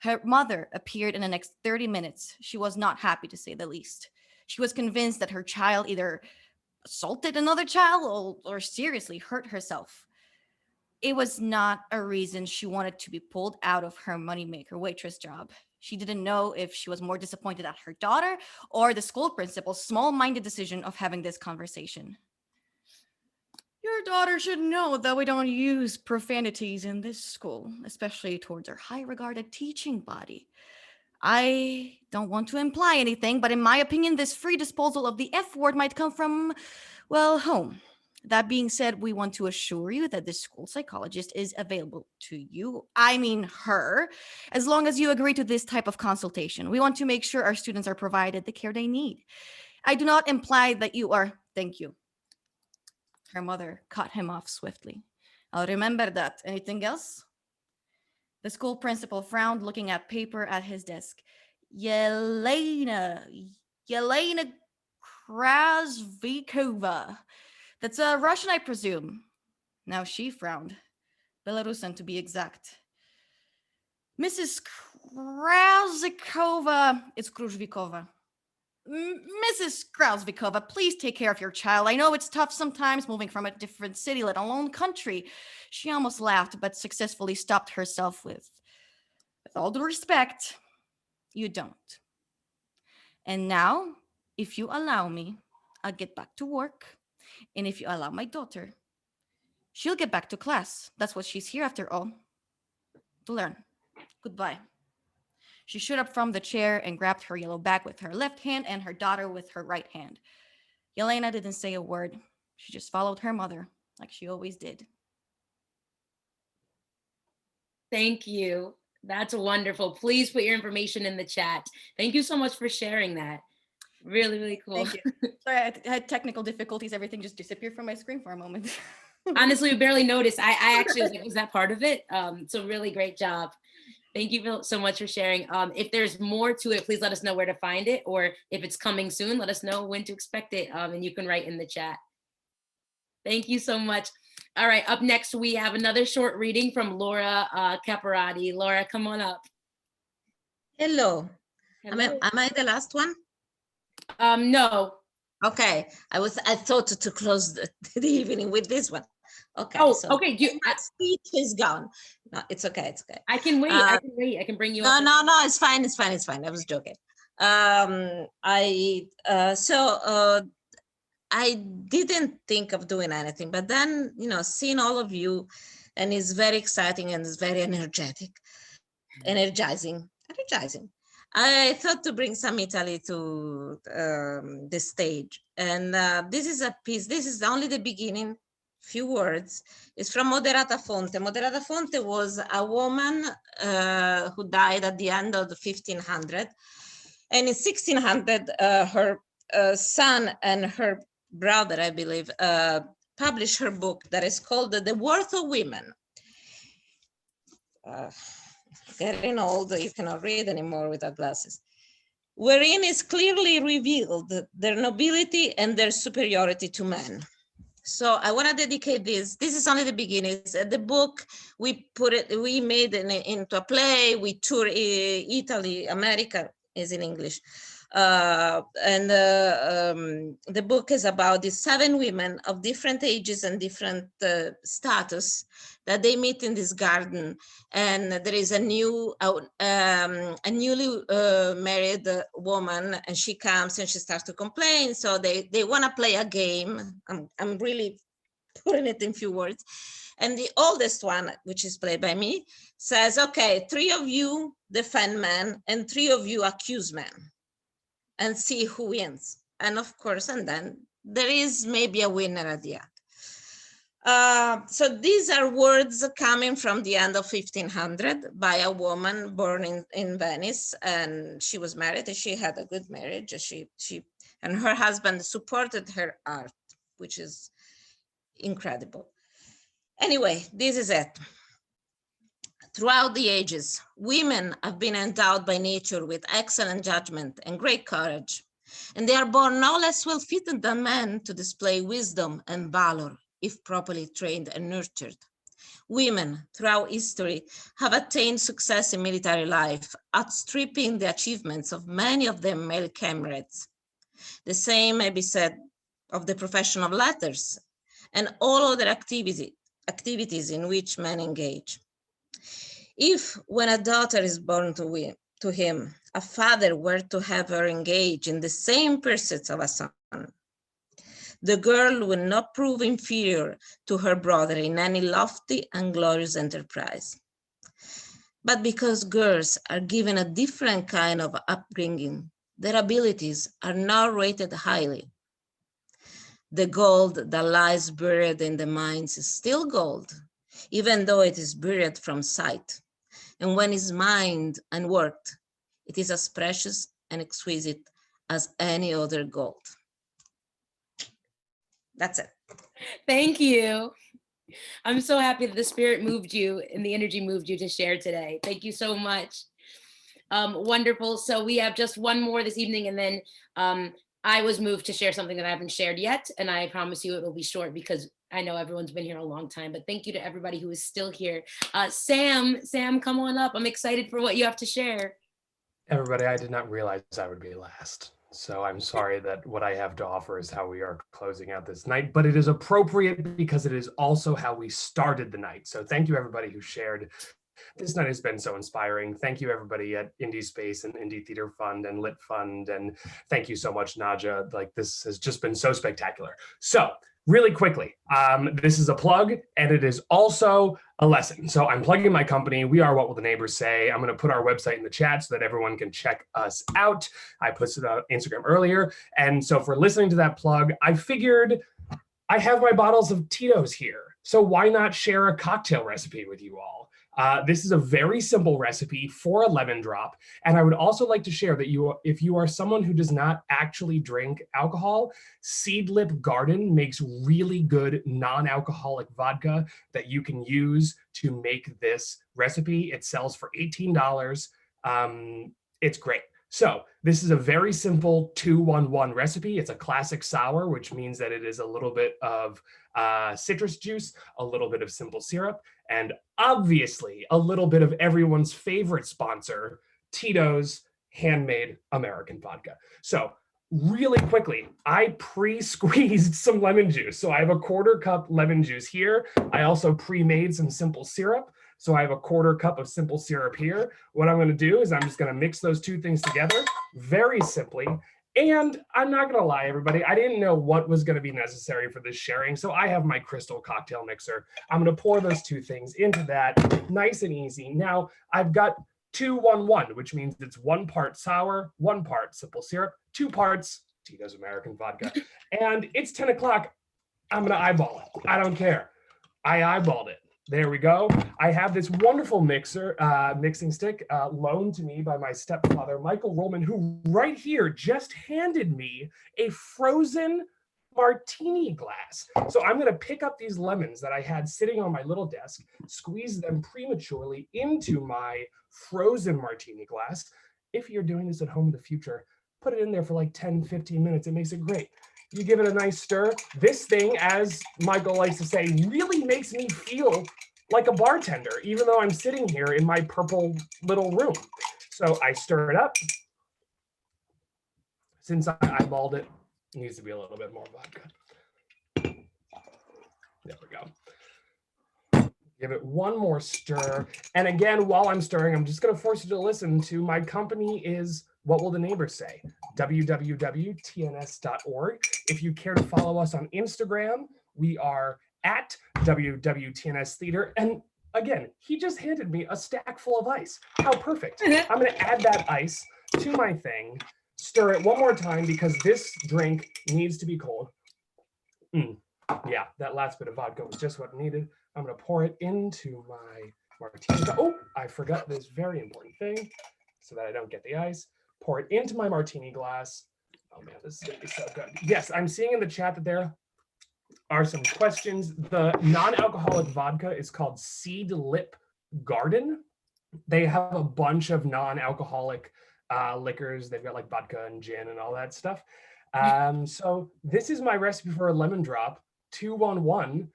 Her mother appeared in the next 30 minutes. She was not happy, to say the least. She was convinced that her child either assaulted another child or seriously hurt herself. It was not a reason she wanted to be pulled out of her moneymaker waitress job. She didn't know if she was more disappointed at her daughter or the school principal's small-minded decision of having this conversation. Your daughter should know that we don't use profanities in this school, especially towards our high-regarded teaching body. I don't want to imply anything, but in my opinion, this free disposal of the F word might come from, well, home. That being said, we want to assure you that the school psychologist is available to you, I mean her, as long as you agree to this type of consultation. We want to make sure our students are provided the care they need. I do not imply that you are... Thank you. Her mother cut him off swiftly. I'll remember that. Anything else? The school principal frowned, looking at paper at his desk. Yelena Krasvikova. That's a Russian, I presume. Now she frowned. Belarusian, to be exact. Mrs. Krasvikova. It's Kruzvikova. Mrs. Krasvikova, please take care of your child. I know it's tough sometimes moving from a different city, let alone country. She almost laughed, but successfully stopped herself with all due respect, you don't. And now, if you allow me, I'll get back to work. And if you allow my daughter, she'll get back to class. That's what she's here after all, to learn. Goodbye. She stood up from the chair and grabbed her yellow bag with her left hand and her daughter with her right hand. Yelena didn't say a word. She just followed her mother, like she always did. Thank you. That's wonderful. Please put your information in the chat. Thank you so much for sharing that. Really, really cool. Thank you. Sorry, I had technical difficulties. Everything just disappeared from my screen for a moment. Honestly, we barely noticed. I actually was like, was that part of it? So really great job. Thank you so much for sharing. If there's more to it, please let us know where to find it, or if it's coming soon, let us know when to expect it, and you can write in the chat. Thank you so much. All right, up next, we have another short reading from Laura Caparati. Laura, come on up. Hello. Hello. Am I the last one? No. Okay. I thought to close the evening with this one. Okay. Oh, so okay. my speech is gone. No, it's okay. It's okay. I can wait. I can wait. I can bring you up. No. It's fine. It's fine. It's fine. I was joking. I didn't think of doing anything, but then, seeing all of you, and it's very exciting and it's very energizing. I thought to bring some Italy to the stage. And this is a piece, this is only the beginning, few words. It's from Moderata Fonte. Moderata Fonte was a woman who died at the end of the 1500. And in 1600, her son and her brother, I believe, published her book that is called The Worth of Women. Getting old, you cannot read anymore without glasses. Wherein is clearly revealed their nobility and their superiority to men. So I want to dedicate this. This is only the beginning. The book, we made it into a play. We toured Italy, America is in English. The book is about these 7 women of different ages and different status that they meet in this garden, and there is a newly married woman, and she comes and she starts to complain. So they want to play a game. I'm really putting it in few words. And the oldest one, which is played by me, says, okay, 3 of you defend men and 3 of you accuse men, and see who wins. And of course, and then there is maybe a winner at the end. So these are words coming from the end of 1500 by a woman born in Venice, and she was married and she had a good marriage. She and her husband supported her art, which is incredible. Anyway, this is it. Throughout the ages, women have been endowed by nature with excellent judgment and great courage, and they are born no less well fitted than men to display wisdom and valor if properly trained and nurtured. Women throughout history have attained success in military life, outstripping the achievements of many of their male comrades. The same may be said of the profession of letters and all other activities in which men engage. If, when a daughter is born to him, a father were to have her engage in the same pursuits of a son, the girl will not prove inferior to her brother in any lofty and glorious enterprise. But because girls are given a different kind of upbringing, their abilities are now rated highly. The gold that lies buried in the mines is still gold, even though it is buried from sight. And when it's mined and worked, it is as precious and exquisite as any other gold. That's it. Thank you. I'm so happy that the spirit moved you and the energy moved you to share today. Thank you so much. Wonderful. So we have just one more this evening, and then I was moved to share something that I haven't shared yet, and I promise you it will be short because I know everyone's been here a long time, but thank you to everybody who is still here. Sam, come on up. I'm excited for what you have to share. Everybody, I did not realize I would be last. So I'm sorry that what I have to offer is how we are closing out this night, but it is appropriate because it is also how we started the night. So thank you everybody who shared. This night has been so inspiring. Thank you everybody at Indie Space and Indie Theater Fund and Lit Fund. And thank you so much, Nadja. Like, this has just been so spectacular. So really quickly, this is a plug and it is also a lesson. So I'm plugging my company. We are What Will the Neighbors Say. I'm going to put our website in the chat so that everyone can check us out. I posted on Instagram earlier. And so for listening to that plug, I figured I have my bottles of Tito's here. So why not share a cocktail recipe with you all? This is a very simple recipe for a lemon drop. And I would also like to share that if you are someone who does not actually drink alcohol, Seedlip Garden makes really good non-alcoholic vodka that you can use to make this recipe. It sells for $18. It's great. So this is a very simple 2-1-1 recipe. It's a classic sour, which means that it is a little bit of citrus juice, a little bit of simple syrup, and obviously a little bit of everyone's favorite sponsor, Tito's handmade American vodka. So really quickly, I pre-squeezed some lemon juice. So I have a 1/4 cup lemon juice here. I also pre-made some simple syrup. So I have a 1/4 cup of simple syrup here. What I'm gonna do is I'm just gonna mix those two things together very simply. And I'm not gonna lie, everybody, I didn't know what was gonna be necessary for this sharing. So I have my crystal cocktail mixer. I'm gonna pour those two things into that, nice and easy. Now I've got 2-1-1, which means it's 1 part sour, 1 part simple syrup, 2 parts Tito's American vodka. And it's 10 o'clock, I'm gonna eyeball it. I don't care, I eyeballed it. There we go. I have this wonderful mixing stick loaned to me by my stepfather, Michael Rollman, who right here just handed me a frozen martini glass. So I'm going to pick up these lemons that I had sitting on my little desk, squeeze them prematurely into my frozen martini glass. If you're doing this at home in the future, put it in there for like 10, 15 minutes. It makes it great. You give it a nice stir. This thing, as Michael likes to say, really makes me feel like a bartender, even though I'm sitting here in my purple little room. So I stir it up. Since I eyeballed it, it needs to be a little bit more vodka. There we go. Give it one more stir. And again, while I'm stirring, I'm just going to force you to listen to my company is What Will the Neighbors Say? www.tns.org. If you care to follow us on Instagram, we are at WWTNS Theater. And again, he just handed me a stack full of ice. How perfect. I'm going to add that ice to my thing, stir it one more time because this drink needs to be cold. Yeah, that last bit of vodka was just what needed. I'm going to pour it into my martini. Oh, I forgot this very important thing so that I don't get the ice. Pour it into my martini glass. Oh man, this is going to be so good. Yes, I'm seeing in the chat that there are some questions. The non-alcoholic vodka is called Seed Lip Garden. They have a bunch of non-alcoholic liquors. They've got like vodka and gin and all that stuff. So this is my recipe for a lemon drop, 211.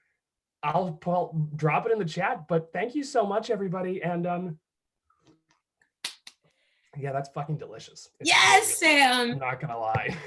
I'll drop it in the chat, but thank you so much, everybody. And yeah, that's fucking delicious. It's Yes, really good. Sam. I'm not gonna lie.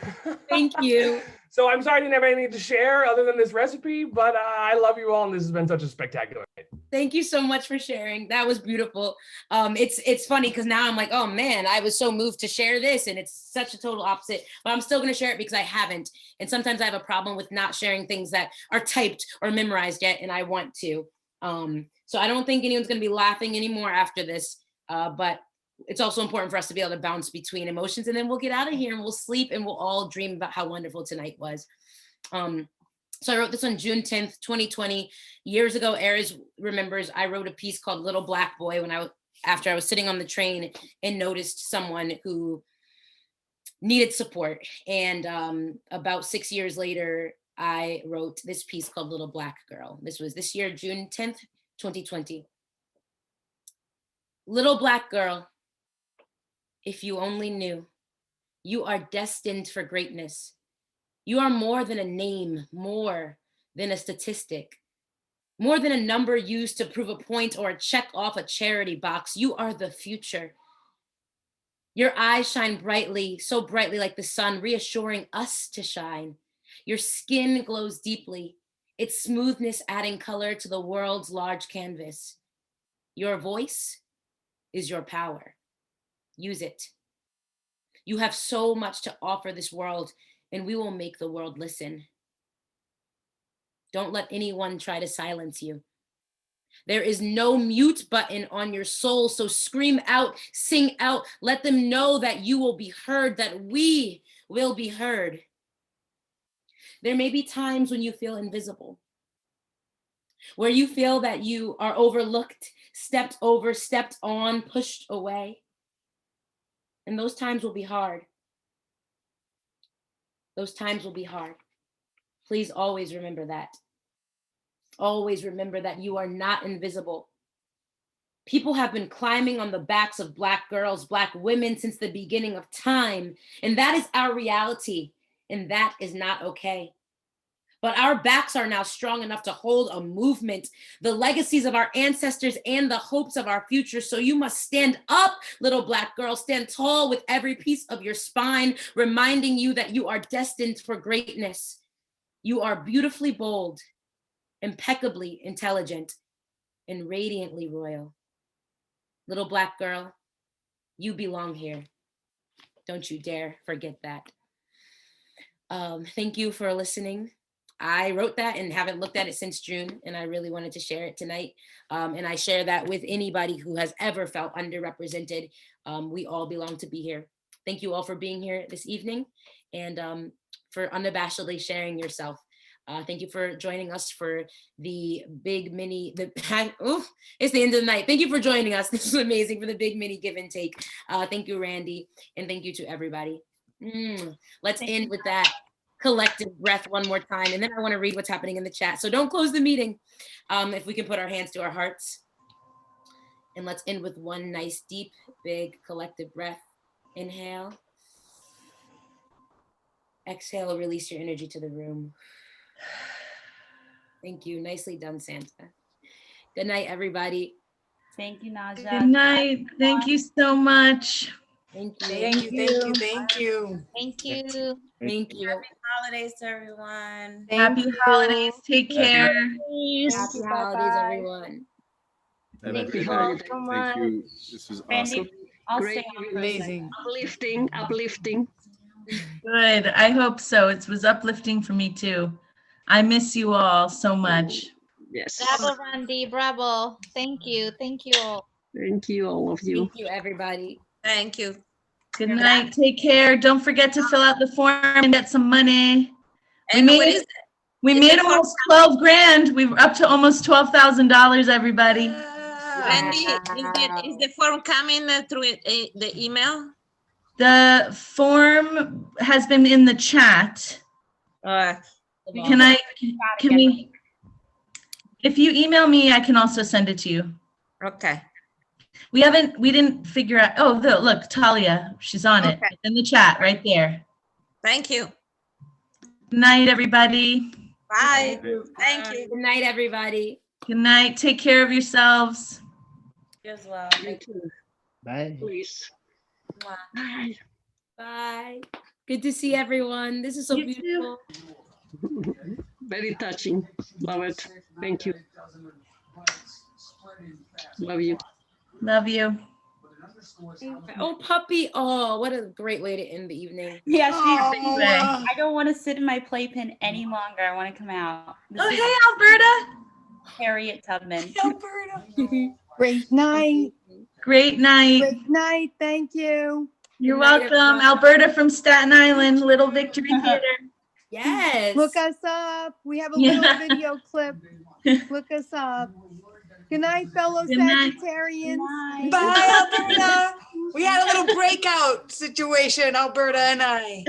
Thank you. So I'm sorry I didn't have anything to share other than this recipe, but I love you all, and this has been such a spectacular night. Thank you so much for sharing. That was beautiful. It's funny because now I'm like, oh man, I was so moved to share this, and it's such a total opposite. But I'm still going to share it because I haven't. And sometimes I have a problem with not sharing things that are typed or memorized yet, and I want to. So I don't think anyone's going to be laughing anymore after this. But it's also important for us to be able to bounce between emotions, and then we'll get out of here and we'll sleep and we'll all dream about how wonderful tonight was. So I wrote this on June 10th, 2020. Years ago, Aries remembers I wrote a piece called Little Black Boy after I was sitting on the train and noticed someone who needed support. And about 6 years later, I wrote this piece called Little Black Girl. This was this year, June 10th, 2020. Little black girl, if you only knew, you are destined for greatness. You are more than a name, more than a statistic, more than a number used to prove a point or a check off a charity box. You are the future. Your eyes shine brightly, so brightly like the sun, reassuring us to shine. Your skin glows deeply, its smoothness adding color to the world's large canvas. Your voice is your power. Use it. You have so much to offer this world, and we will make the world listen. Don't let anyone try to silence you. There is no mute button on your soul, so scream out, sing out, let them know that you will be heard, that we will be heard. There may be times when you feel invisible, where you feel that you are overlooked, stepped over, stepped on, pushed away. And those times will be hard. Those times will be hard. Please always remember that. Always remember that you are not invisible. People have been climbing on the backs of Black girls, Black women since the beginning of time. And that is our reality. And that is not okay. But our backs are now strong enough to hold a movement, the legacies of our ancestors and the hopes of our future. So you must stand up, little Black girl, stand tall with every piece of your spine, reminding you that you are destined for greatness. You are beautifully bold, impeccably intelligent, and radiantly royal. Little Black girl, you belong here. Don't you dare forget that. Thank you for listening. I wrote that and haven't looked at it since June, and I really wanted to share it tonight. And I share that with anybody who has ever felt underrepresented. We all belong to be here. Thank you all for being here this evening and for unabashedly sharing yourself. Thank you for joining us for the big mini, it's the end of the night. Thank you for joining us. This was amazing for the big mini give and take. Thank you, Randy, and thank you to everybody. Let's end with that collective breath one more time, and then I want to read what's happening in the chat. So don't close the meeting. If we can put our hands to our hearts, and let's end with one nice, deep, big collective breath. Inhale. Exhale, release your energy to the room. Thank you. Nicely done, Santa. Good night, everybody. Thank you, Naja. Good night. Thank you so much. Thank you. Thank you. Thank you. Thank you. Thank you. Happy holidays to everyone. Happy holidays. Take care. Happy holidays, everyone. Thank you all so much. Thank you. This was awesome. Great, amazing. Uplifting. Good. I hope so. It was uplifting for me too. I miss you all so much. Yes. Bravo, Randy. Bravo. Thank you. Thank you all. Thank you, all of you. Thank you, everybody. Thank you. Good night. Take care. Don't forget to fill out the form and get some money. And what is it? We made almost 12 grand. We're up to almost $12,000, everybody. Randy, is the form coming through the email? The form has been in the chat. Can we, if you email me, I can also send it to you. Okay. We didn't figure out, oh, look, Talia, she's on it. It's in the chat right there. Thank you. Good night, everybody. Bye. Thank you. Good night, everybody. Good night. Take care of yourselves. You as well. You too. Bye. Please. Bye. Bye. Good to see everyone. This is so beautiful. Very touching. Love it. Thank you. Love you. Love you. Oh, puppy. Oh, what a great way to end the evening. Yeah, Oh. I don't want to sit in my playpen any longer. I want to come out. This is hey, Alberta. Harriet Tubman. Alberta. Great night. Great night. Great night. Thank you. You're welcome. Alberta from Staten Island, Little Victory Theater. Yes. Look us up. We have a Yeah. little video clip. Look us up. Good night, fellow Good night. Sagittarians. Bye, Alberta. We had a little breakout situation, Alberta and I.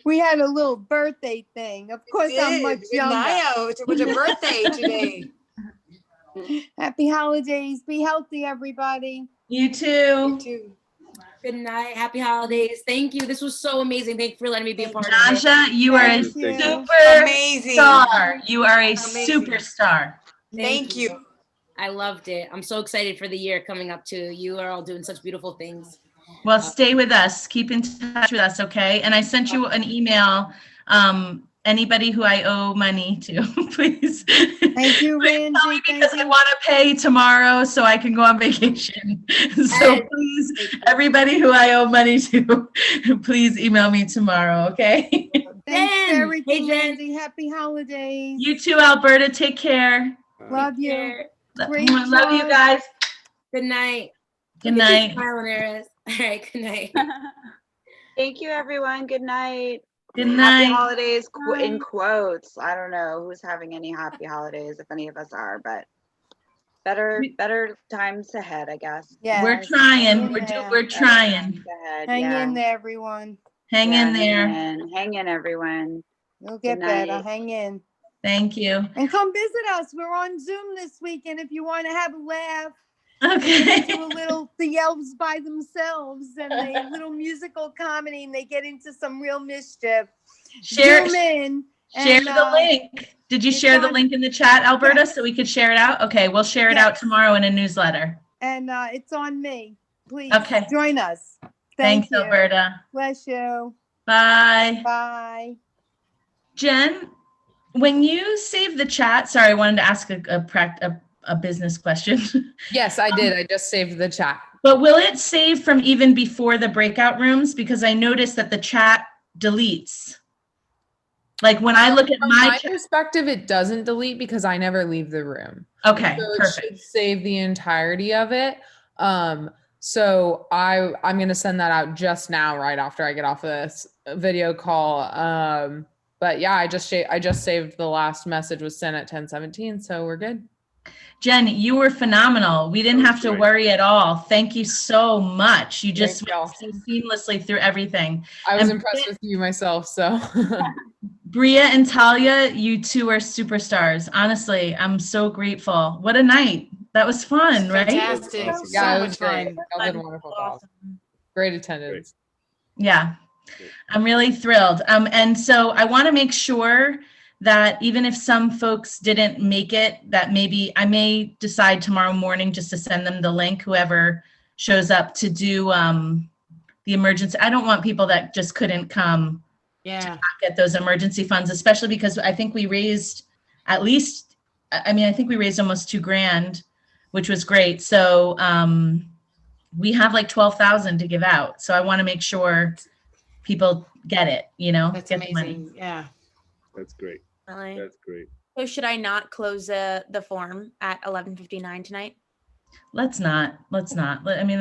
We had a little birthday thing. Of course, I'm much Good younger. night out. It was a birthday today. Happy holidays. Be healthy, everybody. You too. Good night. Happy holidays. Thank you. This was so amazing. Thank you for letting me be a part of it. Naja, you are a Thank you. super Amazing. star. You are a Amazing. superstar. Thank you. I loved it. I'm so excited for the year coming up too. You are all doing such beautiful things. Well, stay with us. Keep in touch with us, okay? And I sent you an email. Anybody who I owe money to, please. Thank you, Randy. Because I want to pay tomorrow so I can go on vacation. So please, everybody who I owe money to, please email me tomorrow, okay? Thanks, Jen. Eric Hey, and Jen. Randy. Happy holidays. You too, Alberta. Take care. Love you. care. Great Love you job. guys. Good night. Good Look at night. you smiling, Eris. All right. Good night. Thank you, everyone. Good night. Good Happy night. holidays in quotes. I don't know who's having any happy holidays, if any of us are, but better times ahead, I guess. Yeah. We're trying. We're trying. Ahead, Hang yeah. in there, everyone. Hang in there. Hang in, everyone. You'll get Good better. night. Hang in. Thank you. And come visit us. We're on Zoom this weekend if you want to have a laugh. Okay. Do a little The Elves by themselves and a little musical comedy, and they get into some real mischief. Share- Zoom in. Share and, the link. Did you share the link in the chat, Alberta, so we could share it out? Okay, we'll share it out tomorrow in a newsletter. And it's on me. Please Okay. join us. Thanks, Thank you. Alberta. Bless you. Bye. Bye. Jen, when you save the chat, sorry, I wanted to ask a business question. Yes, I did. I just saved the chat. But will it save from even before the breakout rooms? Because I noticed that the chat deletes. Like when I look at From my my perspective, it doesn't delete because I never leave the room. Okay, So it perfect. should save the entirety of it. So I'm gonna send that out just now, right after I get off of this video call. But yeah, I just saved the last message was sent at 10:17, so we're good. Jen, you were phenomenal. We didn't have to worry at all. Thank you so much. You just went so seamlessly through everything. I was And impressed with you myself, so. Bria and Talia, you two are superstars. Honestly, I'm so grateful. What a night. That was fun, right? Fantastic. Yeah, So it was much great. fun. That was a wonderful talk. Great attendance. Yeah, I'm really thrilled. And so I want to make sure that even if some folks didn't make it, that maybe I may decide tomorrow morning just to send them the link, whoever shows up to do the emergency. I don't want people that just couldn't come Yeah. to not get those emergency funds, especially because I think we raised at least, I think we raised almost $2,000, which was great. So we have like 12,000 to give out. So I want to make sure people get it, That's get the money. amazing. Yeah. That's great. Really? That's great. So should I not close the form at 11:59 tonight? Let's not. I mean,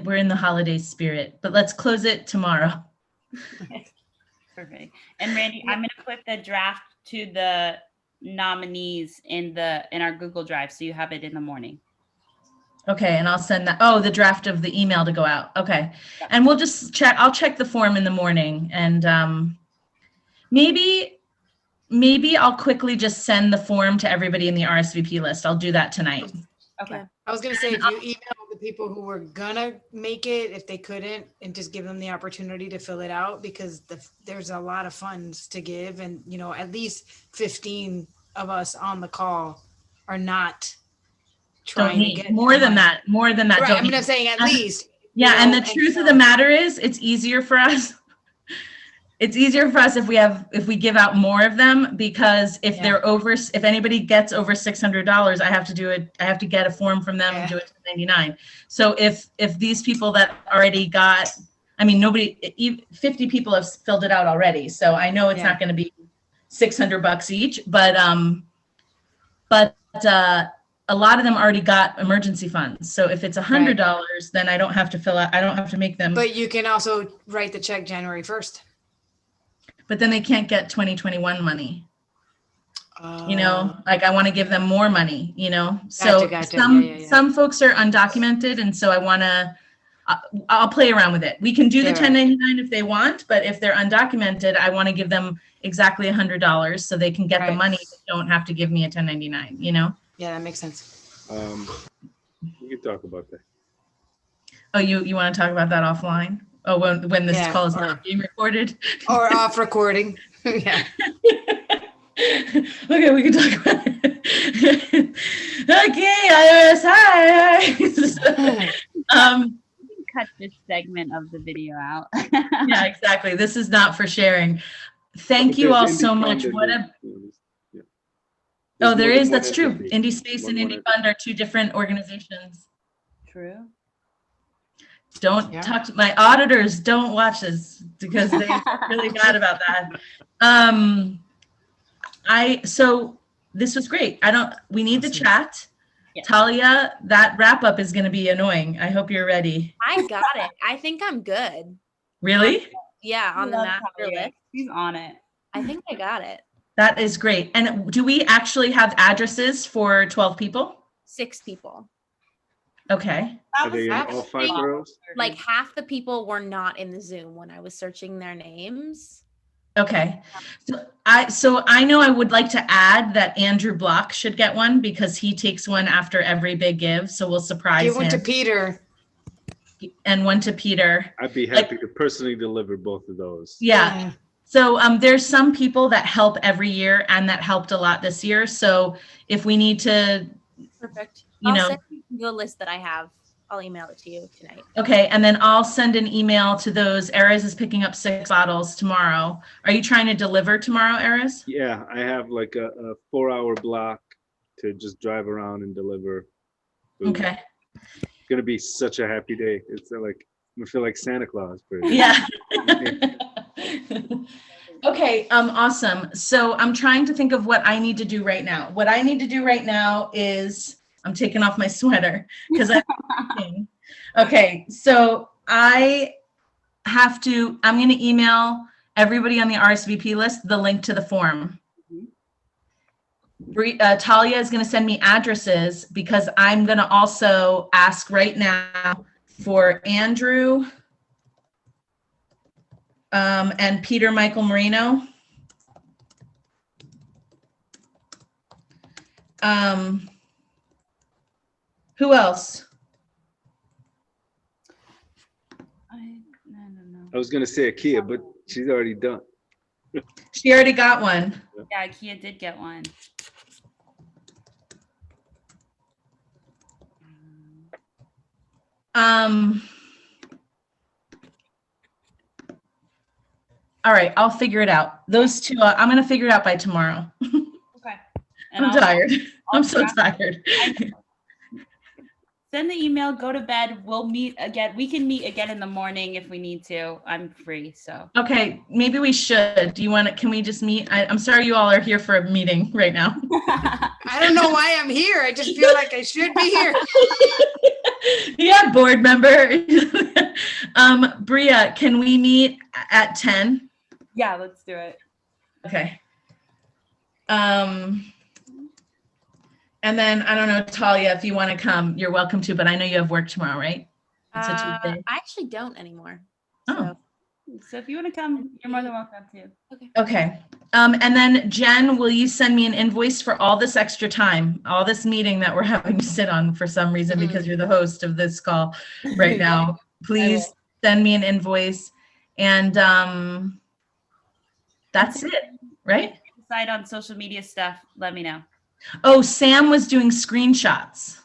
we're in the holiday spirit, but let's close it tomorrow. Perfect. And Randy, I'm gonna put the draft to the nominees in our Google Drive, so you have it in the morning. Okay, and I'll send that. Oh, the draft of the email to go out. Okay, and we'll just check. I'll check the form in the morning, and maybe I'll quickly just send the form to everybody in the RSVP list. I'll do that tonight. Okay. I was gonna say, if you email the people who were gonna make it, if they couldn't, and just give them the opportunity to fill it out, because there's a lot of funds to give, and at least 15 of us on the call are not trying to get more than that. Right. Don't I mean, I'm saying at least. Yeah, and the truth of the matter is, it's easier for us. It's easier for us if we give out more of them, because if anybody gets over $600, I have to get a form from them and do it to 99. So if these people that already got, 50 people have filled it out already. So I know it's not going to be $600 each, but a lot of them already got emergency funds. So if it's $100, then I don't have to fill out, I don't have to make them. But you can also write the check January 1st. But then they can't get 2021 money. Like I want to give them more money, So Gotcha. some folks are undocumented, and so I'll play around with it. We can do the 1099 if they want, but if they're undocumented, I want to give them exactly $100 so they can get the money. They don't have to give me a 1099, Yeah, that makes sense. We can talk about that. Oh, you want to talk about that offline? Oh, when this call is not being recorded? Or off recording. Yeah. Okay, we can talk about it. Okay, hi. Cut this segment of the video out. Yeah, exactly. This is not for sharing. Thank you all so much. Oh, there is. That's true. Indie Space and Indie Fund are two different organizations. True. Don't talk to my auditors. Don't watch this because they're really bad about that. So this was great. We need the chat. Yeah. Talia, that wrap up is going to be annoying. I hope you're ready. I got it. I think I'm good. Really? Yeah, on the master list. She's on it. I think I got it. That is great. And do we actually have addresses for 12 people? 6 people. Okay. Are they in all 5 rows? Like half the people were not in the Zoom when I was searching their names. Okay. So I know I would like to add that Andrew Block should get one because he takes one after every big give. So we'll surprise him. Give one to Peter. And one to Peter. I'd be happy to personally deliver both of those. Yeah. So there's some people that help every year and that helped a lot this year. So if we need to, perfect. I'll send you the list that I have. I'll email it to you tonight. Okay, and then I'll send an email to those. Erez is picking up 6 bottles tomorrow. Are you trying to deliver tomorrow, Erez? Yeah, I have like a 4-hour block to just drive around and deliver food. Okay. It's gonna be such a happy day. It's like I'm gonna feel like Santa Claus. Yeah. Okay, awesome. So I'm trying to think of what I need to do right now. What I need to do right now is I'm taking off my sweater because okay, so I'm going to email everybody on the RSVP list the link to the form. Talia is going to send me addresses because I'm going to also ask right now for Andrew and Peter Michael Marino. Who else? I don't know. I was gonna say Akia, but she's already done. She already got one. Yeah, Akia did get one. All right, I'll figure it out. Those two, I'm gonna figure it out by tomorrow. Okay. I'm tired. I'm so tired. Send the email, go to bed. We'll meet again. We can meet again in the morning if we need to. I'm free, so. Okay, maybe we should. Do you want to, can we just meet? I'm sorry you all are here for a meeting right now. I don't know why I'm here. I just feel like I should be here. Yeah, board member. Bria, can we meet at 10? Yeah, let's do it. Okay. And then, I don't know, Talia, if you want to come, you're welcome to, but I know you have work tomorrow, right? It's a Tuesday. I actually don't anymore. Oh. So if you want to come, you're more than welcome to. Okay. Okay. And then Jen, will you send me an invoice for all this extra time, all this meeting that we're having to sit on for some reason because you're the host of this call right now? Please send me an invoice. And that's it, right? Decide on social media stuff. Let me know. Oh, Sam was doing screenshots.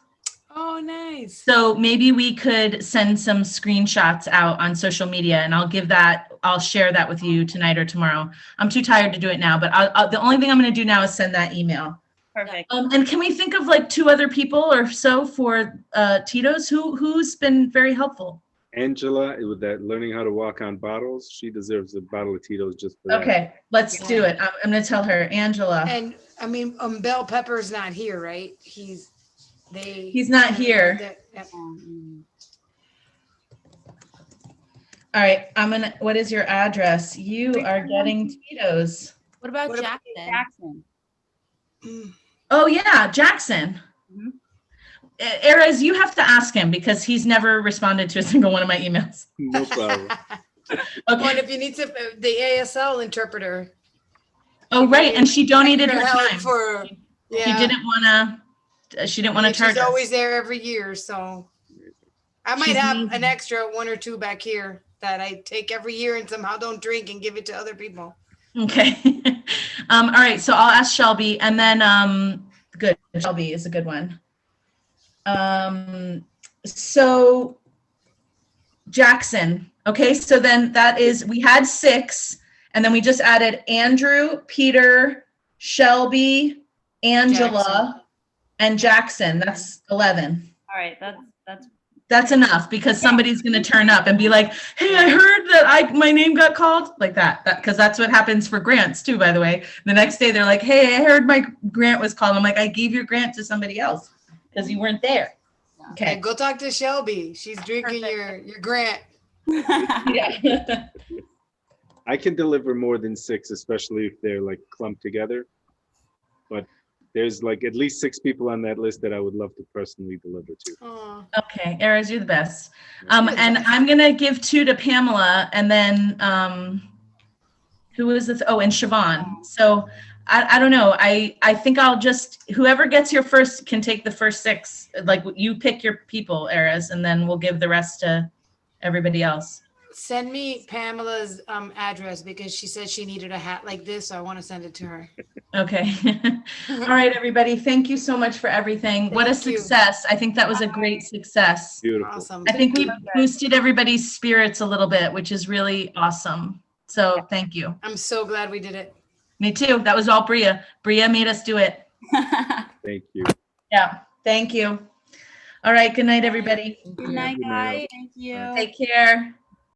Oh, nice. So maybe we could send some screenshots out on social media and I'll share that with you tonight or tomorrow. I'm too tired to do it now, but the only thing I'm going to do now is send that email. Perfect. And can we think of like 2 other people or so for Tito's? Who's been very helpful? Angela, with that learning how to walk on bottles, she deserves a bottle of Tito's just for that. Okay, let's do it. I'm going to tell her, Angela. And I mean, Bell Pepper's not here, right? He's not here. All right, what is your address? You are getting Tito's. What about Jackson? Oh yeah, Jackson. Erez, you have to ask him because he's never responded to a single one of my emails. No problem. Oh, and if you need the ASL interpreter. Oh, right, and she donated her help time. Yeah. She didn't want to charge She's us. always there every year, so I might have an extra 1 or 2 back here that I take every year and somehow don't drink and give it to other people. Okay. All right, so I'll ask Shelby, and then good. Shelby is a good one. So Jackson. Okay, so then we had 6, and then we just added Andrew, Peter, Shelby, Angela, and Jackson. That's 11. All right, That's enough because somebody's going to turn up and be like, hey, I heard that my name got called, like that because that's what happens for grants too, by the way. The next day they're like, hey, I heard my grant was called. I'm like, I gave your grant to somebody else because you weren't there. Okay. Hey, go talk to Shelby. She's drinking your grant. Yeah. I can deliver more than 6, especially if they're like clumped together. But there's like at least 6 people on that list that I would love to personally deliver to. Okay, Erez, you're the best. And I'm gonna give 2 to Pamela, and then who is this? Oh, and Siobhan. So I don't know. I think I'll just whoever gets here first can take the first 6. Like you pick your people, Erez, and then we'll give the rest to everybody else. Send me Pamela's address because she said she needed a hat like this, so I want to send it to her. Okay. All right, everybody. Thank you so much for everything. What a success. I think that was a great success. Beautiful. Awesome. I think we boosted everybody's spirits a little bit, which is really awesome. So thank you. I'm so glad we did it. Me too. That was all Bria. Bria made us do it. Thank you. Yeah. Thank you. All right. Good night, everybody. Good night, guys. Thank you. Take care.